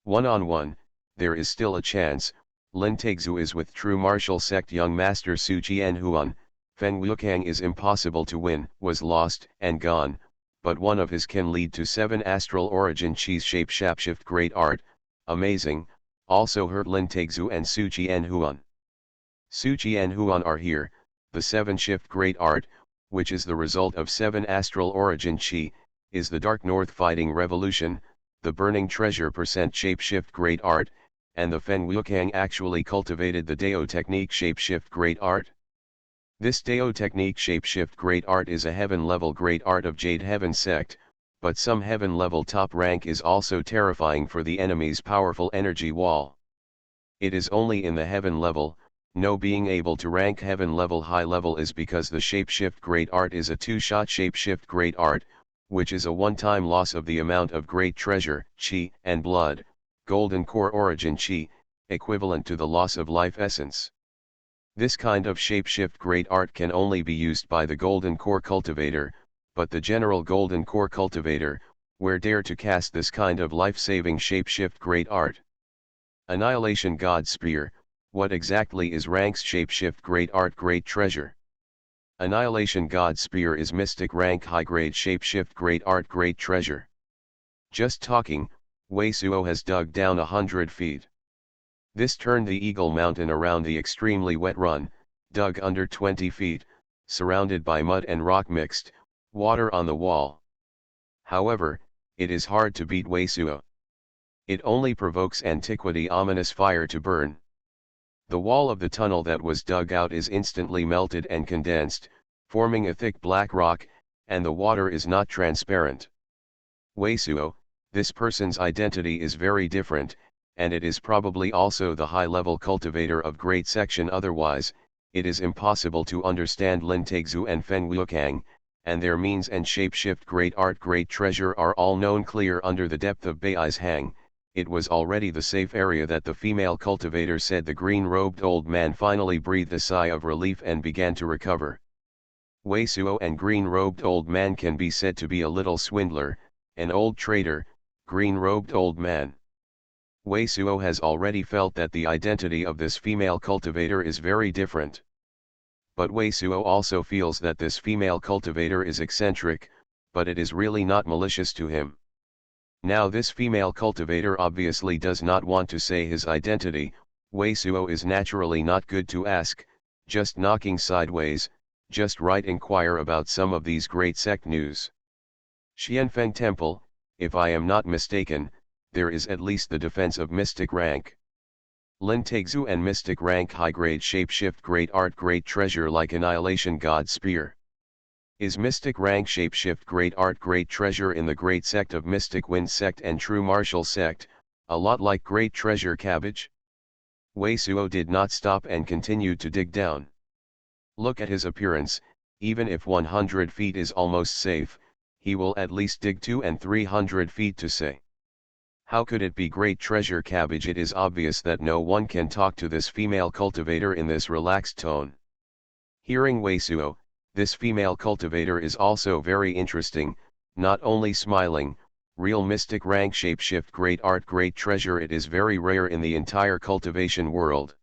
One-on-one, there is still a chance. Lin Tegzu is with true martial sect young master Su Xuanhuan. Feng Wukang is impossible to win, was lost and gone, but one of his can lead to 7 astral origin cheese shape shapeshift great art, amazing, also hurt Lin Tegzu and Su Xuanhuan. Su Xuanhuan are here, the 7 shift great art, which is the result of 7 astral origin chi, is the Dark North fighting revolution, the burning treasure percent shapeshift great art, and the Feng Wukang actually cultivated the Dao technique shapeshift great art. This Dao technique shapeshift great art is a heaven level great art of Jade Heaven sect, but some heaven level top rank is also terrifying for the enemy's powerful energy wall. It is only in the heaven level. No being able to rank heaven level high level is because the shapeshift great art is a 2-shot shapeshift great art, which is a one-time loss of the amount of great treasure, chi, and blood, golden core origin chi, equivalent to the loss of life essence. This kind of shapeshift great art can only be used by the golden core cultivator, but the general golden core cultivator, where dare to cast this kind of life-saving shapeshift great art. Annihilation God Spear. What exactly is rank's shapeshift great art great treasure? Annihilation God Spear is mystic rank high grade shapeshift great art great treasure. Just talking, Wei Suo has dug down 100 feet. This turned the Eagle Mountain around the extremely wet run, dug under 20 feet, surrounded by mud and rock mixed, water on the wall. However, it is hard to beat Wei Suo. It only provokes antiquity ominous fire to burn. The wall of the tunnel that was dug out is instantly melted and condensed, forming a thick black rock, and the water is not transparent. Wei Suo, this person's identity is very different, and it is probably also the high-level cultivator of great section otherwise, it is impossible to understand Lin Tegzu and Feng Wukang, and their means and shapeshift great art great treasure are all known clear under the depth of Bei's hang. It was already the safe area that the female cultivator said. The green-robed old man finally breathed a sigh of relief and began to recover. Wei Suo and green-robed old man can be said to be a little swindler, an old traitor, green-robed old man. Wei Suo has already felt that the identity of this female cultivator is very different. But Wei Suo also feels that this female cultivator is eccentric, but it is really not malicious to him. Now this female cultivator obviously does not want to say his identity. Wei Suo is naturally not good to ask, just knocking sideways, just right inquire about some of these great sect news. Xianfeng Temple, if I am not mistaken, there is at least the defense of mystic rank. Lin Tegzu and mystic rank high grade shapeshift great art great treasure like Annihilation God Spear. Is mystic rank shapeshift great art great treasure in the great sect of Mystic Wind sect and True Martial sect, a lot like great treasure cabbage? Wei Suo did not stop and continued to dig down. Look at his appearance, even if 100 feet is almost safe, he will at least dig 200 and 300 feet to say. How could it be great treasure cabbage? It is obvious that no one can talk to this female cultivator in this relaxed tone. Hearing Wei Suo, this female cultivator is also very interesting, not only smiling, real mystic rank shapeshift great art great treasure. It is very rare in the entire cultivation world.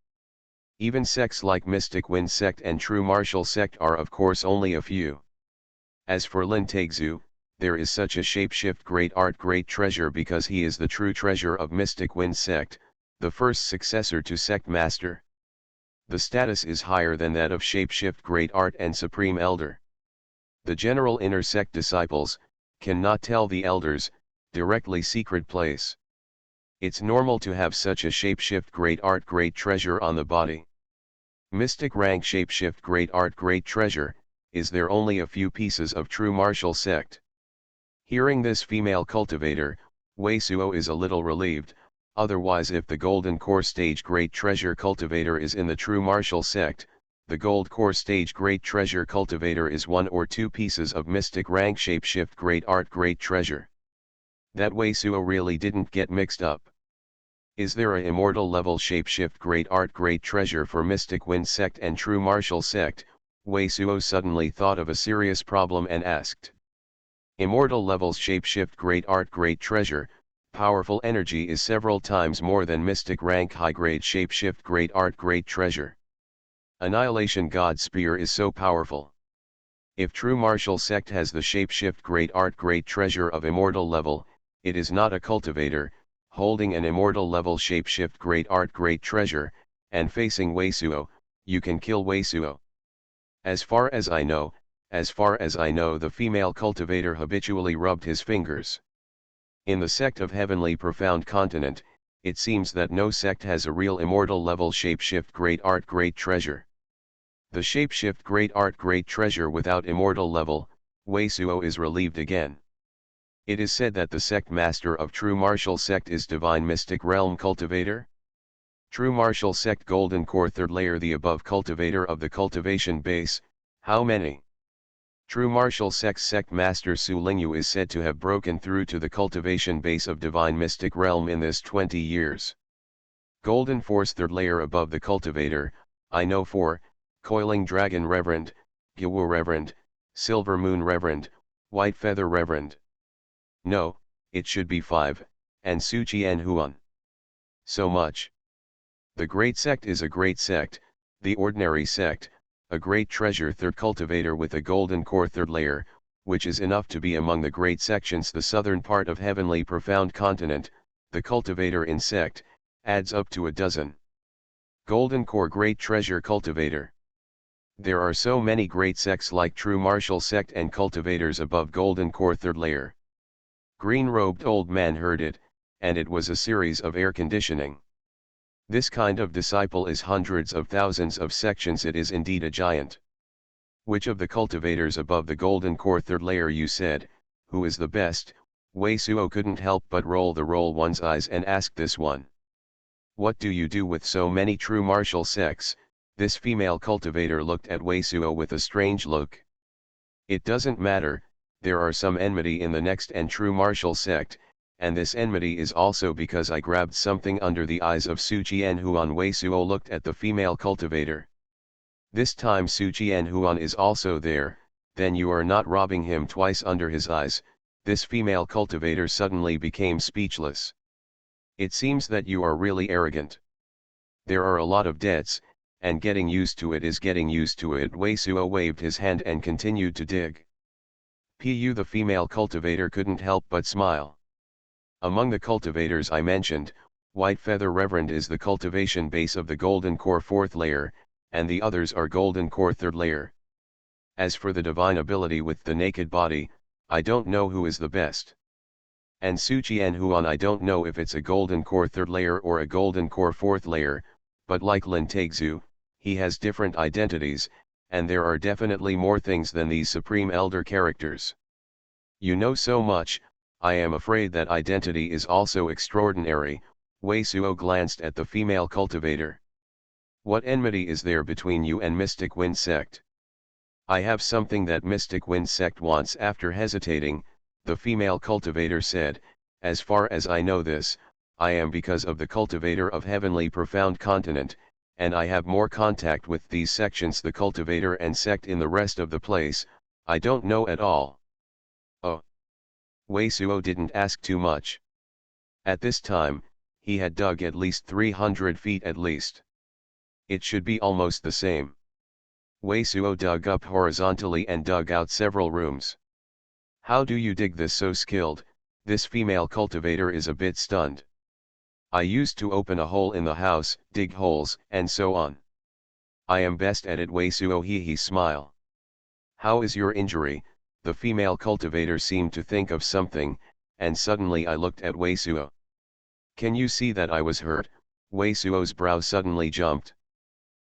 Even sects like Mystic Wind sect and True Martial sect are of course only a few. As for Lin Tegzu, there is such a shapeshift great art great treasure because he is the true treasure of Mystic Wind sect, the first successor to sect master. The status is higher than that of shapeshift great art and supreme elder. The general inner sect disciples cannot tell the elders directly secret place. It's normal to have such a shapeshift great art great treasure on the body. Mystic rank shapeshift great art great treasure, is there only a few pieces of true martial sect. Hearing this female cultivator, Wei Suo is a little relieved, otherwise if the Golden Core Stage Great Treasure Cultivator is in the true martial sect, the Gold Core Stage Great Treasure Cultivator is one or two pieces of mystic rank shapeshift Great Art Great Treasure. That Wei Suo really didn't get mixed up. Is there a immortal level shapeshift Great Art Great Treasure for Mystic Wind Sect and True Martial Sect? Wei Suo suddenly thought of a serious problem and asked. Immortal levels shapeshift Great Art Great Treasure, powerful energy is several times more than Mystic Rank High Grade shapeshift Great Art Great Treasure. Annihilation God Spear is so powerful. If True Martial Sect has the shapeshift Great Art Great Treasure of immortal level, it is not a cultivator, holding an immortal level shapeshift Great Art Great Treasure, and facing Wei Suo, you can kill Wei Suo. As far as I know, the female cultivator habitually rubbed his fingers. In the sect of Heavenly Profound Continent, it seems that no sect has a real immortal level shapeshift Great Art Great Treasure. The shapeshift Great Art Great Treasure without immortal level, Wei Suo is relieved again. It is said that the sect master of True Martial Sect is Divine Mystic Realm Cultivator. True Martial Sect Golden Core Third Layer the above cultivator of the cultivation base, how many? True Martial Sect Master Su Lingyu is said to have broken through to the cultivation base of Divine Mystic Realm in this 20 years. Golden Force Third Layer above the cultivator, I know 4, Coiling Dragon Reverend, Gyawu Reverend, Silver Moon Reverend, White Feather Reverend. No, it should be 5, and Xuanhuan. So much. The Great Sect is a great sect, the ordinary sect, a great treasure third cultivator with a golden core third layer, which is enough to be among the great sections. The southern part of Heavenly Profound Continent, the cultivator in sect, adds up to a dozen. Golden core great treasure cultivator. There are so many great sects like True Martial Sect and cultivators above golden core third layer. Green-robed old man heard it, and it was a series of air conditioning. This kind of disciple is hundreds of thousands of sections. It is indeed a giant. Which of the cultivators above the golden core third layer you said, who is the best? Wei Suo couldn't help but roll one's eyes and ask this one. What do you do with so many true martial sects? This female cultivator looked at Wei Suo with a strange look. It doesn't matter, there are some enmity in the next and true martial sect, and this enmity is also because I grabbed something under the eyes of Su Qianhuan. Wei Suo looked at the female cultivator. This time Su Qianhuan is also there, then you are not robbing him twice under his eyes. This female cultivator suddenly became speechless. It seems that you are really arrogant. There are a lot of debts, and getting used to it is getting used to it. Wei Suo waved his hand and continued to dig. The female cultivator couldn't help but smile. Among the cultivators I mentioned, White Feather Reverend is the cultivation base of the Golden Core 4th layer, and the others are Golden Core 3rd layer. As for the divine ability with the naked body, I don't know who is the best. And Su Qianhuan, I don't know if it's a Golden Core 3rd layer or a Golden Core 4th layer, but like Lin Taixu, he has different identities, and there are definitely more things than these Supreme Elder characters. You know so much, I am afraid that identity is also extraordinary. Wei Suo glanced at the female cultivator. What enmity is there between you and Mystic Wind Sect? I have something that Mystic Wind Sect wants. After hesitating, the female cultivator said, as far as I know this, I am because of the cultivator of Heavenly Profound Continent, and I have more contact with these sections, the cultivator and sect in the rest of the place, I don't know at all. Oh. Wei Suo didn't ask too much. At this time, he had dug at least 300 feet at least. It should be almost the same. Wei Suo dug up horizontally and dug out several rooms. How do you dig this so skilled? This female cultivator is a bit stunned. I used to open a hole in the house, dig holes, and so on. I am best at it. Wei Suo he smile. How is your injury? The female cultivator seemed to think of something, and suddenly I looked at Wei Suo. Can you see that I was hurt? Wei Suo's brow suddenly jumped.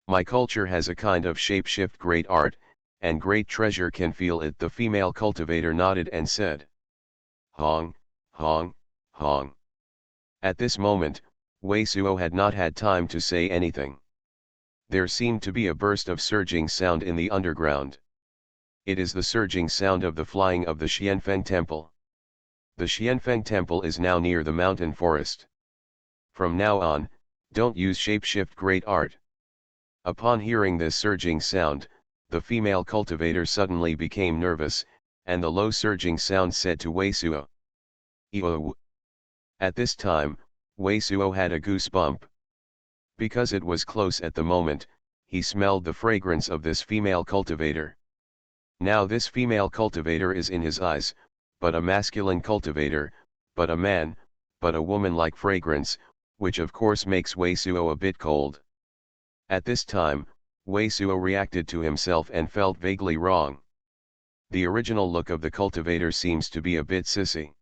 My culture has a kind of shapeshift great art, and great treasure can feel it. The female cultivator nodded and said. Hong, Hong, Hong. At this moment, Wei Suo had not had time to say anything. There seemed to be a burst of surging sound in the underground. It is the surging sound of the flying of the Xianfeng Temple. The Xianfeng Temple is now near the mountain forest. From now on, don't use shapeshift great art. Upon hearing this surging sound, the female cultivator suddenly became nervous, and the low surging sound said to Wei Suo. "Eeow." At this time, Wei Suo had a goosebump. Because it was close at the moment, he smelled the fragrance of this female cultivator. Now this female cultivator is in his eyes, but a masculine cultivator, but a man, but a woman-like fragrance, which of course makes Wei Suo a bit cold. At this time, Wei Suo reacted to himself and felt vaguely wrong. The original look of the cultivator seems to be a bit sissy.